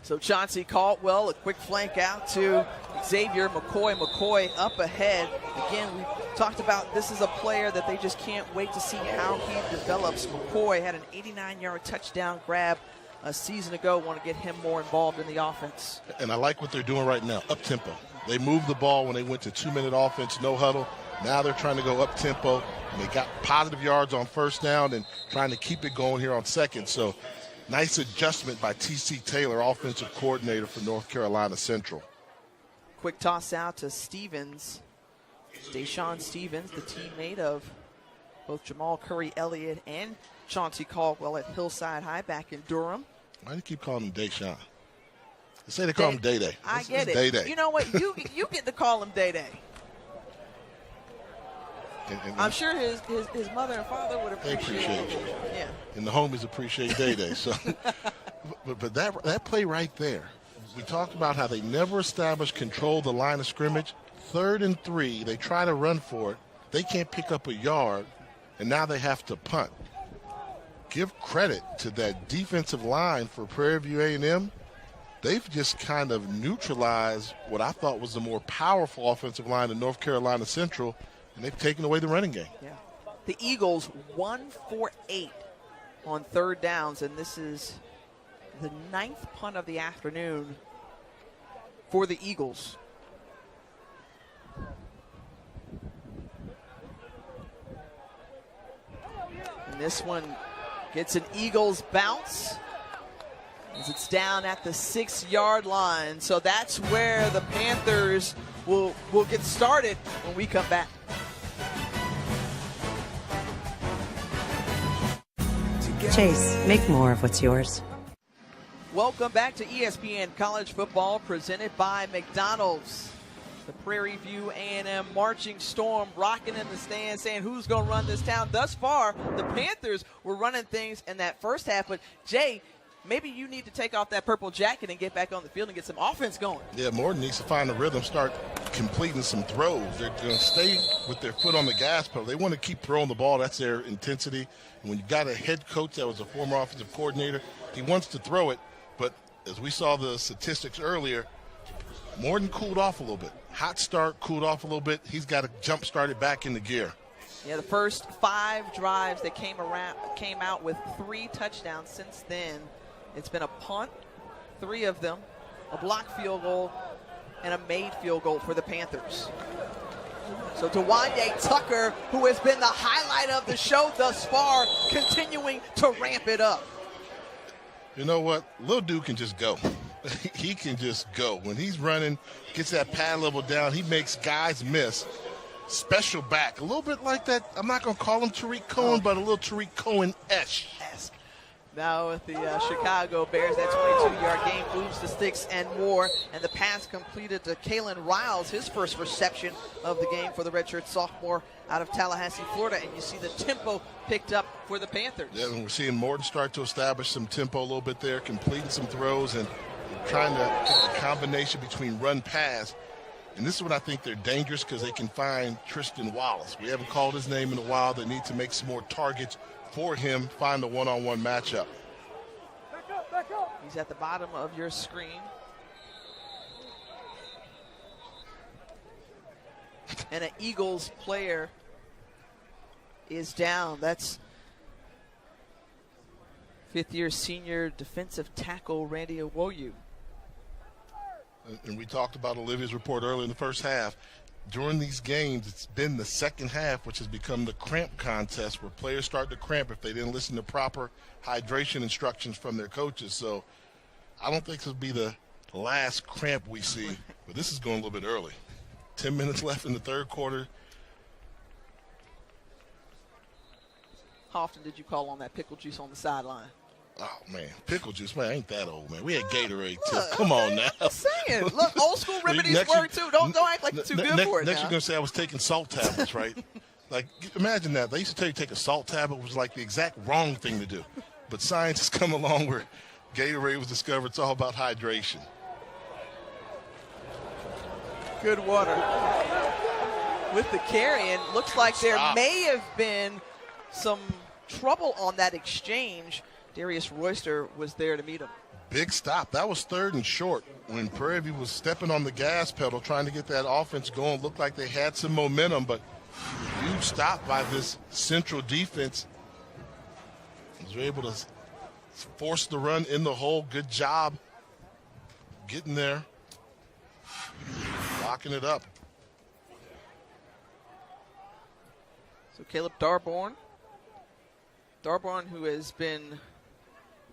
So Chauncey Caldwell, a quick flank out to Xavier McCoy. McCoy up ahead. Again, we talked about this is a player that they just can't wait to see how he develops. McCoy had an 89-yard touchdown grab a season ago. Want to get him more involved in the offense. And I like what they're doing right now, up-tempo. They moved the ball when they went to 2-minute offense, no huddle. Now they're trying to go up-tempo. And they got positive yards on first down and trying to keep it going here on second. So nice adjustment by T.C. Taylor, offensive coordinator for North Carolina Central. Quick toss out to Stevens. Deshaun Stevens, the teammate of both Jamal Curry Elliott and Chauncey Caldwell at Hillside High back in Durham. Why do you keep calling him Deshaun? They say they call him Day Day. I get it. Day-Day. You know what? You get to call him Day Day. And I'm sure his mother and father would appreciate it. Yeah. And the homies appreciate Day Day. So, but that play right there, we talked about how they never established control of the line of scrimmage. 3rd and 3, they try to run for it. They can't pick up a yard, and now they have to punt. give credit to that defensive line for Prairie View A&M. They've just kind of neutralized what I thought was the more powerful offensive line in North Carolina Central, and they've taken away the running game. Yeah. The Eagles 1 for 8 on third downs, and this is the 9th punt of the afternoon for the Eagles. And this one gets an Eagles bounce as it's down at the 6-yard line. So that's where the Panthers will get started when we come back. Chase, make more of what's yours. Welcome back to ESPN College Football, presented by McDonald's. The Prairie View A&M marching storm rocking in the stands, saying who's going to run this town. Thus far, the Panthers were running things in that first half. But, Jay, maybe you need to take off that purple jacket and get back on the field and get some offense going. Yeah, Morton needs to find a rhythm, start completing some throws. They're going to stay with their foot on the gas pedal. They want to keep throwing the ball. That's their intensity. And when you got a head coach that was a former offensive coordinator, he wants to throw it. But as we saw the statistics earlier, Morton cooled off a little bit. Hot start, cooled off a little bit. He's got to jump start it back into gear. Yeah, the first 5 drives that came out with 3 touchdowns. Since then, it's been a punt, 3 of them, a blocked field goal, and a made field goal for the Panthers. So DeWande Tucker, who has been the highlight of the show thus far, continuing to ramp it up. You know what? Lil dude can just go. He can just go. When he's running, gets that pad level down, he makes guys miss. Special back. A little bit like that. I'm not going to call him Tariq Cohen, but a little Tariq Cohen-esque. Now with the Chicago Bears, that 22-yard game moves the sticks and more. And the pass completed to Kalen Riles, his first reception of the game for the redshirt sophomore out of Tallahassee, Florida. And you see the tempo picked up for the Panthers. Yeah, and we're seeing Morton start to establish some tempo a little bit there, completing some throws and trying to get the combination between run-pass. And this is when I think they're dangerous, because they can find Tristan Wallace. We haven't called his name in a while. They need to make some more targets for him, find a one-on-one matchup. He's at the bottom of your screen. And an Eagles player is down. That's 5th-year senior defensive tackle Randy Awoyu. And we talked about Olivia's report earlier in the first half. During these games, it's been the second half, which has become the cramp contest, where players start to cramp if they didn't listen to proper hydration instructions from their coaches. So I don't think this will be the last cramp we see, but this is going a little bit early. 10 minutes left in the third quarter. How often did you call on that pickle juice on the sideline? Oh, man, pickle juice, man, I ain't that old, man. We had Gatorade, too. Come on now. I'm saying, look, old school remedies work, too. Don't act like you're too good for it Next now. you're going to say I was taking salt tablets, right? Like, imagine that. They used to tell you to take a salt tablet was like the exact wrong thing to do. But science has come along where Gatorade was discovered. It's all about hydration. Good water. With the carry, and looks like there may have been some trouble on that exchange. Darius Royster was there to meet him. Big stop. That was 3rd and short when Prairie View was stepping on the gas pedal, trying to get that offense going. Looked like they had some momentum, but huge stop by this Central defense. Was able to force the run in the hole. Good job getting there, locking it up. So Caleb Darborn, who has been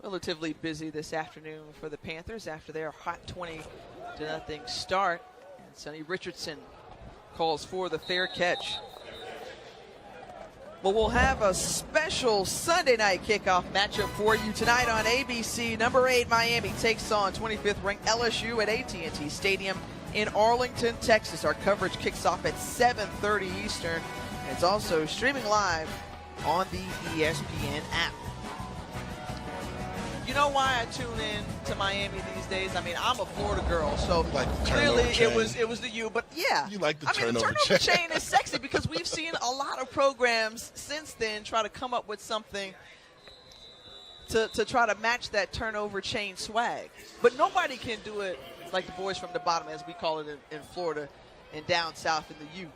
relatively busy this afternoon for the Panthers after their hot 20-0 start. And Sonny Richardson calls for the fair catch. Well, we'll have a special Sunday night kickoff matchup for you tonight on ABC. Number 8 Miami takes on 25th ranked LSU at AT&T Stadium in Arlington, Texas. Our coverage kicks off at 7:30 Eastern. And it's also streaming live on the ESPN app. You know why I tune in to Miami these days? I mean, I'm a Florida girl, so really it was the U. But yeah, you like the turnover chain. The turnover chain is sexy because we've seen a lot of programs since then try to come up with something to try to match that turnover chain swag. But nobody can do it like the boys from the bottom, as we call it in Florida and down south in the U.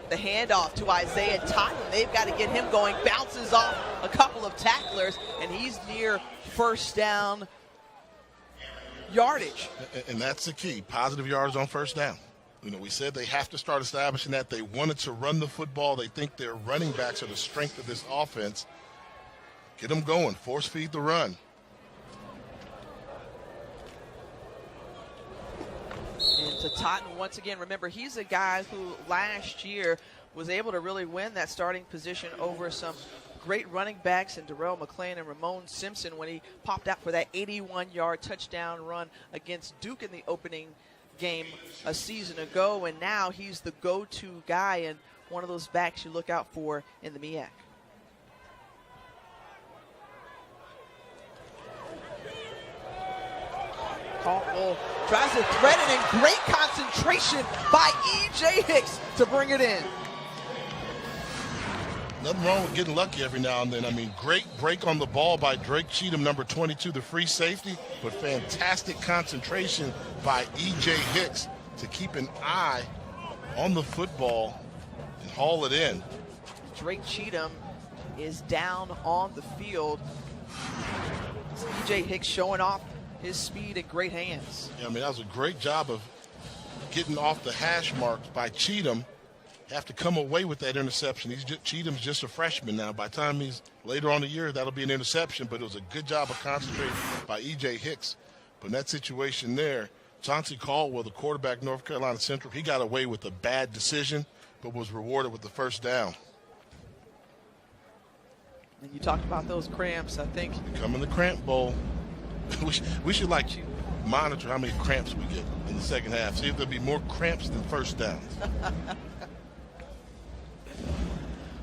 The handoff to Isaiah Totten. They've got to get him going. Bounces off a couple of tacklers, and he's near first down yardage. And that's the key, positive yards on first down. You know, we said they have to start establishing that. They wanted to run the football. They think their running backs are the strength of this offense. Get them going. Force feed the run. And to Totten, once again, remember, he's a guy who last year was able to really win that starting position over some great running backs in Darrell McClain and Ramon Simpson when he popped out for that 81-yard touchdown run against Duke in the opening game a season ago. And now he's the go-to guy and one of those backs you look out for in the MEAC. Caldwell tries to thread it in. Great concentration by E.J. Hicks to bring it in. Nothing wrong with getting lucky every now and then. I mean, great break on the ball by Drake Cheatham, number 22, the free safety, but fantastic concentration by E.J. Hicks to keep an eye on the football and haul it in. Drake Cheatham is down on the field. E.J. Hicks showing off his speed and great hands. Yeah, I mean, that was a great job of getting off the hash marks by Cheatham. Have to come away with that interception. Cheatham's just a freshman now. By the time he's later on the year, that'll be an interception, but it was a good job of concentrating by E.J. Hicks. But in that situation there, Chauncey Caldwell, the quarterback, North Carolina Central, he got away with a bad decision, but was rewarded with the first down. And you talked about those cramps, I think. Coming the cramp bowl. we should like monitor how many cramps we get in the second half. See if there'll be more cramps than first downs.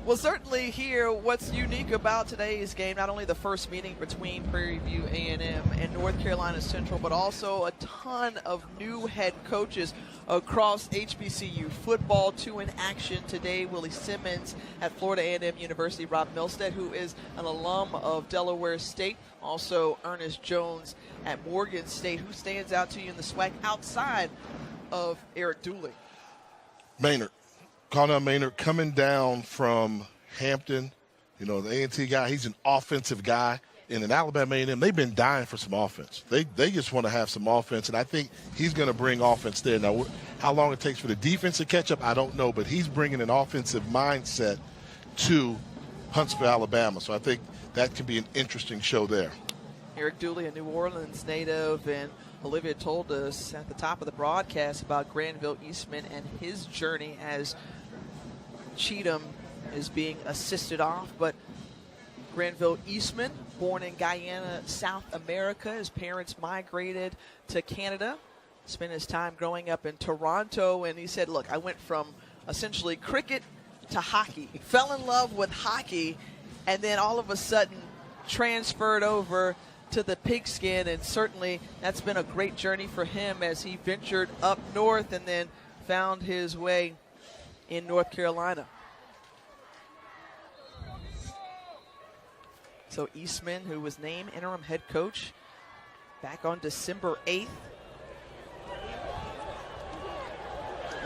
Well, certainly here, what's unique about today's game, not only the first meeting between Prairie View A&M and North Carolina Central, but also a ton of new head coaches across HBCU football. Two in action today, Willie Simmons at Florida A&M University, Rob Milstead, who is an alum of Delaware State, also Ernest Jones at Morgan State. Who stands out to you in the SWAC outside of Eric Dooley? Maynard. Connell Maynard coming down from Hampton, you know, the A&T guy. He's an offensive guy. And in Alabama A&M, they've been dying for some offense. They just want to have some offense, and I think he's going to bring offense there. Now, how long it takes for the defense to catch up, I don't know, but he's bringing an offensive mindset to Huntsville, Alabama. So I think that could be an interesting show there. Eric Dooley, a New Orleans native, and Olivia told us at the top of the broadcast about Granville Eastman and his journey as Cheatham is being assisted off. But Granville Eastman, born in Guyana, South America. His parents migrated to Canada, spent his time growing up in Toronto, and he said, look, I went from essentially cricket to hockey. Fell in love with hockey, and then all of a sudden transferred over to the pigskin, and certainly that's been a great journey for him as he ventured up north and then found his way in North Carolina. So Eastman, who was named interim head coach back on December 8th.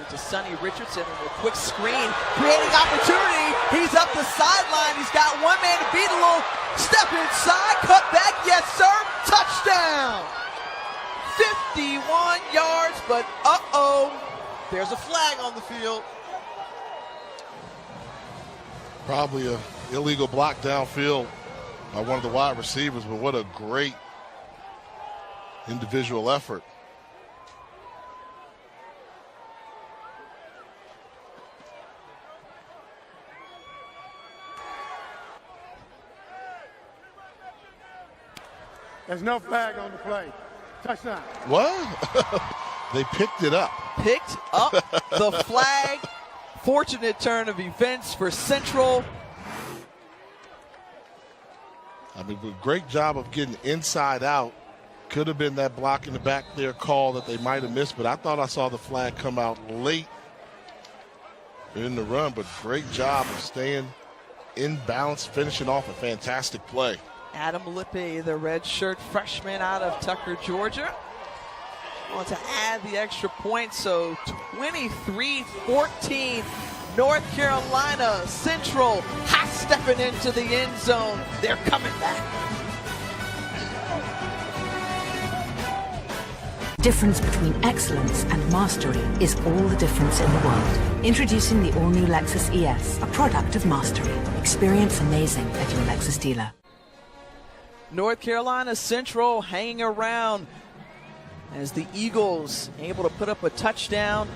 To Sonny Richardson with a quick screen, creating opportunity. He's up the sideline. He's got one man to beat. A little step inside, cut back. Yes, sir. Touchdown. 51 yards, but there's a flag on the field. Probably a illegal block downfield by one of the wide receivers, but what a great individual effort. There's no flag on the play. Touchdown. What? They picked it up. Picked up the flag. Fortunate turn of events for Central. I mean, a great job of getting inside out. Could have been that block in the back there call that they might have missed, but I thought I saw the flag come out late in the run, but great job of staying Inbalance, finishing off a fantastic play. Adam Lippe, the redshirt freshman out of Tucker, Georgia. Want to add the extra point, so 23-14. North Carolina Central hot stepping into the end zone. They're coming back. Difference between excellence and mastery is all the difference in the world. Introducing the all-new Lexus ES, a product of mastery. Experience amazing at your Lexus dealer. North Carolina Central hanging around as the Eagles able to put up a touchdown.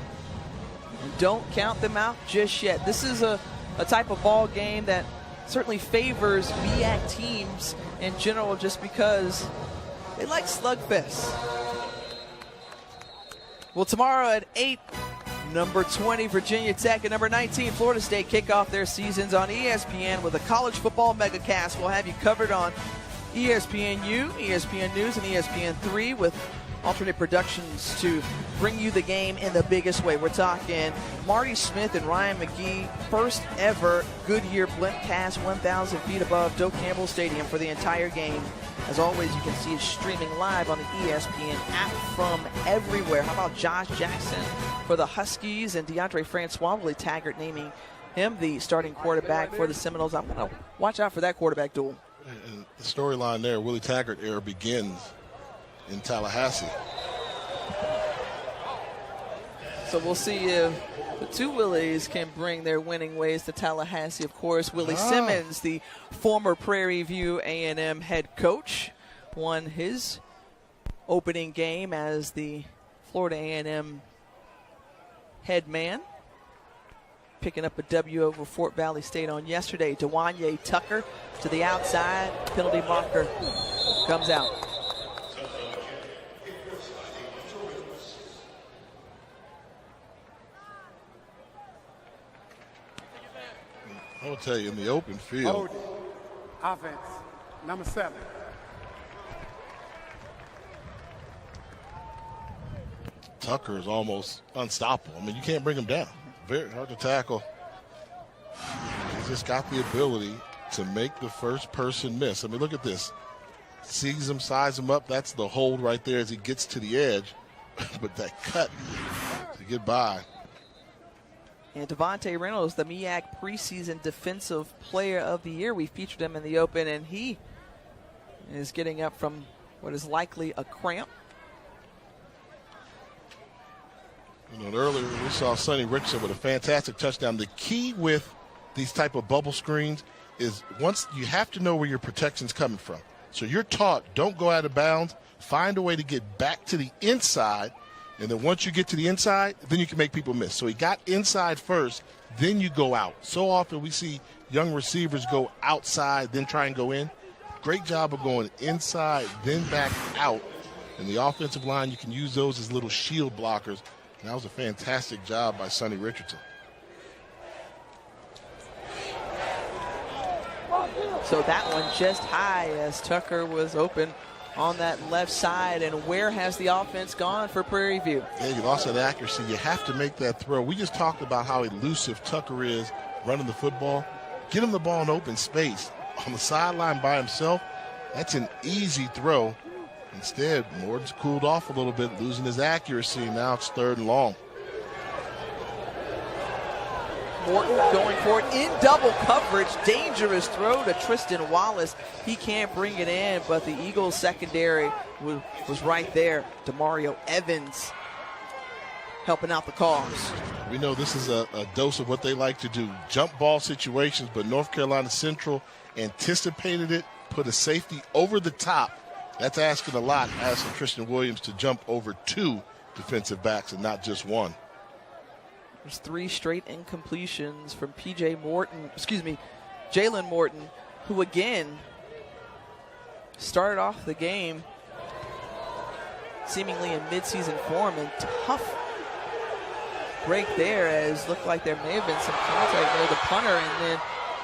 And don't count them out just yet. This is a type of ball game that certainly favors MEAC teams in general just because they like slugfests. Well, tomorrow at 8, number 20, Virginia Tech, and number 19, Florida State kick off their seasons on ESPN with a college football megacast. We'll have you covered on ESPNU, ESPN News, and ESPN3 with alternate productions to bring you the game in the biggest way. We're talking Marty Smith and Ryan McGee, first ever Goodyear blimp cast 1,000 feet above Doak Campbell Stadium for the entire game. As always, you can see it streaming live on the ESPN app from everywhere. How about Josh Jackson for the Huskies and DeAndre Francois, Willie Taggart naming him the starting quarterback for the Seminoles. I'm going to watch out for that quarterback duel. And the storyline there, Willie Taggart era begins in Tallahassee. So we'll see if the two Willies can bring their winning ways to Tallahassee. Of course, Willie Simmons, the former Prairie View A&M head coach, won his opening game as the Florida A&M head man, picking up a W over Fort Valley State on yesterday. Dewanye Tucker to the outside. Penalty marker comes out. I will tell you, in the open field. Offense, number 7. Tucker is almost unstoppable. I mean, you can't bring him down. Very hard to tackle. He's just got the ability to make the first person miss. I mean, look at this. Sees him, size him up. That's the hold right there as he gets to the edge. But that cut to get by. And Devontae Reynolds, the MEAC preseason Defensive Player of the Year. We featured him in the open, and he is getting up from what is likely a cramp. You know, earlier we saw Sonny Richardson with a fantastic touchdown. The key with these type of bubble screens is once you have to know where your protection's coming from. So you're taught, don't go out of bounds, find a way to get back to the inside, and then once you get to the inside, then you can make people miss. So he got inside first, then you go out. So often we see young receivers go outside, then try and go in. Great job of going inside, then back out. And the offensive line, you can use those as little shield blockers. And that was a fantastic job by Sonny Richardson. So that one just high as Tucker was open on that left side. And where has the offense gone for Prairie View? Yeah, you lost that accuracy. You have to make that throw. We just talked about how elusive Tucker is running the football. Get him the ball in open space. On the sideline by himself, that's an easy throw. Instead, Morton's cooled off a little bit, losing his accuracy. Now it's 3rd and long. Morton going for it in double coverage. Dangerous throw to Tristan Wallace. He can't bring it in, but the Eagles secondary was right there. DeMario Evans helping out the cause. We know this is a dose of what they like to do. Jump ball situations, but North Carolina Central anticipated it, put a safety over the top. That's asking a lot, asking Tristan Williams to jump over 2 defensive backs and not just one. There's 3 straight incompletions from Jalen Morton, who again started off the game seemingly in midseason form, and tough break there as looked like there may have been some contact near the punter, and then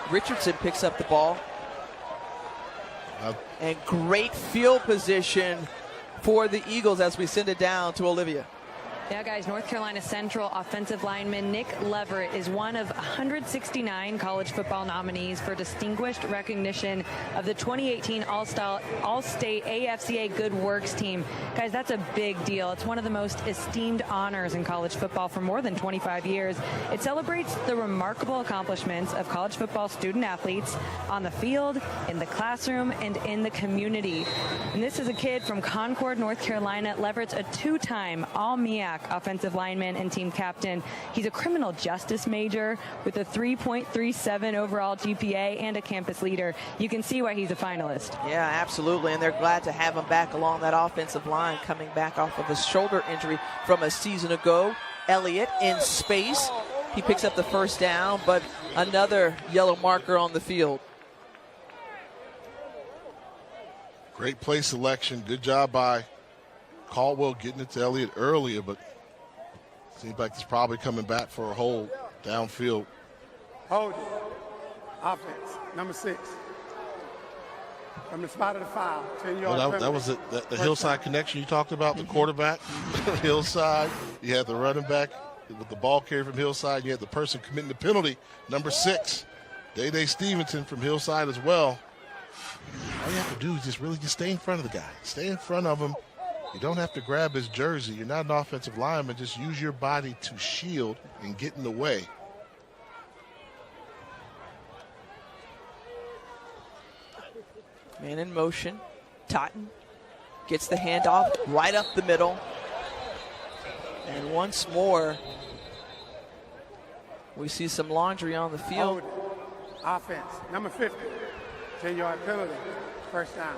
Richardson picks up the ball. And great field position for the Eagles as we send it down to Olivia. Yeah, guys, North Carolina Central offensive lineman Nick Leverett is one of 169 college football nominees for distinguished recognition of the 2018 All-State AFCA Good Works team. Guys, that's a big deal. It's one of the most esteemed honors in college football for more than 25 years. It celebrates the remarkable accomplishments of college football student athletes on the field, in the classroom, and in the community. And this is a kid from Concord, North Carolina. Leverett's a two-time All-MEAC offensive lineman and team captain. He's a criminal justice major with a 3.37 overall GPA and a campus leader. You can see why he's a finalist. Yeah, absolutely, and they're glad to have him back along that offensive line, coming back off of a shoulder injury from a season ago. Elliott in space. He picks up the first down, but another yellow marker on the field. Great play selection. Good job by Caldwell getting it to Elliott earlier, but seems like it's probably coming back for a hold downfield. Hold it. Offense, number 6. From the spot of the foul, 10-yard Well, that was the hillside connection you talked about, the quarterback, hillside. You had the running back with the ball carrier from hillside. You had the person committing the penalty, number 6, Day Stevenson from hillside as well. All you have to do is just stay in front of the guy. Stay in front of him. You don't have to grab his jersey. You're not an offensive lineman. Just use your body to shield and get in the way. Man in motion. Totten gets the handoff right up the middle. And once more, we see some laundry on the field. Offense, number 50. 10-yard penalty, first down.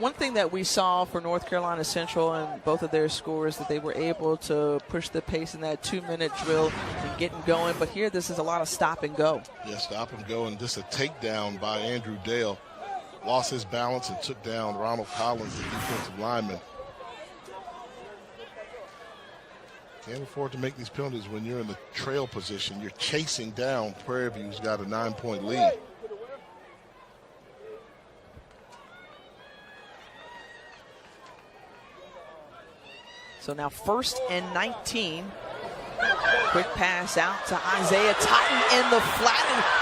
One thing that we saw for North Carolina Central and both of their scores, that they were able to push the pace in that 2-minute drill and getting going. But here, this is a lot of stop and go. Yeah, stop and go, and just a takedown by Andrew Dale. Lost his balance and took down Ronald Collins, the defensive lineman. Can't afford to make these penalties when you're in the trail position. You're chasing down Prairie View, who's got a 9-point lead. So now 1st and 19. Quick pass out to Isaiah Totten in the flat.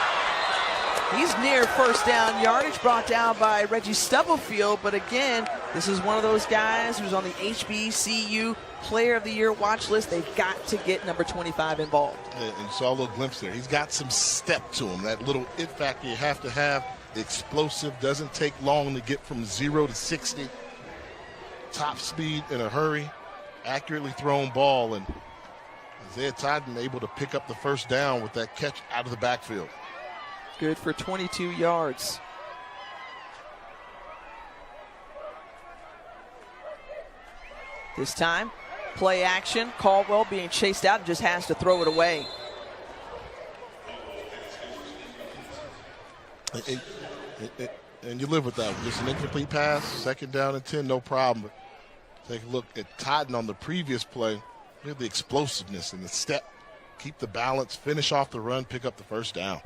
He's near first down yardage, brought down by Reggie Stubblefield. But again, this is one of those guys who's on the HBCU Player of the Year watch list. They've got to get number 25 involved. And you saw a little glimpse there. He's got some step to him, that little it factor you have to have. Explosive, doesn't take long to get from 0 to 60. Top speed in a hurry. Accurately thrown ball, and Isaiah Totten able to pick up the first down with that catch out of the backfield. Good for 22 yards. This time, play action. Caldwell being chased out and just has to throw it away. And you live with that one. Just an incomplete pass, 2nd down and 10, no problem. Take a look at Totten on the previous play. Look at the explosiveness and the step. Keep the balance, finish off the run, pick up the first down.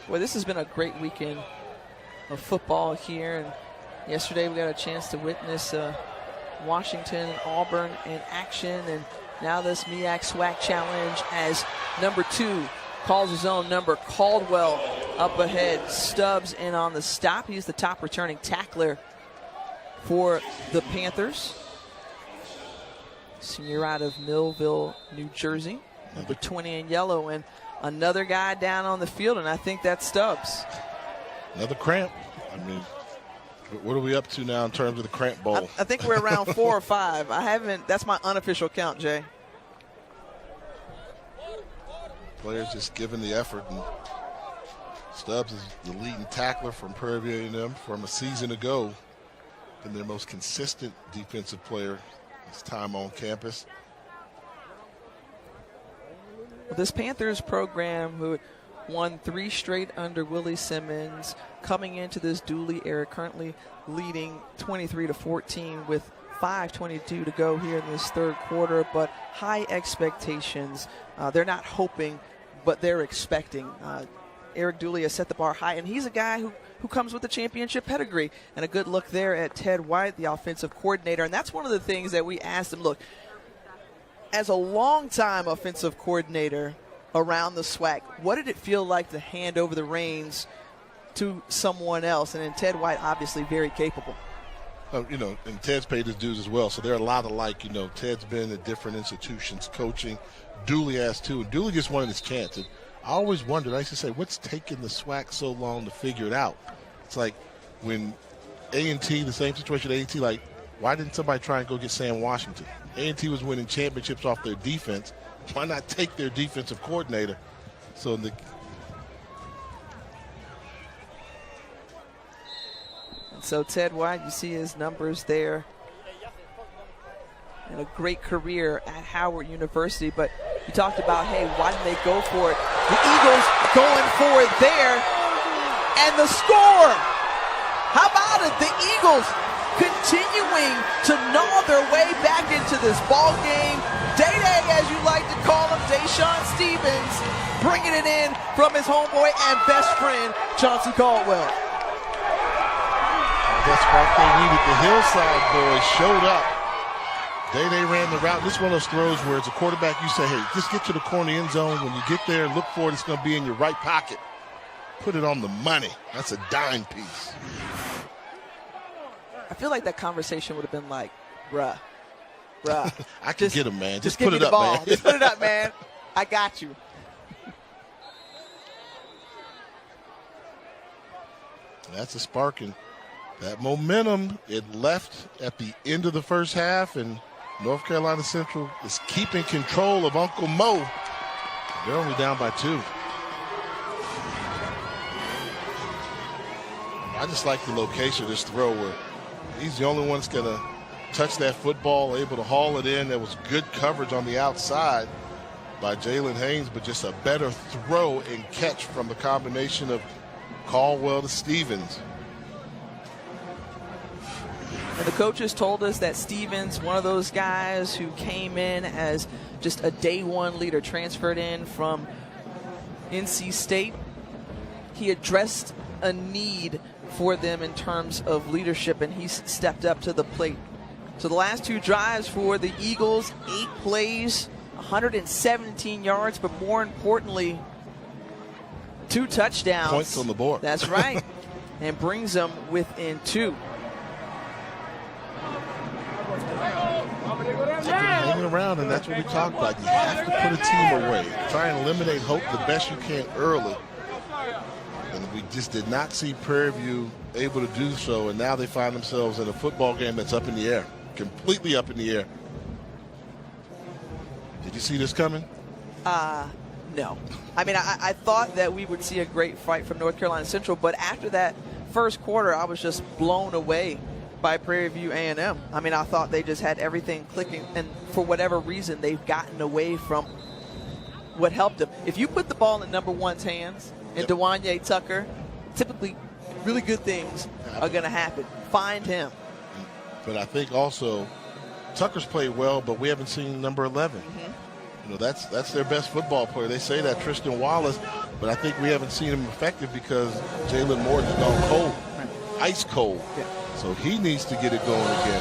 Well, this has been a great weekend of football here. And yesterday we got a chance to witness Washington and Auburn in action. And now this MEAC SWAC challenge as number 2 calls his own number. Caldwell up ahead. Stubbs in on the stop. He's the top returning tackler for the Panthers. Senior out of Millville, New Jersey. Number 20 in yellow. And another guy down on the field, and I think that's Stubbs. Another cramp. I mean, what are we up to now in terms of the cramp bowl? I think we're around 4 or 5. That's my unofficial count, Jay. Players just giving the effort, and Stubbs is the leading tackler from Prairie View A&M from a season ago. Been their most consistent defensive player his time on campus. This Panthers program, who won 3 straight under Willie Simmons, coming into this Dooley era, currently leading 23-14 with 5:22 to go here in this third quarter, but high expectations. They're not hoping, but they're expecting. Eric Dooley has set the bar high, and he's a guy who comes with a championship pedigree. And a good look there at Ted White, the offensive coordinator. And that's one of the things that we asked him. Look, as a longtime offensive coordinator around the SWAC, what did it feel like to hand over the reins to someone else? And then Ted White, obviously very capable. And Ted's paid his dues as well, so they're a lot alike. Ted's been at different institutions coaching. Dooley has too, and Dooley just wanted his chance. And I always wondered, I used to say, what's taking the SWAC so long to figure it out? It's like when A&T, the same situation at A&T, like, why didn't somebody try and go get Sam Washington? A&T was winning championships off their defense. Why not take their defensive coordinator? So So Ted White, you see his numbers there. And a great career at Howard University. But you talked about, hey, why didn't they go for it? The Eagles going for it there. And the score. How about it? The Eagles continuing to gnaw their way back into this ball game. Day-Day, as you like to call him, Deshaun Stevens, bringing it in from his homeboy and best friend, Chauncey Caldwell. That's what they needed. The Hillside boys showed up. Day-Day ran the route. This is one of those throws where as a quarterback you say, hey, just get to the corner end zone. When you get there, look for it. It's going to be in your right pocket. Put it on the money. That's a dime piece. I feel like that conversation would have been like, bruh. I can get him, man. Just put it up, ball. man. Just put it up, man. I got you. That's a sparking. That momentum, it left at the end of the first half, and North Carolina Central is keeping control of Uncle Mo. They're only down by 2. I just like the location of this throw where he's the only one that's going to touch that football, able to haul it in. There was good coverage on the outside by Jalen Haynes, but just a better throw and catch from the combination of Caldwell to Stevens. And the coaches told us that Stevens, one of those guys who came in as just a day one leader, transferred in from NC State. He addressed a need for them in terms of leadership, and he's stepped up to the plate. So the last 2 drives for the Eagles, 8 plays, 117 yards, but more importantly, 2 touchdowns. Points on the board. That's right. And brings them within 2. Hanging around, and that's what we talked about. You have to put a team away. Try and eliminate hope the best you can early. And we just did not see Prairie View able to do so, and now they find themselves in a football game that's up in the air, completely up in the air. Did you see this coming? No. I mean, I thought that we would see a great fight from North Carolina Central, but after that first quarter, I was just blown away by Prairie View A&M. I mean, I thought they just had everything clicking, and for whatever reason, they've gotten away from what helped them. If you put the ball in number 1's hands, and Dewanye Tucker, typically really good things are going to happen. Find him. But I think also Tucker's played well, but we haven't seen number 11. Mm-hmm. That's their best football player. They say that, Tristan Wallace, but I think we haven't seen him effective because Jalen Morton's gone cold, ice cold. Yeah. So he needs to get it going again.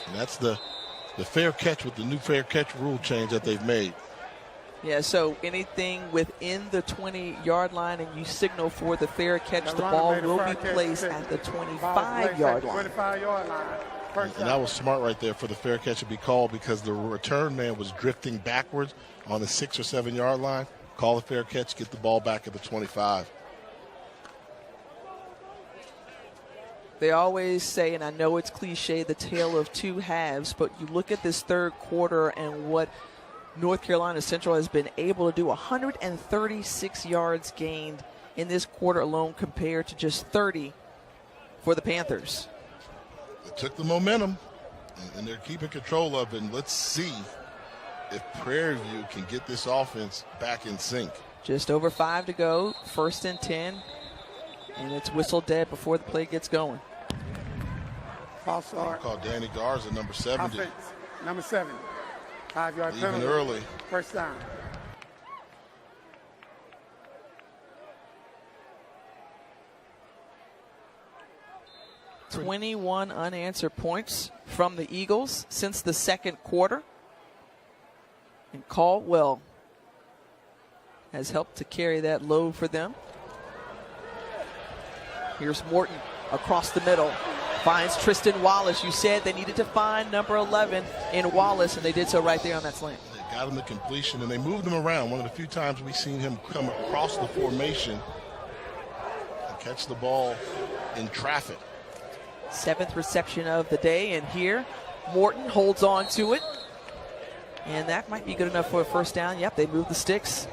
And that's the fair catch with the new fair catch rule change that they've made. Yeah, so anything within the 20-yard line and you signal for the fair catch, the ball will be placed at the 25-yard line. 25-yard line. And that was smart right there for the fair catch to be called because the return man was drifting backwards on the 6 or 7 yard line. Call the fair catch, get the ball back at the 25. They always say, and I know it's cliche, the tale of 2 halves, but you look at this third quarter and what North Carolina Central has been able to do. 136 yards gained in this quarter alone compared to just 30 for the Panthers. They took the momentum, and they're keeping control of it. And let's see if Prairie View can get this offense back in sync. Just over 5 to go, 1st and 10, and it's whistle dead before the play gets going. False start. Call Danny Garza, number 70. Offense, number 7. 5-yard Leaving penalty. early. First down. "21 unanswered points from the Eagles since the second quarter. And Caldwell has helped to carry that load for them. Here's Morton across the middle. Finds Tristan Wallace. You said they needed to find number 11 in Wallace, and they did so right there on that slant. They got him the completion, and they moved him around. One of the few times we've seen him come across the formation and catch the ball in traffic. 7th reception of the day, and here Morton holds on to it. And that might be good enough for a first down. Yep, they moved the sticks.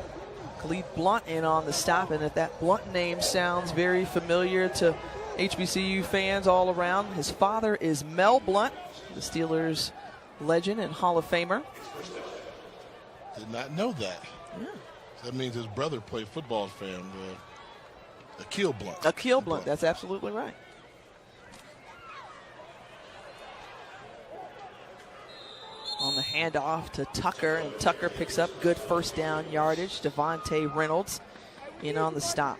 Khalid Blunt in on the stop, and if that Blunt name sounds very familiar to HBCU fans all around, his father is Mel Blunt, the Steelers legend and Hall of Famer. Did not know that. Yeah. That means his brother played football for him, Akil Blunt. Akil Blunt, that's absolutely right. On the handoff to Tucker, and Tucker picks up good first down yardage. Devontae Reynolds in on the stop.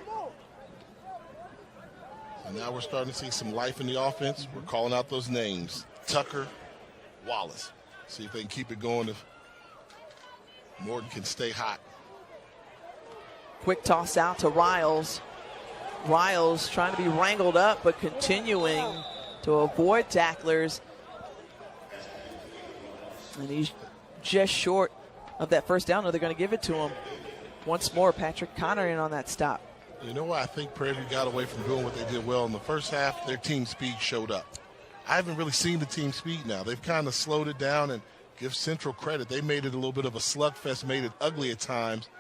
And now we're starting to see some life in the offense. We're calling out those names. Tucker, Wallace. See if they can keep it going, if Morton can stay hot. Quick toss out to Riles. Riles trying to be wrangled up, but continuing to avoid tacklers. And he's just short of that first down. No, they're going to give it to him. Once more, Patrick Connor in on that stop. You know what? I think Prairie got away from doing what they did well in the first half. Their team speed showed up. I haven't really seen the team speed now. They've kind of slowed it down, and give Central credit. They made it a little bit of a slugfest, made it ugly at times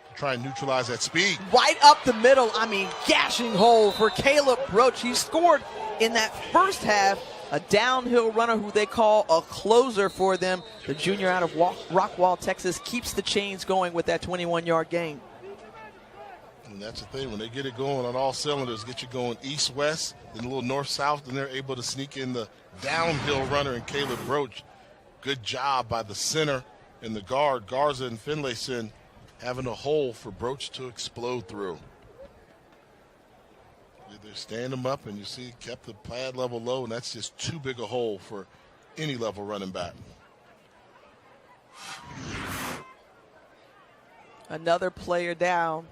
to try and neutralize that speed. Right up the middle, I mean, gashing hole for Caleb Roach. He scored in that first half. A downhill runner who they call a closer for them. The junior out of Rockwall, Texas, keeps the chains going with that 21-yard gain. And that's the thing. When they get it going on all cylinders, get you going east-west, then a little north-south, then they're able to sneak in the downhill runner and Caleb Roach. Good job by the center and the guard, Garza and Finlayson, having a hole for Broach to explode through. They stand him up, and you see kept the pad level low, and that's just too big a hole for any level running back. Another player down.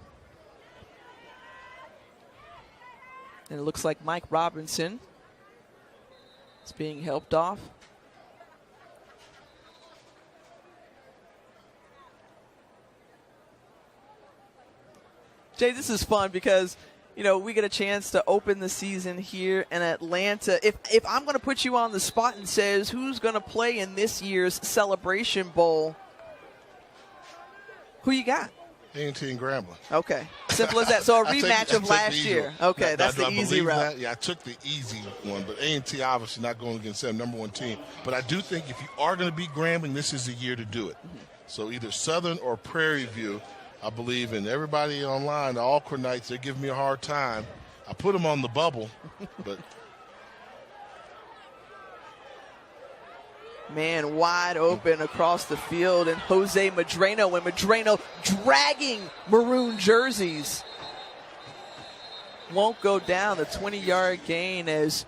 And it looks like Mike Robinson is being helped off. Jay, this is fun because, you know, we get a chance to open the season here in Atlanta. If I'm going to put you on the spot and says who's going to play in this year's Celebration Bowl, who you got? A&T and Grambling. Okay, simple as that. So a rematch of last year. Okay, that's the easy route. Yeah, I took the easy one, but A&T obviously not going against them, number one team. But I do think if you are going to beat Grambling, this is the year to do it. So either Southern or Prairie View. I believe in everybody online, the Alcornites, they're giving me a hard time. I put them on the bubble, but. Man wide open across the field, and Jose Medrano, and Medrano dragging maroon jerseys. Won't go down. The 20-yard gain as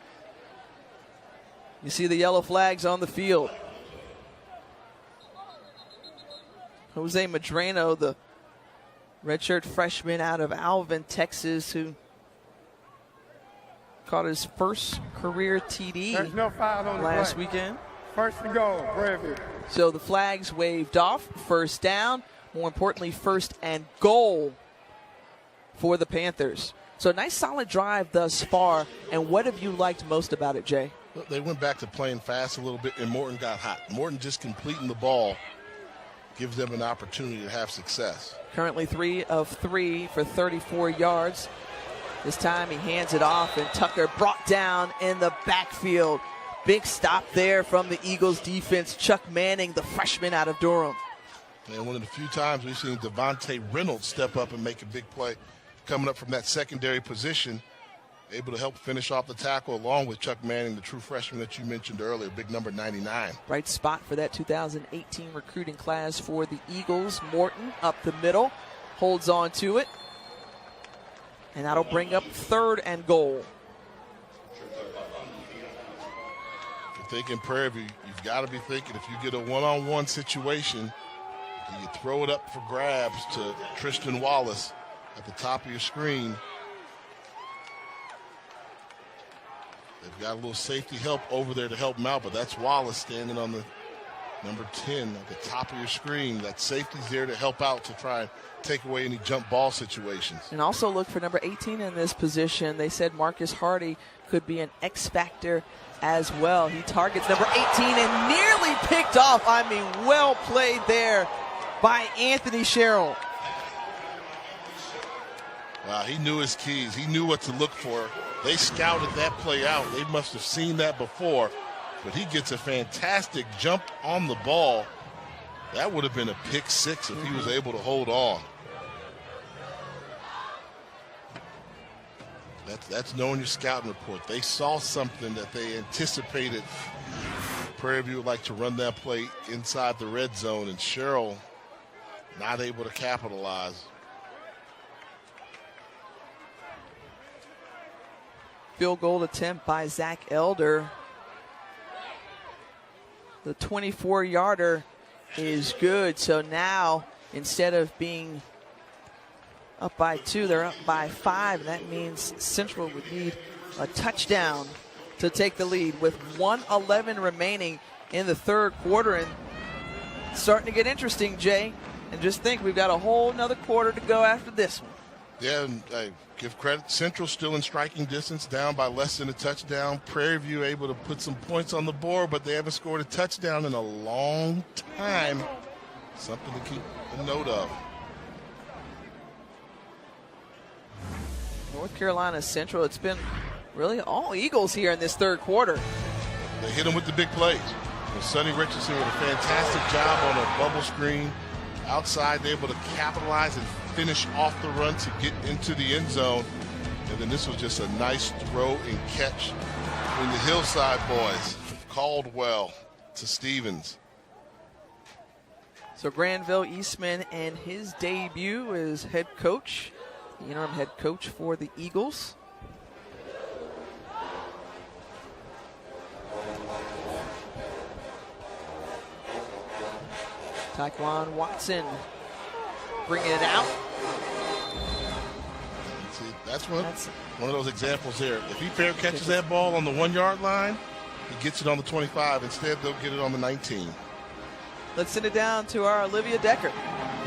you see the yellow flags on the field. Jose Medrano, the redshirt freshman out of Alvin, Texas, who caught his first career TD There's no foul on last the play. weekend. First to go, Prairie View. So the flags waved off. First down. More importantly, first and goal for the Panthers. So a nice solid drive thus far. And what have you liked most about it, Jay? Well, they went back to playing fast a little bit, and Morton got hot. Morton just completing the ball gives them an opportunity to have success. Currently 3 of 3 for 34 yards. This time he hands it off, and Tucker brought down in the backfield. Big stop there from the Eagles defense. Chuck Manning, the freshman out of Durham. And one of the few times we've seen Devontae Reynolds step up and make a big play coming up from that secondary position. able to help finish off the tackle along with Chuck Manning, the true freshman that you mentioned earlier, big number 99. Bright spot for that 2018 recruiting class for the Eagles. Morton up the middle, holds on to it. And that'll bring up 3rd and goal. If you're thinking Prairie View, you've got to be thinking if you get a one-on-one situation, you throw it up for grabs to Tristan Wallace at the top of your screen. They've got a little safety help over there to help them out, but that's Wallace standing on the number 10 at the top of your screen. That safety's there to help out to try and take away any jump ball situations. And also look for number 18 in this position. They said Marcus Hardy could be an X factor as well. He targets number 18 and nearly picked off. I mean, well played there by Anthony Sherrill. Wow, he knew his keys. He knew what to look for. They scouted that play out. They must have seen that before. But he gets a fantastic jump on the ball. That would have been a pick 6 if he was able to hold on. That's knowing your scouting report. They saw something that they anticipated. Prairie View would like to run that play inside the red zone, and Sherrill not able to capitalize. Field goal attempt by Zach Elder. The 24-yarder is good. So now, instead of being up by 2, they're up by 5. And that means Central would need a touchdown to take the lead with 1:11 remaining in the 3rd quarter. And starting to get interesting, Jay. And just think, we've got a whole nother quarter to go after this one. Yeah, and I give credit. Central still in striking distance, down by less than a touchdown. Prairie View able to put some points on the board, but they haven't scored a touchdown in a long time. Something to keep a note of. North Carolina Central, it's been really all Eagles here in this 3rd quarter. They hit them with the big plays. Sonny Richardson with a fantastic job on a bubble screen. Outside, they're able to capitalize and finish off the run to get into the end zone. And then this was just a nice throw and catch between the Hillside boys. Caldwell to Stevens. So Granville Eastman and his debut as head coach, the interim head coach for the Eagles. Taekwon Watson bringing it out. See, that's one of those examples there. If he fair catches that ball on the 1-yard line, he gets it on the 25. Instead, they'll get it on the 19. Let's send it down to our Olivia Decker.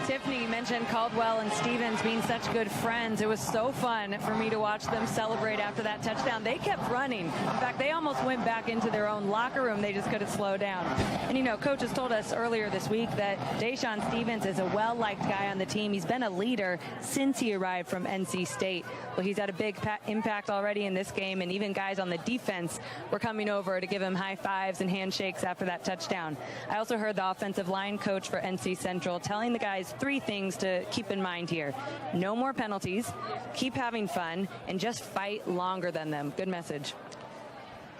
Tiffany, you mentioned Caldwell and Stevens being such good friends. It was so fun for me to watch them celebrate after that touchdown. They kept running. In fact, they almost went back into their own locker room. They just couldn't slow down. And, you know, coaches told us earlier this week that Deshaun Stevens is a well-liked guy on the team. He's been a leader since he arrived from NC State. Well, he's had a big impact already in this game, and even guys on the defense were coming over to give him high fives and handshakes after that touchdown. I also heard the offensive line coach for NC Central telling the guys 3 things to keep in mind here. No more penalties, keep having fun, and just fight longer than them. Good message.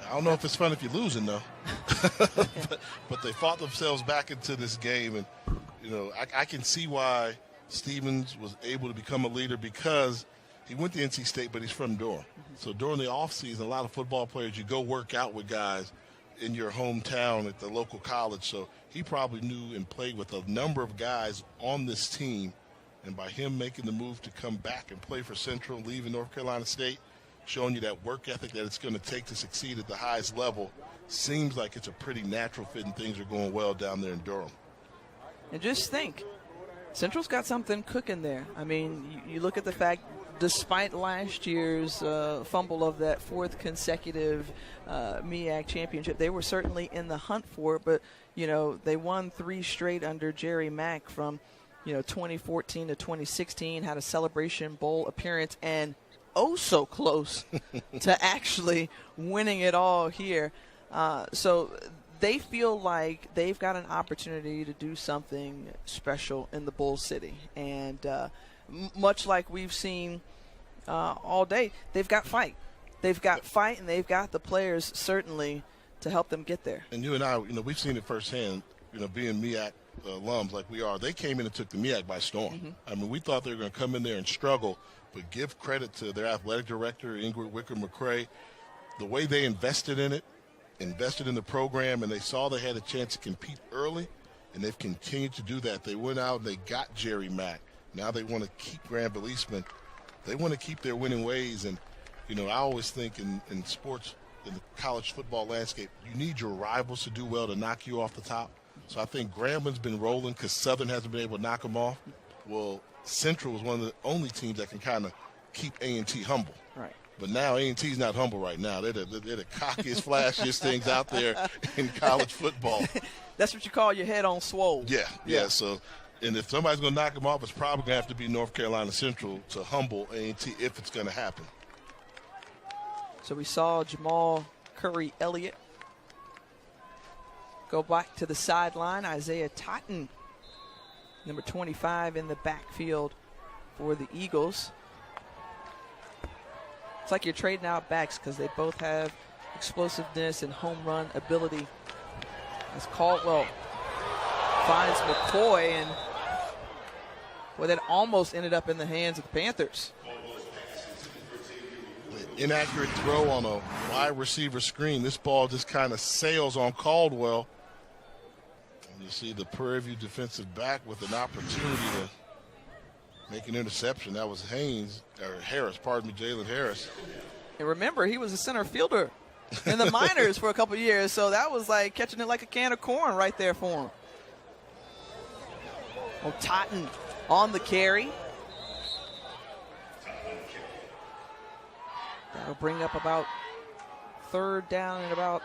I don't know if it's fun if you're losing, though. but they fought themselves back into this game. And, you know, I can see why Stevens was able to become a leader because he went to NC State, but he's from Durham. So during the offseason, a lot of football players, you go work out with guys in your hometown at the local college. So he probably knew and played with a number of guys on this team. And by him making the move to come back and play for Central, leaving North Carolina State, showing you that work ethic that it's going to take to succeed at the highest level, seems like it's a pretty natural fit and things are going well down there in Durham. And just think, Central's got something cooking there. I mean, you look at the fact, despite last year's fumble of that 4th consecutive MEAC championship, they were certainly in the hunt for it. But, you know, they won 3 straight under Jerry Mack from, 2014 to 2016, had a Celebration Bowl appearance, and so close to actually winning it all here. So they feel like they've got an opportunity to do something special in the Bull City. And much like we've seen all day, they've got fight. they've got fight and they've got the players certainly to help them get there. And you and I, we've seen it firsthand, being MEAC alums like we are. They came in and took the MEAC by storm. Mm-hmm. I mean, we thought they were going to come in there and struggle, but give credit to their athletic director, Ingrid Wicker-McCrae, the way they invested in it, invested in the program, and they saw they had a chance to compete early, and they've continued to do that. They went out and they got Jerry Mack. Now they want to keep Granville Eastman. They want to keep their winning ways. And, I always think in sports, in the college football landscape, you need your rivals to do well to knock you off the top. So I think Gramblin's been rolling because Southern hasn't been able to knock them off. Well, Central was one of the only teams that can kind of keep A&T humble. Right. But now A&T's not humble right now. They're the cockiest, flashiest things out there in college football. That's what you call your head on swole. Yeah. So, and if somebody's going to knock them off, it's probably going to have to be North Carolina Central to humble A&T if it's going to happen. So we saw Jamal Curry Elliott go back to the sideline. Isaiah Totten, number 25 in the backfield for the Eagles. It's like you're trading out backs because they both have explosiveness and home run ability. As Caldwell finds McCoy, and that almost ended up in the hands of the Panthers. Inaccurate throw on a wide receiver screen. This ball just kind of sails on Caldwell. And you see the Prairie View defensive back with an opportunity to make an interception. That was Jalen Harris. And remember, he was a center fielder in the minors for a couple years, so that was like catching it like a can of corn right there for him. Well, Totten on the carry. That'll bring up about third down and about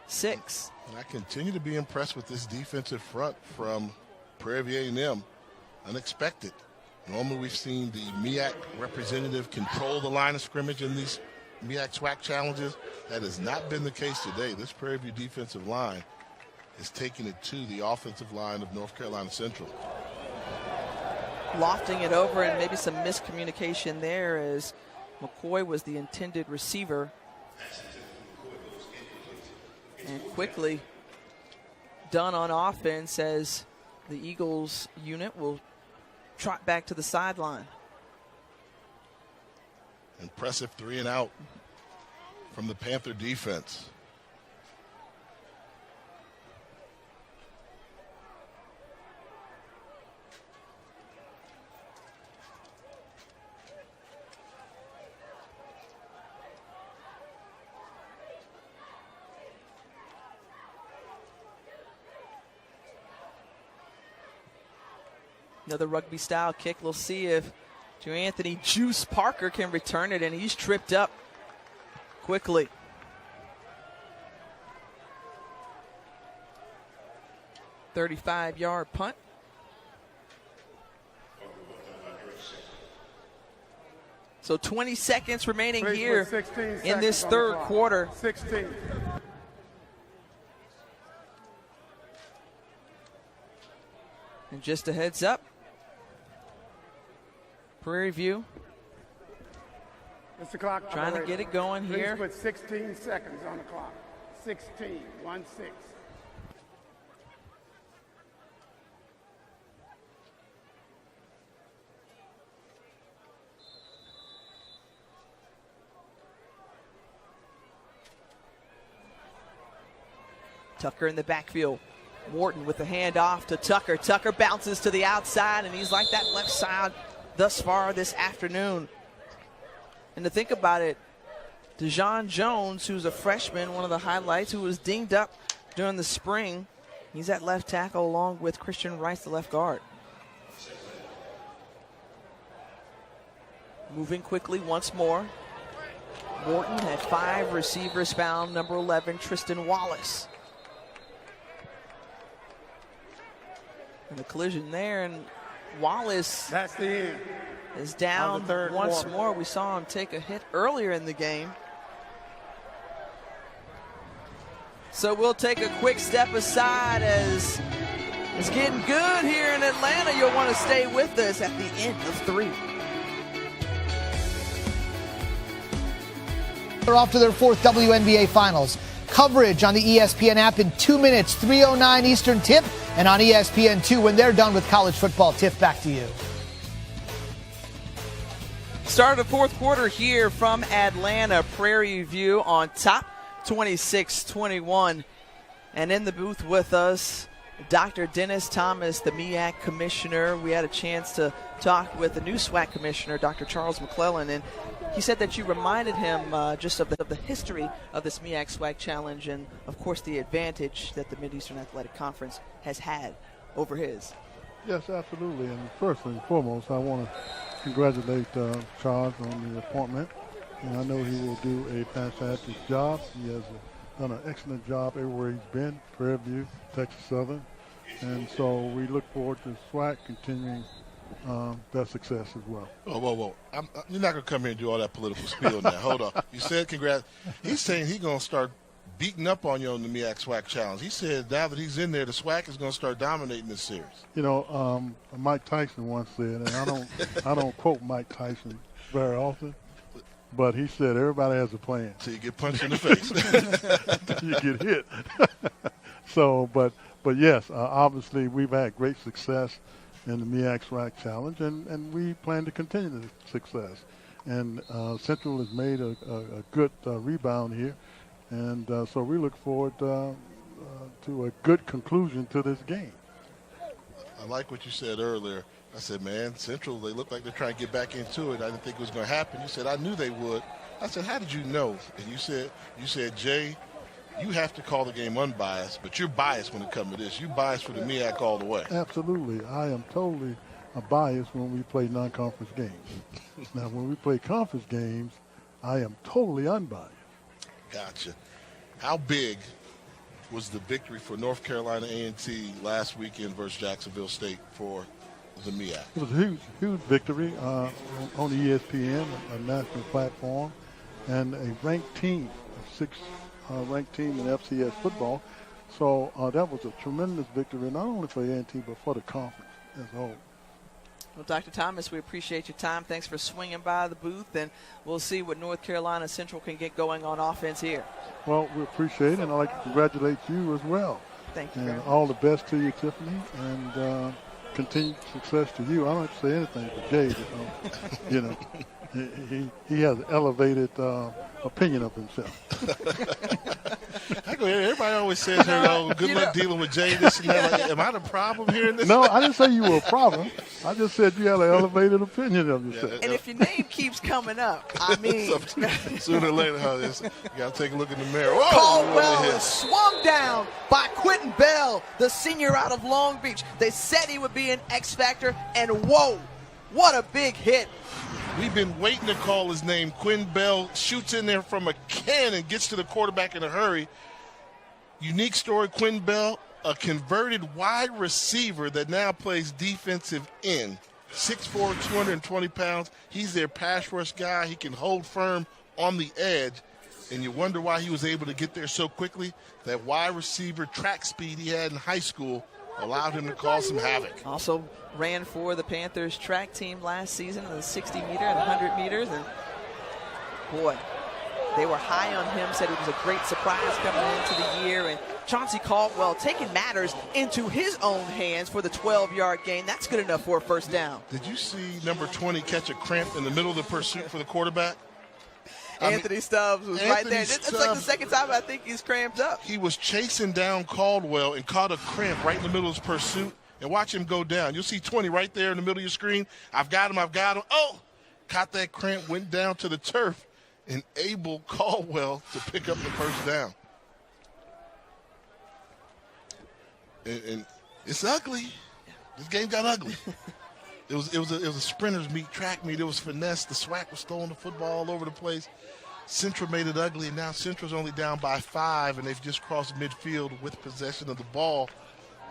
6. And I continue to be impressed with this defensive front from Prairie View A&M. Unexpected. Normally we've seen the MEAC representative control the line of scrimmage in these MEAC SWAC challenges. That has not been the case today. This Prairie View defensive line is taking it to the offensive line of North Carolina Central. Lofting it over, and maybe some miscommunication there as McCoy was the intended receiver. And quickly done on offense as the Eagles unit will trot back to the sideline. Impressive 3 and out from the Panther defense. Another rugby-style kick. We'll see if Anthony Juice Parker can return it, and he's tripped up quickly. "35-yard punt. So 20 seconds remaining here in this third quarter. 16. And just a heads up, Prairie View It's the clock. trying to get it going here. Please put 16 seconds on the clock. 16, 1-6. Tucker in the backfield. Wharton with the handoff to Tucker. Tucker bounces to the outside, and he's like that left side thus far this afternoon. And to think about it, DeJon Jones, who's a freshman, one of the highlights, who was dinged up during the spring, he's at left tackle along with Christian Rice, the left guard. Moving quickly once more. Wharton had 5 receivers found. Number 11, Tristan Wallace. And the collision there, and Wallace That's the end. is down once quarter. more. We saw him take a hit earlier in the game. So we'll take a quick step aside as it's getting good here in Atlanta. You'll want to stay with us at the end of 3. They're off to their 4th WNBA Finals. Coverage on the ESPN app in 2 minutes, 3:09 Eastern tip, and on ESPN2 when they're done with college football. Tiff, back to you. Start of the 4th quarter here from Atlanta. Prairie View on top, 26-21. And in the booth with us, Dr. Dennis Thomas, the MEAC commissioner. We had a chance to talk with the new SWAC commissioner, Dr. Charles McClellan, and he said that you reminded him just of the history of this MEAC SWAC challenge and, of course, the advantage that the Mid-Eastern Athletic Conference has had over his. Yes, absolutely. And first and foremost, I want to congratulate Charles on the appointment. And I know he will do a fantastic job. He has done an excellent job everywhere he's been, Prairie View, Texas Southern. And so we look forward to SWAC continuing their success as well. Oh, whoa. You're not going to come here and do all that political spiel now. Hold on. You said congrats. He's saying he's going to start beating up on you on the MEAC SWAC Challenge. He said now that he's in there, the SWAC is going to start dominating this series. You know, Mike Tyson once said, and I don't quote Mike Tyson very often, but he said everybody has a plan. So you get punched in the face. You get hit. So, but yes, obviously we've had great success in the MEAC SWAC Challenge, and we plan to continue the success. And Central has made a good rebound here, and so we look forward to a good conclusion to this game. I like what you said earlier. I said, man, Central, they look like they're trying to get back into it. I didn't think it was going to happen. You said, I knew they would. I said, how did you know? And you said, Jay, you have to call the game unbiased, but you're biased when it comes to this. You're biased for the MEAC all the way. Absolutely. I am totally biased when we play non-conference games. Now, when we play conference games, I am totally unbiased. Gotcha. How big was the victory for North Carolina A&T last weekend versus Jacksonville State for the MEAC? It was a huge victory on ESPN, a national platform, and a ranked team, a 6th ranked team in FCS football. So that was a tremendous victory, not only for A&T, but for the conference as a whole. Well, Dr. Thomas, we appreciate your time. Thanks for swinging by the booth, and we'll see what North Carolina Central can get going on offense here. Well, we appreciate it, and I'd like to congratulate you as well. Thank you. And very much. all the best to you, Tiffany, and continued success to you. I don't have to say anything for Jay. You know, he has an elevated opinion of himself. Everybody always says, good luck dealing with Jay, this and that. Like, am I the problem here in this? No, I didn't say you were a problem. I just said you had an elevated opinion of yourself. And if your name keeps coming up, I mean. Sooner or later, you got to take a look in the mirror. Whoa, Caldwell is swung down by Quentin Bell, the senior out of Long Beach. They said he would be an X factor, and whoa, what a big hit. We've been waiting to call his name. Quinn Bell shoots in there from a cannon, gets to the quarterback in a hurry. Unique story, Quinn Bell, a converted wide receiver that now plays defensive end. 6'4", 220 pounds. He's their pass rush guy. He can hold firm on the edge. And you wonder why he was able to get there so quickly. That wide receiver track speed he had in high school allowed him to cause some havoc. Also ran for the Panthers track team last season in the 60-meter and 100 meters. And, boy, they were high on him, said it was a great surprise coming into the year. And Chauncey Caldwell taking matters into his own hands for the 12-yard gain. That's good enough for a first down. Did you see number 20 catch a cramp in the middle of the pursuit for the quarterback? Anthony Stubbs was right there. It's like the second time I think he's cramped up. He was chasing down Caldwell and caught a cramp right in the middle of his pursuit. And watch him go down. You'll see 20 right there in the middle of your screen. I've got him. Oh, caught that cramp, went down to the turf, and enabled Caldwell to pick up the first down. And it's ugly. This game got ugly. It was a sprinters meet, track meet. It was finesse. The SWAC was throwing the football all over the place. Central made it ugly, and now Central's only down by 5, and they've just crossed midfield with possession of the ball.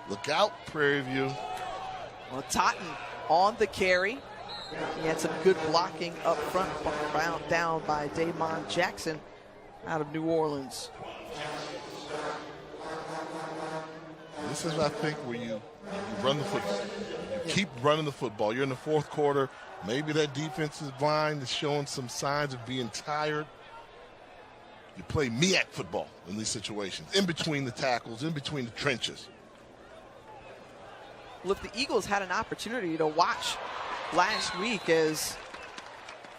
Look out, Prairie View. Well, Totten on the carry. He had some good blocking up front, down by Damon Jackson out of New Orleans. This is, I think, where you run the football. You keep running the football. You're in the fourth quarter. Maybe that defensive line is showing some signs of being tired. You play MEAC football in these situations, in between the tackles, in between the trenches. Well, if the Eagles had an opportunity to watch last week as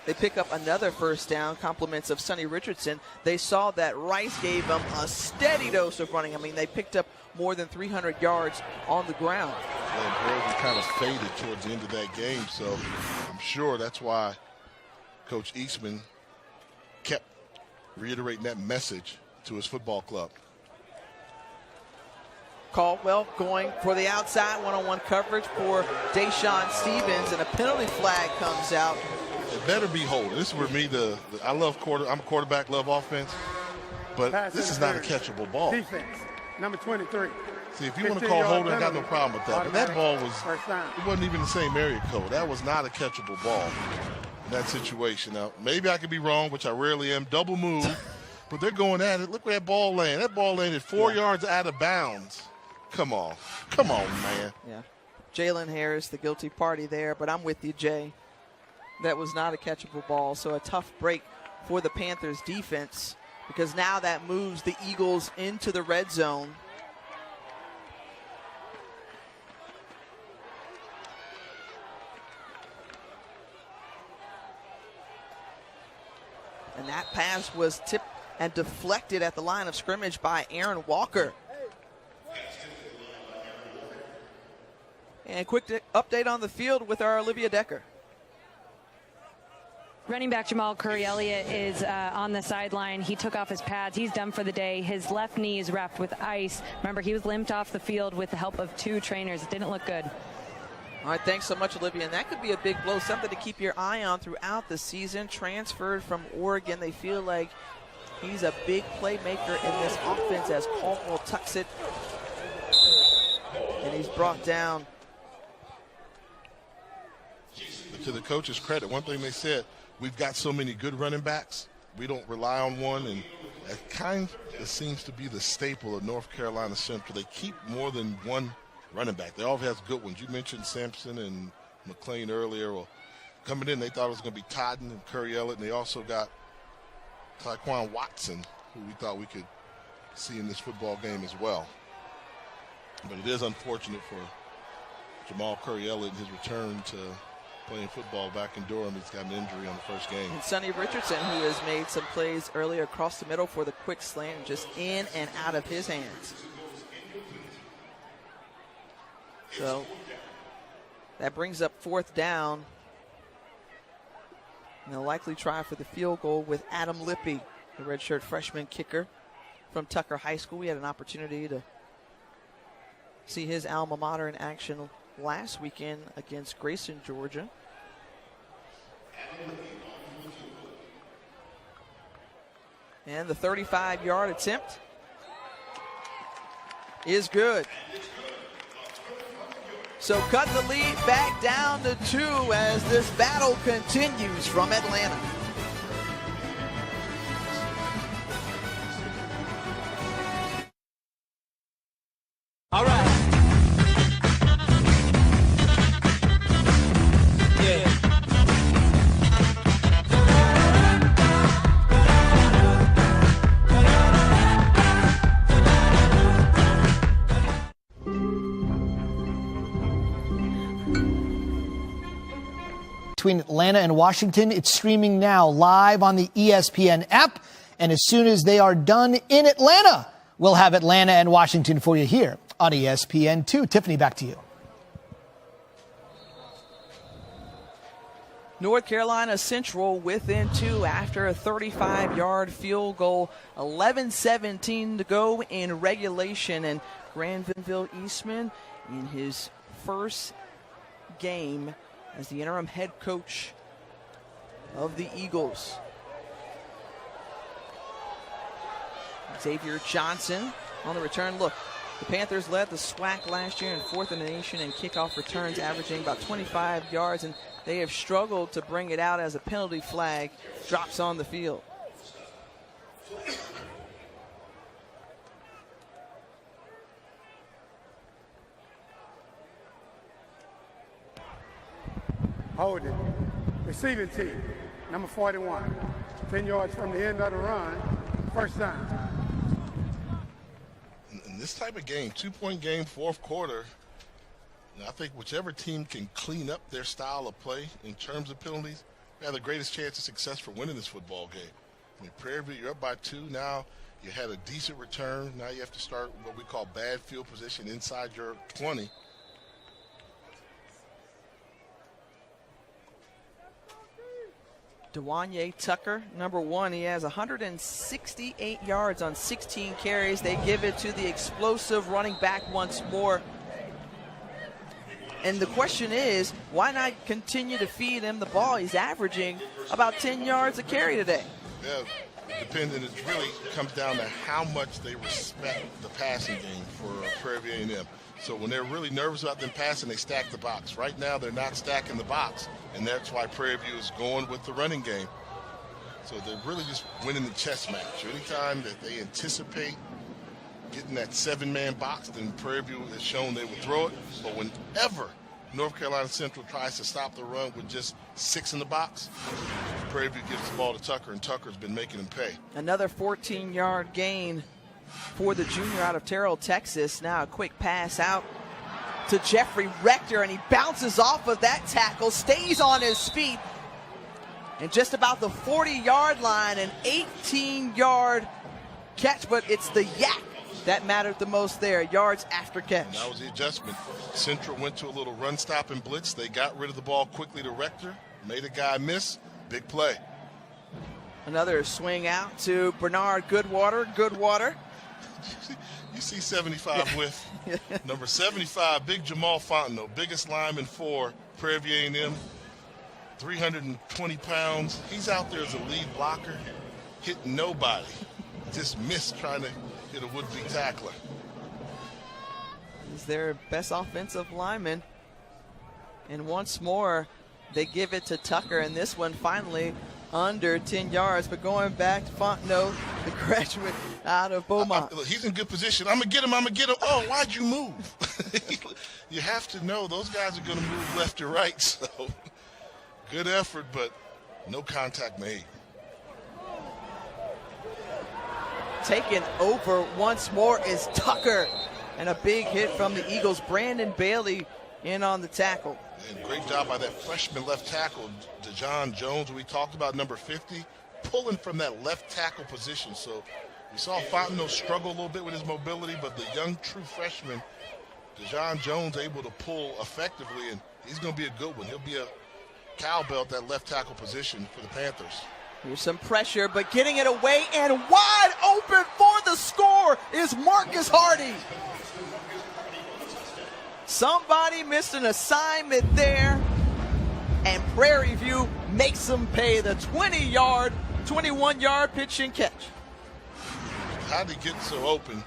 they pick up another first down, compliments of Sonny Richardson, they saw that Rice gave them a steady dose of running. I mean, they picked up more than 300 yards on the ground. And Prairie kind of faded towards the end of that game, so I'm sure that's why Coach Eastman kept reiterating that message to his football club. Caldwell going for the outside one-on-one coverage for Deshaun Stevens, and a penalty flag comes out. It better be holding. This is where me, I love I'm a quarterback, love offense, but this is not a catchable ball. Defense, number 23. See, if you want to call holding, I got no problem with that. But that ball it wasn't even the same area code. That was not a catchable ball in that situation. Now, maybe I could be wrong, which I rarely am. Double move, but they're going at it. Look where that ball landed. That ball landed 4 yards out of bounds. Come on, man. Yeah, Jalen Harris, the guilty party there, but I'm with you, Jay. That was not a catchable ball, so a tough break for the Panthers defense, because now that moves the Eagles into the red zone. And that pass was tipped and deflected at the line of scrimmage by Aaron Walker. And quick update on the field with our Olivia Decker. Running back Jamal Curry-Elliott is on the sideline. He took off his pads. He's done for the day. His left knee is wrapped with ice. Remember, he was limped off the field with the help of 2 trainers. It didn't look good. All right, thanks so much, Olivia. And that could be a big blow, something to keep your eye on throughout the season. Transferred from Oregon. They feel like he's a big playmaker in this offense as Caldwell tucks it. And he's brought down. To the coach's credit, one thing they said, we've got so many good running backs, we don't rely on one, and that kind of seems to be the staple of North Carolina Central. They keep more than one running back. They always have good ones. You mentioned Sampson and McLean earlier. Well, coming in, they thought it was going to be Totten and Curry-Elliott, and they also got Tyquan Watson, who we thought we could see in this football game as well. But it is unfortunate for Jamal Curry-Elliott in his return to playing football back in Durham. He's got an injury on the first game. And Sonny Richardson, who has made some plays earlier across the middle for the quick slant, just in and out of his hands. So that brings up 4th down. And they'll likely try for the field goal with Adam Lippy, the redshirt freshman kicker from Tucker High School. We had an opportunity to see his alma mater in action last weekend against Grayson, Georgia. And the 35-yard attempt is good. So cut the lead back down to 2 as this battle continues from Atlanta. All right. Between Atlanta and Washington, it's streaming now live on the ESPN app. And as soon as they are done in Atlanta, we'll have Atlanta and Washington for you here on ESPN2. Tiffany, back to you. North Carolina Central within 2 after a 35-yard field goal. 11:17 to go in regulation. And Granville Eastman in his first game as the interim head coach of the Eagles. Xavier Johnson on the return. Look, the Panthers led the SWAC last year in 4th in the nation in kickoff returns, averaging about 25 yards, and they have struggled to bring it out as a penalty flag drops on the field. Hold it. Receiving team, number 41. 10 yards from the end of the run. First down. In this type of game, 2-point game, fourth quarter, I think whichever team can clean up their style of play in terms of penalties, they have the greatest chance of success for winning this football game. I mean, Prairie View, you're up by 2 now. You had a decent return. Now you have to start what we call bad field position inside your 20. Dewanye Tucker, number 1. He has 168 yards on 16 carries. They give it to the explosive running back once more. And the question is, why not continue to feed him the ball? He's averaging about 10 yards a carry today. Yeah, depending, it really comes down to how much they respect the passing game for Prairie View A&M. So when they're really nervous about them passing, they stack the box. Right now, they're not stacking the box, and that's why Prairie View is going with the running game. So they're really just winning the chess match. Anytime that they anticipate getting that 7-man box, then Prairie View has shown they will throw it. But whenever North Carolina Central tries to stop the run with just 6 in the box, Prairie View gives the ball to Tucker, and Tucker's been making him pay. Another 14-yard gain for the junior out of Terrell, Texas. Now a quick pass out to Jeffrey Rector, and he bounces off of that tackle, stays on his feet, and just about the 40-yard line, an 18-yard catch, but it's the yak that mattered the most there, yards after catch. And that was the adjustment. Central went to a little run, stop, and blitz. They got rid of the ball quickly to Rector, made a guy miss, big play. Another swing out to Bernard Goodwater. You see 75 with number 75, Big Jamal Fontenot, biggest lineman for Prairie View A&M, 320 pounds. He's out there as a lead blocker, hitting nobody. Just missed trying to hit a would-be tackler. He's their best offensive lineman. And once more, they give it to Tucker, and this one finally under 10 yards. But going back to Fontenot, the graduate out of Beaumont. Look, he's in good position. I'm going to get him. Oh, why'd you move? You have to know those guys are going to move left to right. So good effort, but no contact made. Taken over once more is Tucker. And a big hit from the Eagles. Brandon Bailey in on the tackle. And great job by that freshman left tackle, DeJon Jones, we talked about, number 50, pulling from that left tackle position. So we saw Fontenot struggle a little bit with his mobility, but the young true freshman, DeJon Jones, able to pull effectively, and he's going to be a good one. He'll be a cowbell at that left tackle position for the Panthers. Here's some pressure, but getting it away and wide open for the score is Marcus Hardy. Somebody missed an assignment there, and Prairie View makes them pay the 21-yard pitch and catch. How did he get so open?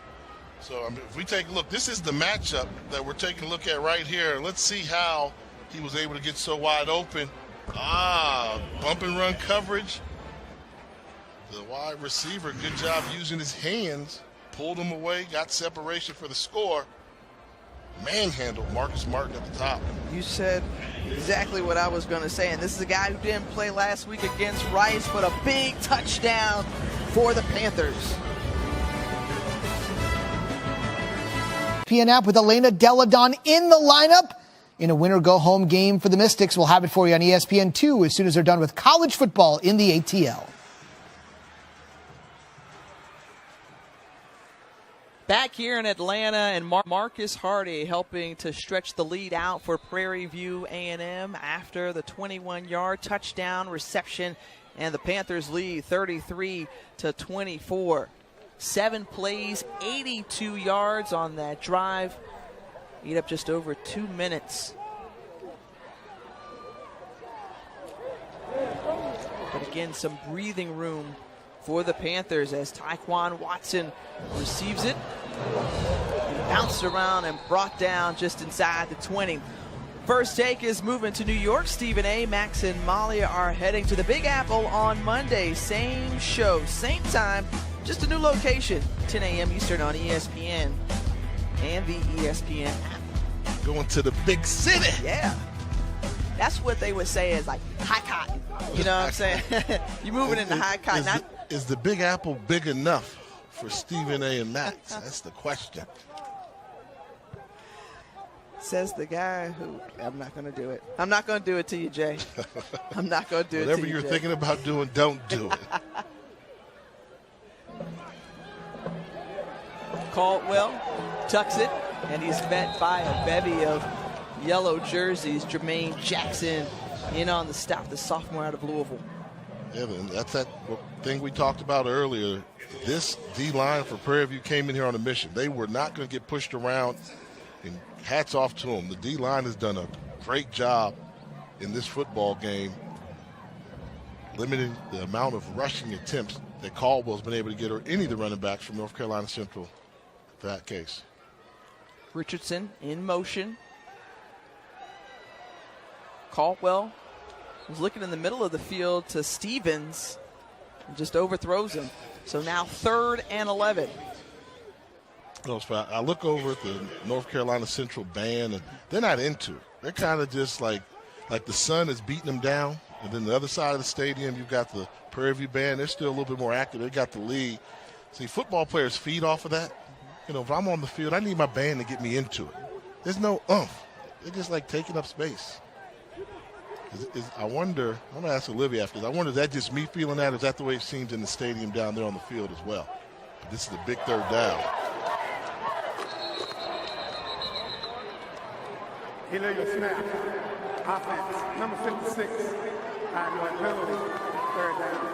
So, I mean, if we take a look, this is the matchup that we're taking a look at right here. Let's see how he was able to get so wide open. Bump and run coverage. The wide receiver, good job using his hands, pulled him away, got separation for the score. Manhandled Marcus Martin at the top. You said exactly what I was going to say, and this is a guy who didn't play last week against Rice, but a big touchdown for the Panthers. ESPN app with Elena Deladon in the lineup in a winner-go-home game for the Mystics. We'll have it for you on ESPN2 as soon as they're done with college football in the ATL. Back here in Atlanta, and Marcus Hardy helping to stretch the lead out for Prairie View A&M after the 21-yard touchdown reception, and the Panthers lead 33-24. 7 plays, 82 yards on that drive. Eat up just over 2 minutes. But again, some breathing room for the Panthers as Tyquan Watson receives it. And bounced around and brought down just inside the 20. First Take is moving to New York. Stephen A., Max, and Molly are heading to the Big Apple on Monday. Same show, same time, just a new location. 10 a.m. Eastern on ESPN and the ESPN app. Going to the big city. Yeah. That's what they would say is like high cotton. You know what I'm saying? You're moving into high cotton. Is the Big Apple big enough for Stephen A. and Max? That's the question. Says the guy who, I'm not going to do it. I'm not going to do it to you, Jay. I'm not going to do it to you, Whatever you're thinking about doing, don't do it. Caldwell tucks it, and he's met by a bevy of yellow jerseys. Jermaine Jackson in on the stop, the sophomore out of Louisville. Yeah, that's that thing we talked about earlier. This D-line for Prairie View came in here on a mission. They were not going to get pushed around, and hats off to them. The D-line has done a great job in this football game, limiting the amount of rushing attempts that Caldwell's been able to get, or any of the running backs from North Carolina Central for that case. Richardson in motion. Caldwell was looking in the middle of the field to Stevens and just overthrows him. So now 3rd and 11. I look over at the North Carolina Central band, and they're not into it. They're kind of just like the sun is beating them down. And then the other side of the stadium, you've got the Prairie View band. They're still a little bit more active. They got the lead. See, football players feed off of that. You know, if I'm on the field, I need my band to get me into it. There's no oomph. They're just like taking up space. I wonder, I'm going to ask Olivia after this, I wonder, is that just me feeling that, or is that the way it seems in the stadium down there on the field as well? But this is a big 3rd down. Illegal snap. Offense. Number 56. Penalty. 3rd down.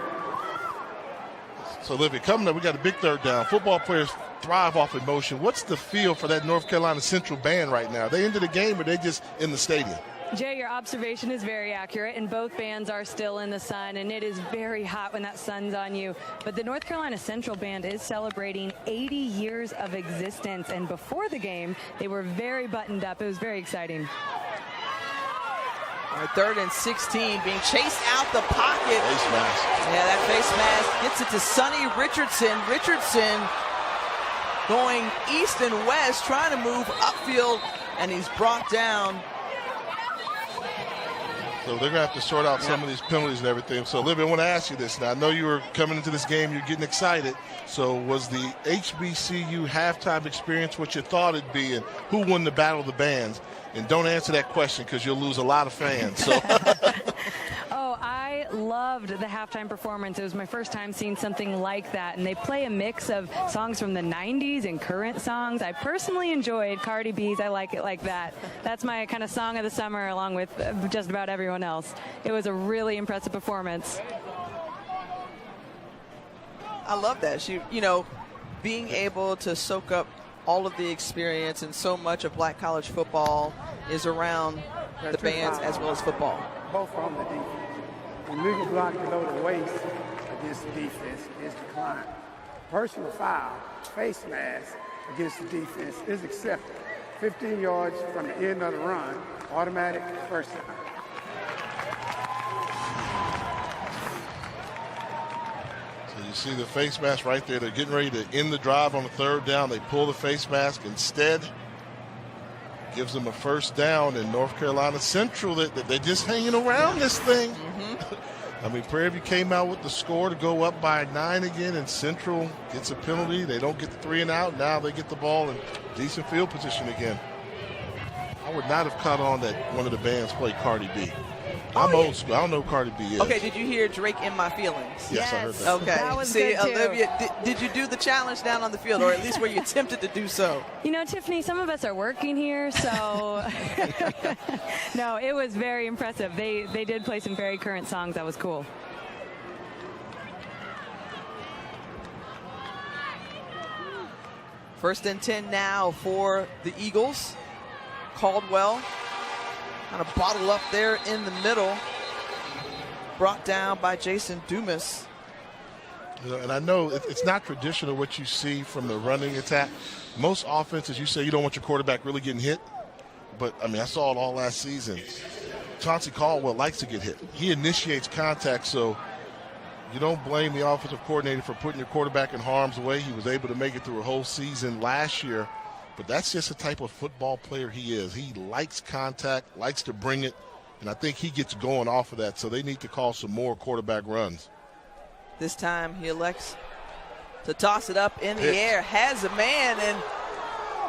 So, Olivia, coming up, we got a big 3rd down. Football players thrive off emotion. What's the feel for that North Carolina Central band right now? Are they into the game, or are they just in the stadium? Jay, your observation is very accurate, and both bands are still in the sun, and it is very hot when that sun's on you. But the North Carolina Central Band is celebrating 80 years of existence, and before the game, they were very buttoned up. It was very exciting. All right, 3rd and 16, being chased out the pocket. Face mask. Yeah, that face mask gets it to Sonny Richardson. Richardson going east and west, trying to move upfield, and he's brought down. So they're going to have to sort out some of these penalties and everything. So, Olivia, I want to ask you this. Now, I know you were coming into this game, you're getting excited. So was the HBCU halftime experience what you thought it'd be, and who won the Battle of the Bands? And don't answer that question because you'll lose a lot of fans. So. Oh, I loved the halftime performance. It was my first time seeing something like that. And they play a mix of songs from the 90s and current songs. I personally enjoyed Cardi B's I Like It Like That. That's my kind of song of the summer, along with just about everyone else. It was a really impressive performance. I love that. Being able to soak up all of the experience, and so much of black college football is around the bands as well as football. Both on the defense. Illegal block below the waist against the defense is declined. Personal foul, face mask against the defense is accepted. 15 yards from the end of the run, automatic first down. You see the face mask right there. They're getting ready to end the drive on the 3rd down. They pull the face mask instead. Gives them a 1st down in North Carolina Central. They're just hanging around this thing. I mean, Prairie View came out with the score to go up by 9 again, and Central gets a penalty. They don't get the 3 and out. Now they get the ball in decent field position again. I would not have caught on that one of the bands played Cardi B. I'm old school. I don't know who Cardi B is. Okay, did you hear Drake In My Feelings? Yes, I heard that. Okay. That was See, good too. Olivia, did you do the challenge down on the field, or at least were you tempted to do so? You know, Tiffany, some of us are working here, so no, it was very impressive. They did play some very current songs. That was cool. First and 10 now for the Eagles. Caldwell kind of bottled up there in the middle. Brought down by Jason Dumas. And I know it's not traditional what you see from the running attack. Most offenses, you say you don't want your quarterback really getting hit. But, I mean, I saw it all last season. Chauncey Caldwell likes to get hit. He initiates contact, so you don't blame the offensive coordinator for putting your quarterback in harm's way. He was able to make it through a whole season last year. But that's just the type of football player he is. He likes contact, likes to bring it, and I think he gets going off of that. So they need to call some more quarterback runs. This time he elects to toss it up in the air. Has a man, and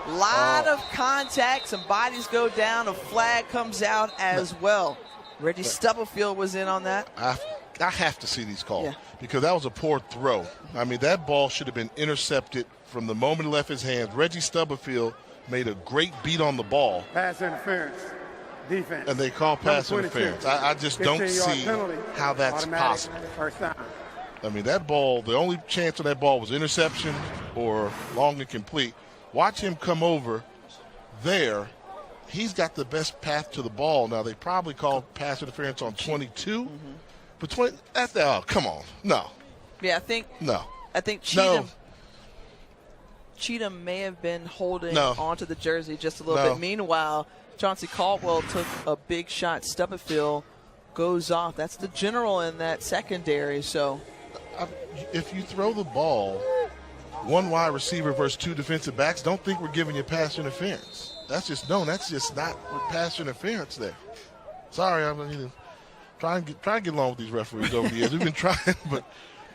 a lot of contact. Some bodies go down. A flag comes out as well. Reggie Stubblefield was in on that. I have to see these calls because that was a poor throw. I mean, that ball should have been intercepted from the moment it left his hands. Reggie Stubblefield made a great beat on the ball. Pass interference, defense. And they call pass interference. I just don't see how that's possible. First down. I mean, that ball, the only chance on that ball was interception or long and complete. Watch him come over there. He's got the best path to the ball. Now, they probably called pass interference on 22. But come on. No. Yeah, I think Cheatham may have been holding onto the jersey just a little bit. Meanwhile, Chauncey Caldwell took a big shot. Stubblefield goes off. That's the general in that secondary. So, if you throw the ball, one wide receiver versus two defensive backs, don't think we're giving you pass interference. That's just not pass interference there. Sorry, I'm trying to get along with these referees over the years. We've been trying, but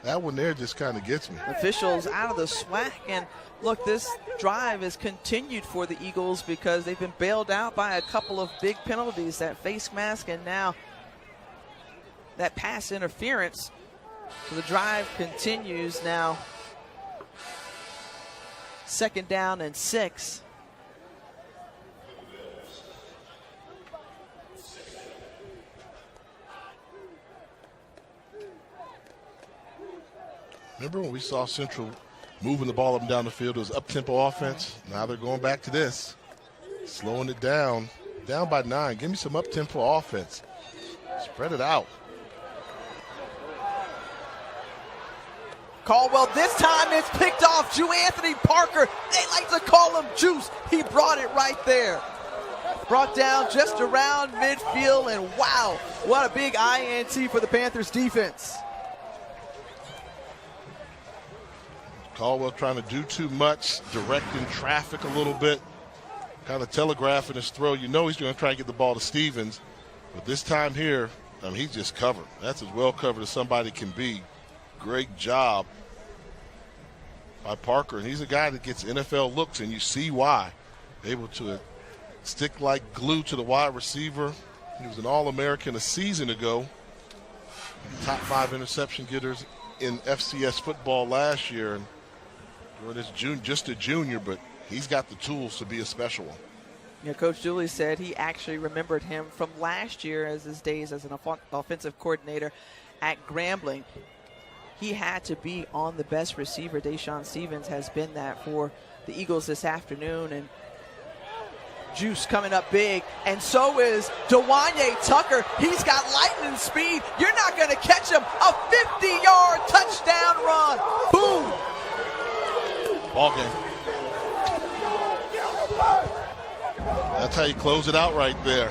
that one there just kind of gets me. Officials out of the SWAC, and look, this drive is continued for the Eagles because they've been bailed out by a couple of big penalties, that face mask and now that pass interference. So the drive continues now. 2nd down and 6. Remember when we saw Central moving the ball up and down the field? It was up-tempo offense. Now they're going back to this, slowing it down by 9. Give me some up-tempo offense. Spread it out. Caldwell, this time it's picked off. Anthony Parker, they like to call him Juice. He brought it right there. Brought down just around midfield, and wow, what a big INT for the Panthers defense. Caldwell trying to do too much, directing traffic a little bit, kind of telegraphing his throw. You know he's going to try and get the ball to Stevens, but this time here, he's just covered. That's as well covered as somebody can be. Great job by Parker, and he's a guy that gets NFL looks, and you see why. Able to stick like glue to the wide receiver. He was an All-American a season ago. Top 5 interception getters in FCS football last year, and this just a junior, but he's got the tools to be a special one. Yeah, Coach Dooley said he actually remembered him from last year as his days as an offensive coordinator at Grambling. He had to be on the best receiver. Deshaun Stevens has been that for the Eagles this afternoon, and Juice coming up big, and so is Dewanye Tucker. He's got lightning speed. You're not going to catch him. A 50-yard touchdown run. Boom. Ball game. That's how you close it out right there.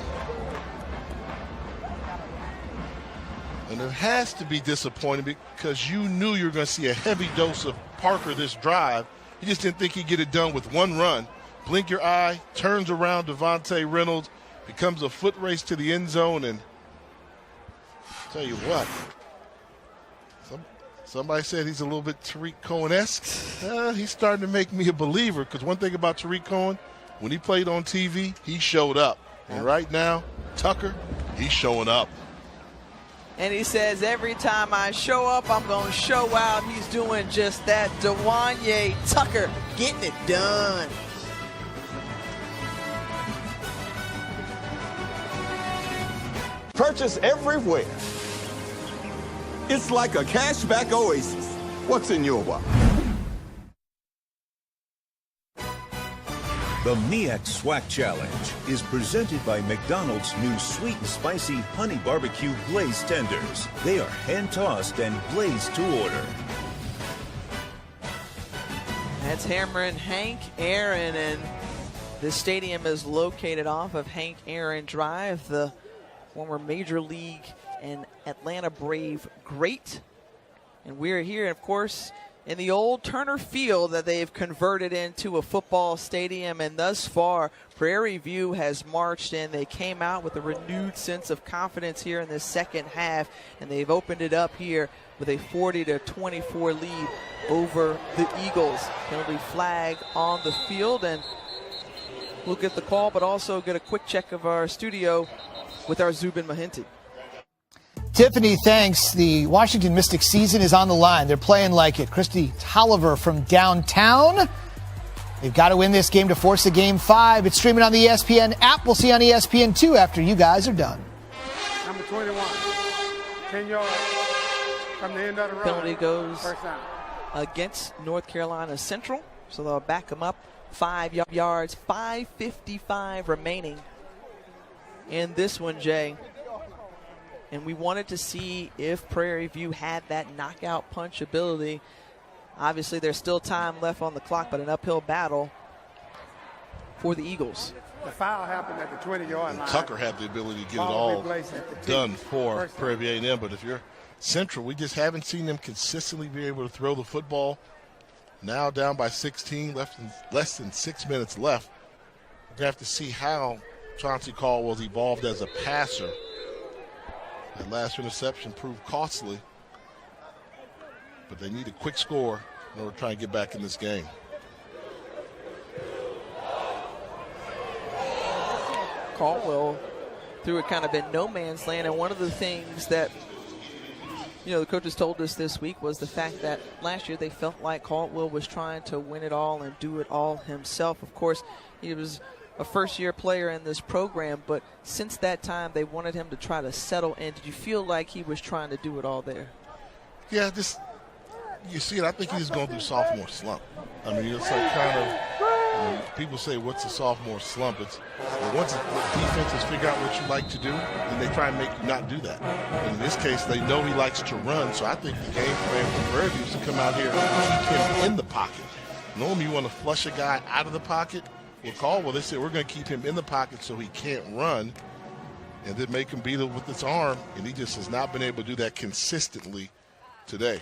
And it has to be disappointing because you knew you were going to see a heavy dose of Parker this drive. You just didn't think he'd get it done with one run. Blink your eye, turns around Devontae Reynolds, becomes a foot race to the end zone, and I'll tell you what, somebody said he's a little bit Tariq Cohen-esque. He's starting to make me a believer, because one thing about Tariq Cohen, when he played on TV, he showed up. And right now, Tucker, he's showing up. And he says, every time I show up, I'm going to show out. He's doing just that. Dewanye Tucker getting it done. Purchase everywhere. It's like a cashback oasis. What's in your wallet? The MEAC SWAC Challenge is presented by McDonald's new sweet and spicy honey barbecue glazed tenders. They are hand-tossed and glazed to order. That's hammering Hank Aaron, and this stadium is located off of Hank Aaron Drive, the former Major League and Atlanta Brave great. And we're here, of course, in the old Turner Field that they've converted into a football stadium. And thus far, Prairie View has marched in. They came out with a renewed sense of confidence here in the second half, and they've opened it up here with a 40-24 lead over the Eagles. Penalty flag on the field, and we'll get the call, but also get a quick check of our studio with our Zubin Mahinti. Tiffany, thanks. The Washington Mystics season is on the line. They're playing like it. Christy Tolliver from downtown. They've got to win this game to force a Game 5. It's streaming on the ESPN app. We'll see you on ESPN2 after you guys are done. Number 21, 10 yards from the end of the run. Penalty goes against North Carolina Central, so they'll back them up 5 yards, 5:55 remaining in this one, Jay. And we wanted to see if Prairie View had that knockout punch ability. Obviously, there's still time left on the clock, but an uphill battle for the Eagles. The foul happened at the 20-yard line. Tucker had the ability to get it all done for Prairie View A&M, but if you're Central, we just haven't seen them consistently be able to throw the football. Now down by 16, less than 6 minutes left. We're going to have to see how Chauncey Caldwell's evolved as a passer. That last interception proved costly, but they need a quick score in order to try and get back in this game. Caldwell threw it kind of in no man's land, and one of the things that the coaches told us this week was the fact that last year they felt like Caldwell was trying to win it all and do it all himself. Of course, he was a first-year player in this program, but since that time they wanted him to try to settle in. Did you feel like he was trying to do it all there? Yeah, you see it. I think he's going through sophomore slump. I mean, it's like kind of, people say, what's a sophomore slump? It's once the defenses figure out what you like to do, then they try and make you not do that. And in this case, they know he likes to run, so I think the game plan for Prairie View is to come out here and keep him in the pocket. Normally you want to flush a guy out of the pocket. With Caldwell, they said we're going to keep him in the pocket so he can't run and then make him beat it with his arm, and he just has not been able to do that consistently today.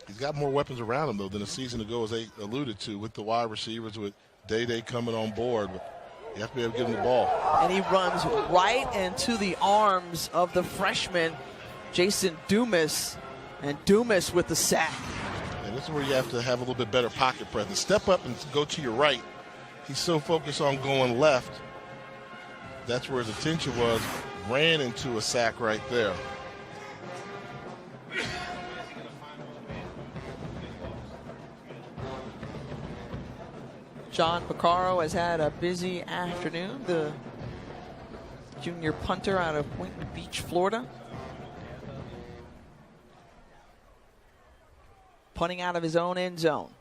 He's got more weapons around him, though, than a season ago, as they alluded to, with the wide receivers, with Day coming on board. But you have to be able to give him the ball. And he runs right into the arms of the freshman, Jason Dumas, and Dumas with the sack. And this is where you have to have a little bit better pocket presence. Step up and go to your right. He's so focused on going left. That's where his attention was. Ran into a sack right there. John Picaro has had a busy afternoon, the junior punter out of Boynton Beach, Florida. Punting out of his own end zone.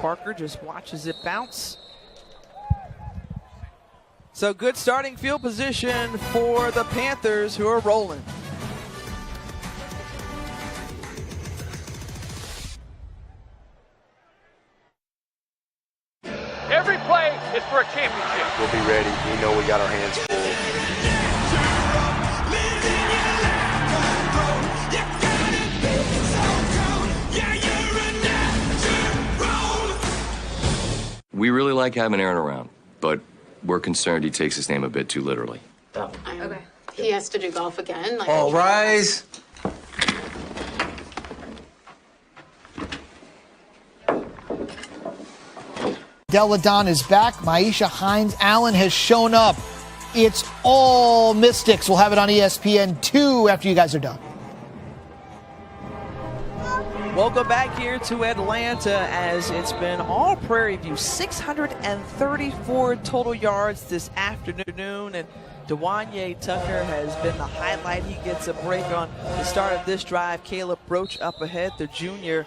Parker just watches it bounce. So good starting field position for the Panthers, who are rolling. Every play is for a championship. We'll be ready. We know we got our hands full. We really like having Aaron around, but we're concerned he takes his name a bit too literally. Okay. He has to do golf again. All rise. Deladon is back. Maisha Hines-Allen has shown up. It's all Mystics. We'll have it on ESPN2 after you guys are done. Welcome back here to Atlanta, as it's been all Prairie View. 634 total yards this afternoon, and Dewanye Tucker has been the highlight. He gets a break on the start of this drive. Caleb Roach up ahead, the junior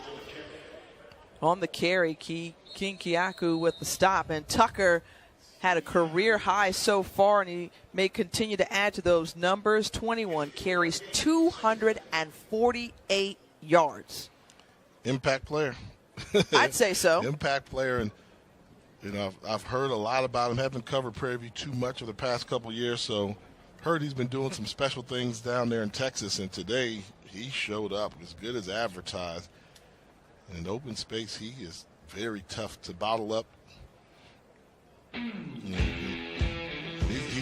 on the carry. King Kiaku with the stop, and Tucker had a career high so far, and he may continue to add to those numbers. 21 carries, 248 yards. Impact player. I'd say so. Impact player, and You know, I've heard a lot about him. Haven't covered Prairie View too much over the past couple of years, so heard he's been doing some special things down there in Texas, and today he showed up as good as advertised. In open space, he is very tough to bottle up. He's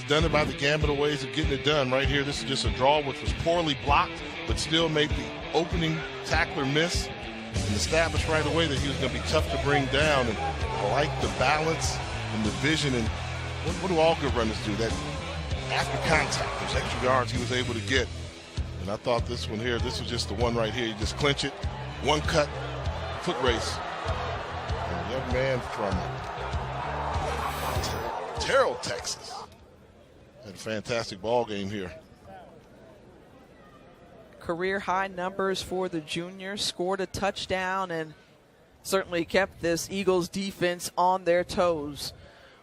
done it by the gambit of ways of getting it done. Right here, this is just a draw which was poorly blocked, but still made the opening tackler miss and established right away that he was going to be tough to bring down. And I like the balance and the vision. And what do all good runners do? That after contact, those extra yards he was able to get. And I thought this one here, this was just the one right here. You just clinch it, one cut, foot race. And a young man from Terrell, Texas. Had a fantastic ball game here. Career high numbers for the junior, scored a touchdown, and certainly kept this Eagles defense on their toes.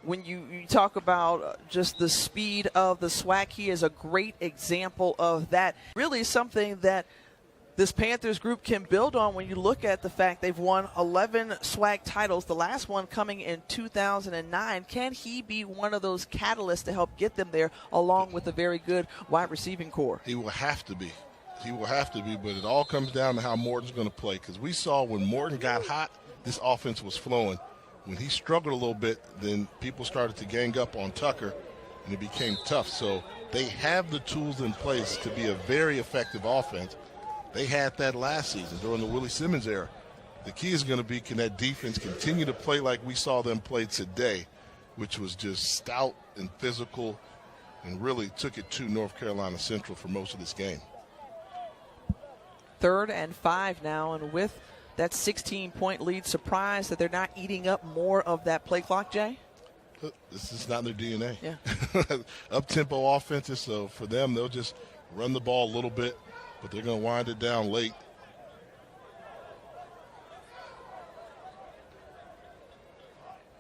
When you talk about just the speed of the SWAC, he is a great example of that. Really something that this Panthers group can build on when you look at the fact they've won 11 SWAC titles, the last one coming in 2009. Can he be one of those catalysts to help get them there, along with a very good wide receiving core? He will have to be. He will have to be, but it all comes down to how Morton's going to play, because we saw when Morton got hot, this offense was flowing. When he struggled a little bit, then people started to gang up on Tucker, and it became tough. So they have the tools in place to be a very effective offense. They had that last season during the Willie Simmons era. The key is going to be, can that defense continue to play like we saw them play today, which was just stout and physical, and really took it to North Carolina Central for most of this game. 3rd and 5 now, and with that 16-point lead, surprised that they're not eating up more of that play clock, Jay? This is not their DNA. Yeah. Up-tempo offenses, so for them, they'll just run the ball a little bit, but they're going to wind it down late.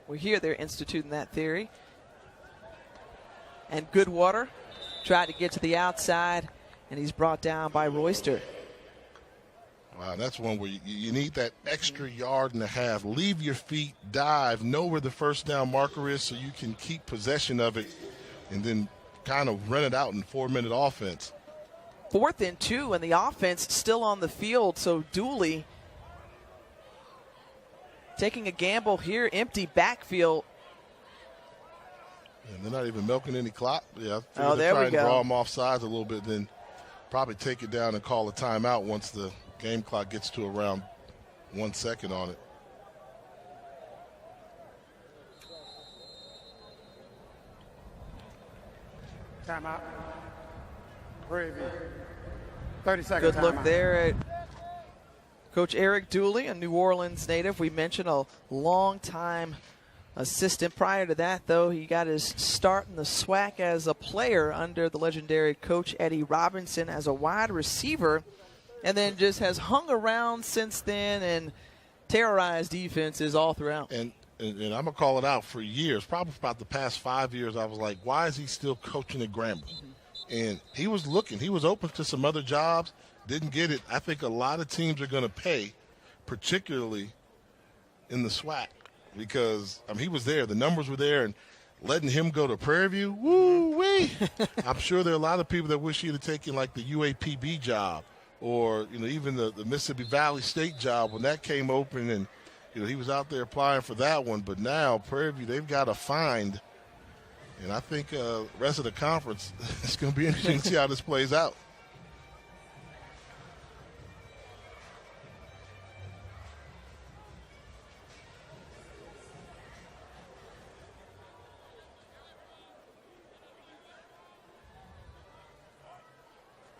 Well, here they're instituting that theory. And Goodwater tried to get to the outside, and he's brought down by Royster. Wow, that's one where you need that extra yard and a half. Leave your feet, dive, know where the first down marker is so you can keep possession of it and then kind of run it out in 4-minute offense. 4th and 2, and the offense still on the field, so Dooley taking a gamble here, empty backfield. And they're not even milking any clock. Yeah, oh, there try we go. And draw them off sides a little bit, then probably take it down and call a timeout once the game clock gets to around 1 second on it. Timeout. Prairie View. 30 seconds. Good look there at Coach Eric Dooley, a New Orleans native. We mentioned a long-time assistant. Prior to that, though, he got his start in the SWAC as a player under the legendary Coach Eddie Robinson as a wide receiver, and then just has hung around since then and terrorized defenses all throughout. And I'm going to call it out for years, probably about the past 5 years. I was like, why is he still coaching at Grambling? And he was looking. He was open to some other jobs, didn't get it. I think a lot of teams are going to pay, particularly in the SWAC, because, I mean, he was there. The numbers were there, and letting him go to Prairie View, woo-wee. I'm sure there are a lot of people that wish he'd have taken, like, the UAPB job or, you know, even the Mississippi Valley State job when that came open, and, you know, he was out there applying for that one. But now Prairie View, they've got to find, and I think the rest of the conference, it's going to be interesting to see how this plays out.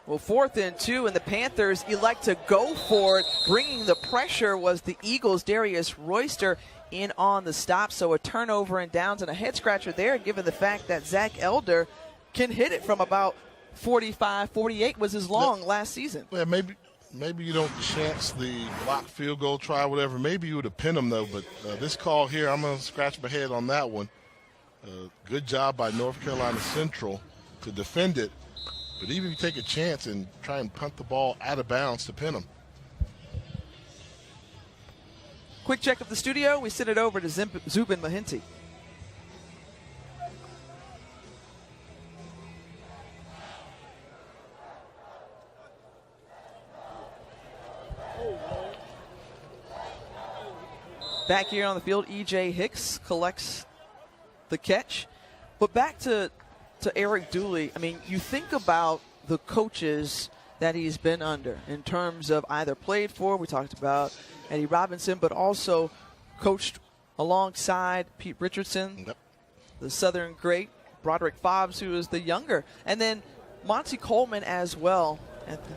Well, 4th and 2, and the Panthers elect to go for it. Bringing the pressure was the Eagles' Darius Royster in on the stop. So a turnover and downs and a head scratcher there, given the fact that Zach Elder can hit it from about 45, 48 was his long last season. Yeah, maybe you don't chance the block field goal try, whatever. Maybe you would have pinned him, though. But this call here, I'm going to scratch my head on that one. Good job by North Carolina Central to defend it. But even if you take a chance and try and punt the ball out of bounds to pin them. Quick check of the studio. We send it over to Zubin Mahinti. Back here on the field, E.J. Hicks collects the catch. But back to Eric Dooley, I mean, you think about the coaches that he's been under in terms of either played for, we talked about Eddie Robinson, but also coached alongside Pete Richardson, the Southern great, Broderick Fobbs, who is the younger, and then Monty Coleman as well at the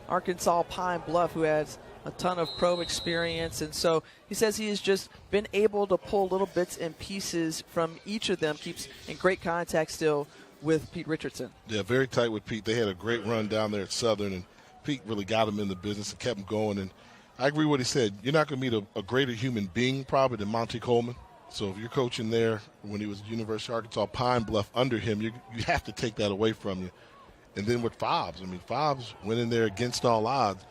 Arkansas Pine Bluff, who has a ton of pro experience. And so he says he has just been able to pull little bits and pieces from each of them, keeps in great contact still with Pete Richardson. Yeah, very tight with Pete. They had a great run down there at Southern, and Pete really got him in the business and kept him going. And I agree with what he said. You're not going to meet a greater human being probably than Monty Coleman. So if you're coaching there when he was at University of Arkansas Pine Bluff under him, you have to take that away from you. And then with Fobbs, I mean, Fobbs went in there against all odds.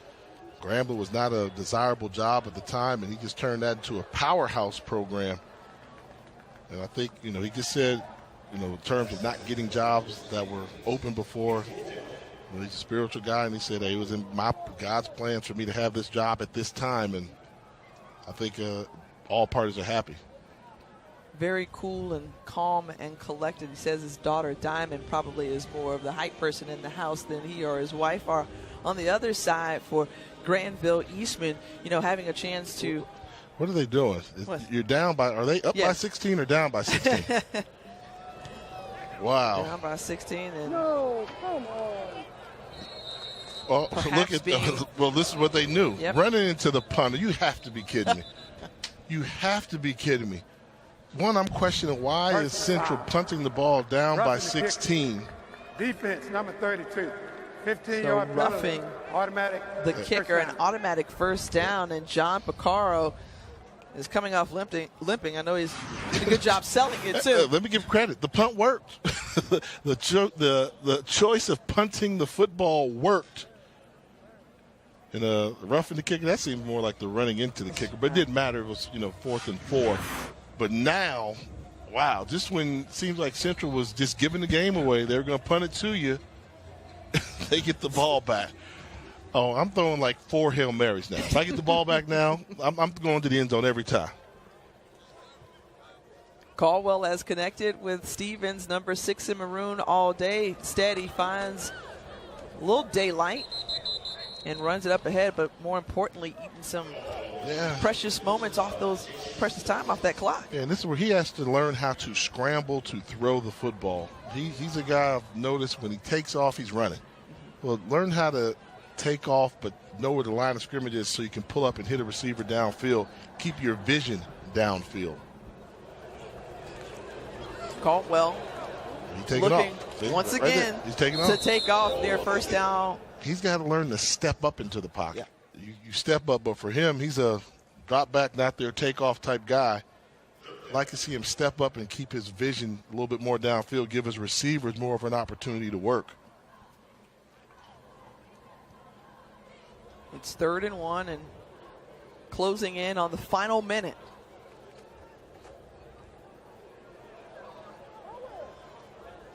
Grambling was not a desirable job at the time, and he just turned that into a powerhouse program. And I think, he just said, in terms of not getting jobs that were open before, he's a spiritual guy, and he said, hey, it was in God's plans for me to have this job at this time, and I think all parties are happy. Very cool and calm and collected. He says his daughter Diamond probably is more of the hype person in the house than he or his wife are. On the other side for Granville Eastman, having a chance to. What are they doing? You're down by, are they up by 16 or down by 16? Wow. Down by 16. And no, come on. Oh, look at well, this is what they knew. Yep. Running into the punter. You have to be kidding me. You have to be kidding me. One, I'm questioning why is Central punting the ball down by 16. Defense, number 32. 15-yard so penalty. Roughing Automatic. The kicker, an automatic first down, and John Picaro is coming off limping. I know he's did a good job selling it too. Let me give credit. The punt worked. the choice of punting the football worked. And roughing the kicker, that seemed more like the running into the kicker, but it didn't matter. It was 4th and 4. But now, wow, just when it seems like Central was just giving the game away, they were going to punt it to you. They get the ball back. Oh, I'm throwing like 4 Hail Marys now. If I get the ball back now, I'm going to the end zone every time. Caldwell has connected with Stevens, number 6 in maroon all day. Instead, he finds a little daylight and runs it up ahead, but more importantly, eating some precious moments off those precious time off that clock. Yeah, and this is where he has to learn how to scramble to throw the football. He's a guy I've noticed when he takes off, he's running. Well, learn how to take off but know where the line of scrimmage is so you can pull up and hit a receiver downfield. Keep your vision downfield. Caldwell looking once again he's taking to off. Take off their first down. He's got to learn to step up into the pocket. Yeah. You step up, but for him, he's a drop back, not their takeoff type guy. I'd like to see him step up and keep his vision a little bit more downfield, give his receivers more of an opportunity to work. It's 3rd and 1 and closing in on the final minute.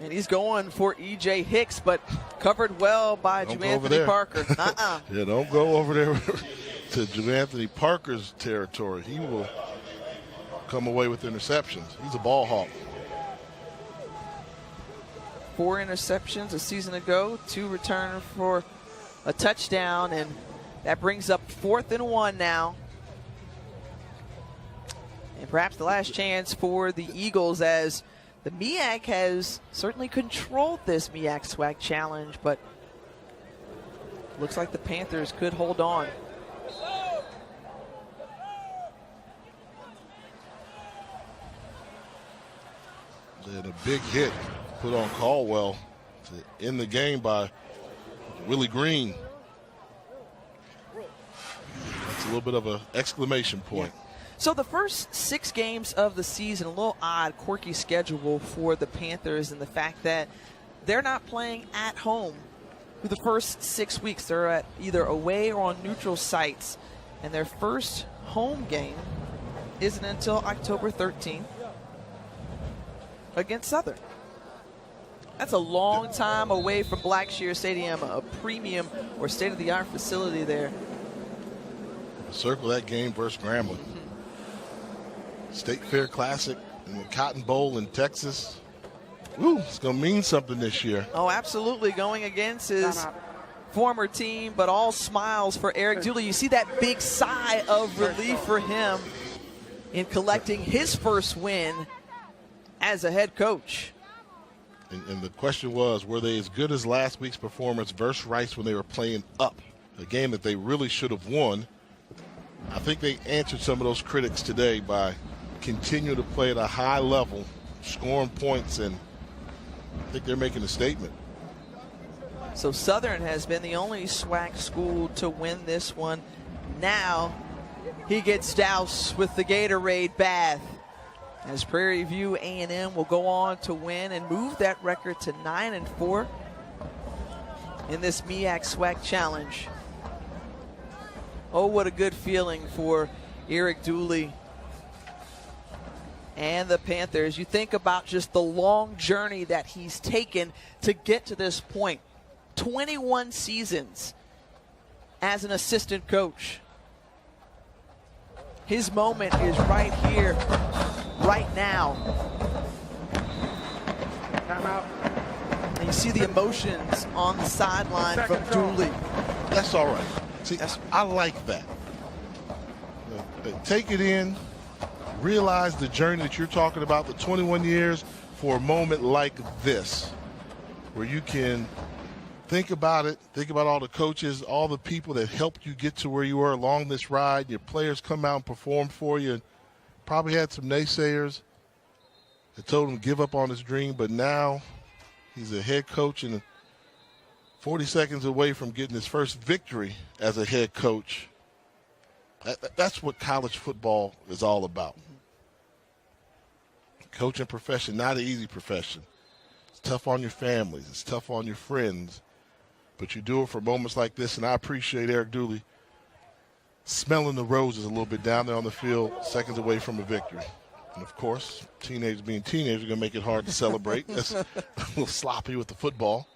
And he's going for E.J. Hicks, but covered well by Juanthony Parker. Yeah, don't go over there to Juanthony Parker's territory. He will come away with interceptions. He's a ball hawk. 4 interceptions a season ago, 2 returned for a touchdown, and that brings up 4th and 1 now. And perhaps the last chance for the Eagles, as the MEAC has certainly controlled this MEAC SWAC challenge, but looks like the Panthers could hold on. And a big hit put on Caldwell to end the game by Willie Green. That's a little bit of an exclamation point. Yeah. So the first 6 games of the season, a little odd, quirky schedule for the Panthers, and the fact that they're not playing at home for the first 6 weeks. They're at either away or on neutral sites. And their first home game isn't until October 13th against Southern. That's a long time away from Blackshear Stadium, a premium or state-of-the-art facility there. Circle that game versus Grambling. State Fair Classic and the Cotton Bowl in Texas. Woo, it's going to mean something this year. Oh, absolutely. Going against his former team, but all smiles for Eric Dooley. You see that big sigh of relief for him in collecting his first win as a head coach. And the question was, were they as good as last week's performance versus Rice when they were playing up? A game that they really should have won. I think they answered some of those critics today by continuing to play at a high level, scoring points, and I think they're making a statement. So Southern has been the only SWAC school to win this one. Now he gets doused with the Gatorade bath, as Prairie View A&M will go on to win and move that record to 9-4 in this MEAC SWAC Challenge. Oh, what a good feeling for Eric Dooley and the Panthers. You think about just the long journey that he's taken to get to this point. 21 seasons as an assistant coach. His moment is right here, right now. Timeout. And you see the emotions on the sideline from Dooley. That's all right. See, I like that. Take it in, realize the journey that you're talking about, the 21 years, for a moment like this, where you can think about it, think about all the coaches, all the people that helped you get to where you were along this ride. Your players come out and perform for you, and probably had some naysayers that told him to give up on his dream, but now he's a head coach and 40 seconds away from getting his first victory as a head coach. That's what college football is all about. Coaching profession, not an easy profession. It's tough on your families. It's tough on your friends. But you do it for moments like this, and I appreciate Eric Dooley smelling the roses a little bit down there on the field, seconds away from a victory. And, of course, teenagers being teenagers are going to make it hard to celebrate. That's a little sloppy with the football.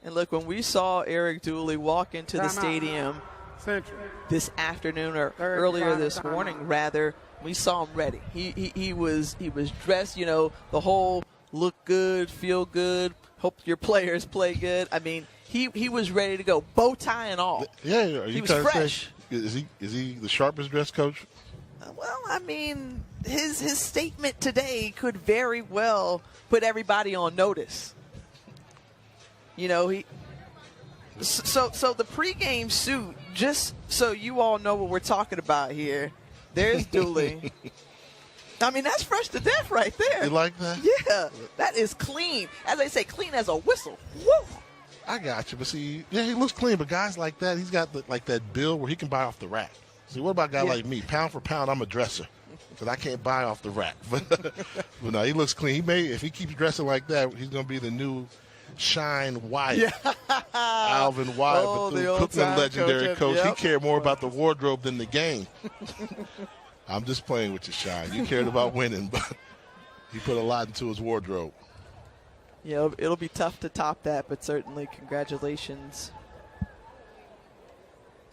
And look, when we saw Eric Dooley walk into the stadium this afternoon, or earlier this morning, rather, we saw him ready. He was dressed, you know, the whole look good, feel good, hope your players play good. I mean, he was ready to go, bow tie and all. Yeah, he was fresh. Is he the sharpest dressed coach? Well, I mean, his statement today could very well put everybody on notice. You know, so the pregame suit, just so you all know what we're talking about here, there's Dooley. I mean, that's fresh to death right there. You like that? Yeah, that is clean. As they say, clean as a whistle. Woo! I got you, but see, yeah, he looks clean, but guys like that, he's got like that bill where he can buy off the rack. See, what about a guy like me? Pound for pound, I'm a dresser, because I can't buy off the rack. But no, he looks clean. If he keeps dressing like that, he's going to be the new Shine Wyatt. Yeah. Alvin Wyatt, but the Cookman legendary coach. Yep. He cared more about the wardrobe than the game. I'm just playing with you, Shine. You cared about winning, but he put a lot into his wardrobe. Yeah, it'll be tough to top that, but certainly congratulations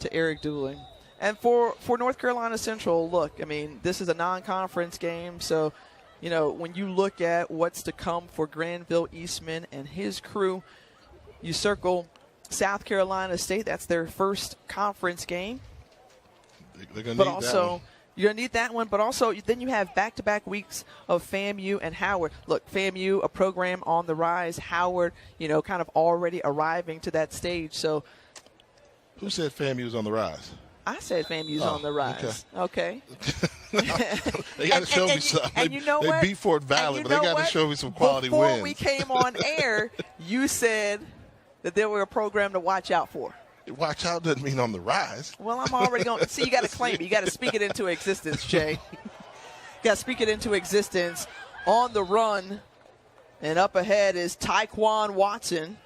to Eric Dooley. And for North Carolina Central, look, I mean, this is a non-conference game, so, you know, when you look at what's to come for Granville Eastman and his crew, you circle South Carolina State. That's their first conference game. They're going but to need also, that one. You're going to need that one, but also then you have back-to-back weeks of FAMU and Howard. Look, FAMU, a program on the rise. Howard, you know, kind of already arriving to that stage. So, who said FAMU was on the rise? I said FAMU's on the rise. Okay. They got to show me something. And you know what? They beat Fort Valley, but they got to show me some quality Before wins. Before we came on air, you said that they were a program to watch out for. Watch out doesn't mean on the rise. Well, I'm already going. See, you got to claim it. You got to speak it into existence, Jay. You got to speak it into existence. On the run, and up ahead is Tyquan Watson.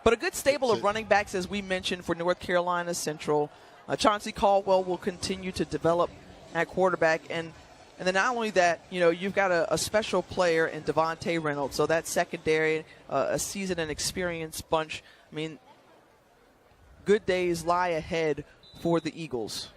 But a good stable of running backs, as we mentioned, for North Carolina Central. Chauncey Caldwell will continue to develop at quarterback, and then not only that, you've got a special player in Devontae Reynolds, so that secondary, a seasoned and experienced bunch. I mean, good days lie ahead for the Eagles.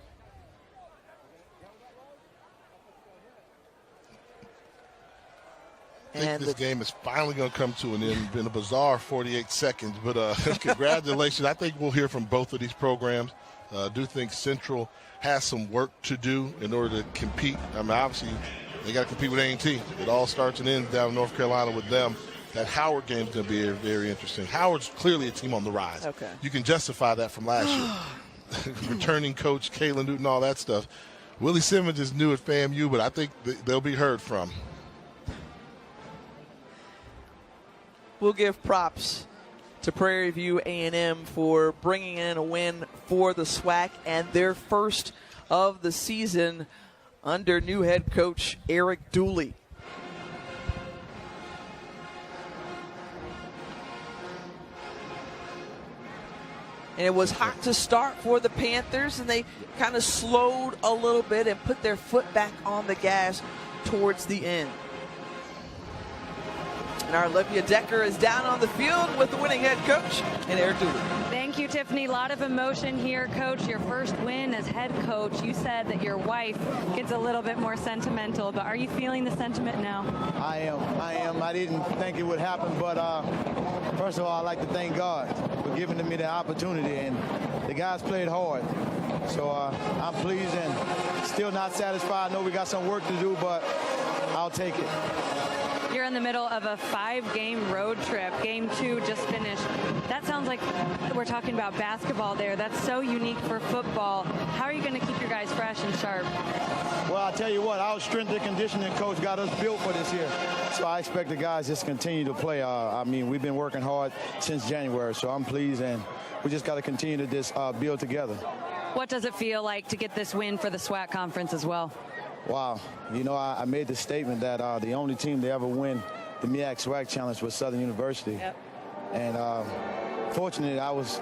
I think this game is finally going to come to an end. Been a bizarre 48 seconds, but congratulations. I think we'll hear from both of these programs. I do think Central has some work to do in order to compete. I mean, obviously, they got to compete with A&T. It all starts and ends down in North Carolina with them. That Howard game is going to be very interesting. Howard's clearly a team on the rise. Okay. You can justify that from last year. Returning coach, Kalen Newton, all that stuff. Willie Simmons is new at FAMU, but I think they'll be heard from. We'll give props to Prairie View A&M for bringing in a win for the SWAC and their first of the season under new head coach Eric Dooley. And it was hot to start for the Panthers, and they kind of slowed a little bit and put their foot back on the gas towards the end. And our Olivia Decker is down on the field with the winning head coach and Eric Dooley. Thank you, Tiffany. A lot of emotion here, Coach. Your first win as head coach. You said that your wife gets a little bit more sentimental, but are you feeling the sentiment now? I am. I didn't think it would happen, but first of all, I'd like to thank God for giving me the opportunity, and the guys played hard. So I'm pleased and still not satisfied. I know we got some work to do, but I'll take it. You're in the middle of a 5-game road trip. Game 2 just finished. That sounds like we're talking about basketball there. That's so unique for football. How are you going to keep your guys fresh and sharp? Well, I'll tell you what, our strength and conditioning coach got us built for this year. So I expect the guys just continue to play. I mean, we've been working hard since January, so I'm pleased, and we just got to continue to just build together. What does it feel like to get this win for the SWAC conference as well? Wow. I made the statement that the only team to ever win the MEAC SWAC Challenge was Southern University. Yep. And fortunately, I was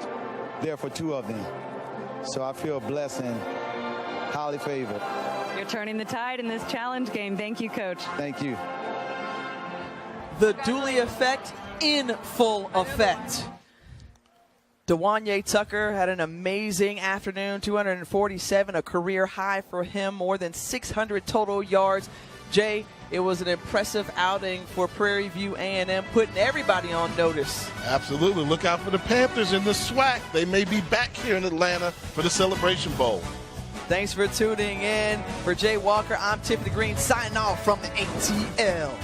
there for 2 of them. So I feel blessed and highly favored. You're turning the tide in this challenge game. Thank you, Coach. Thank you. The Dooley effect in full effect. DeWanye Tucker had an amazing afternoon, 247, a career high for him, more than 600 total yards. Jay, it was an impressive outing for Prairie View A&M, putting everybody on notice. Absolutely. Look out for the Panthers in the SWAC. They may be back here in Atlanta for the Celebration Bowl. Thanks for tuning in. For Jay Walker, I'm Tiffany Green, signing off from the ATL.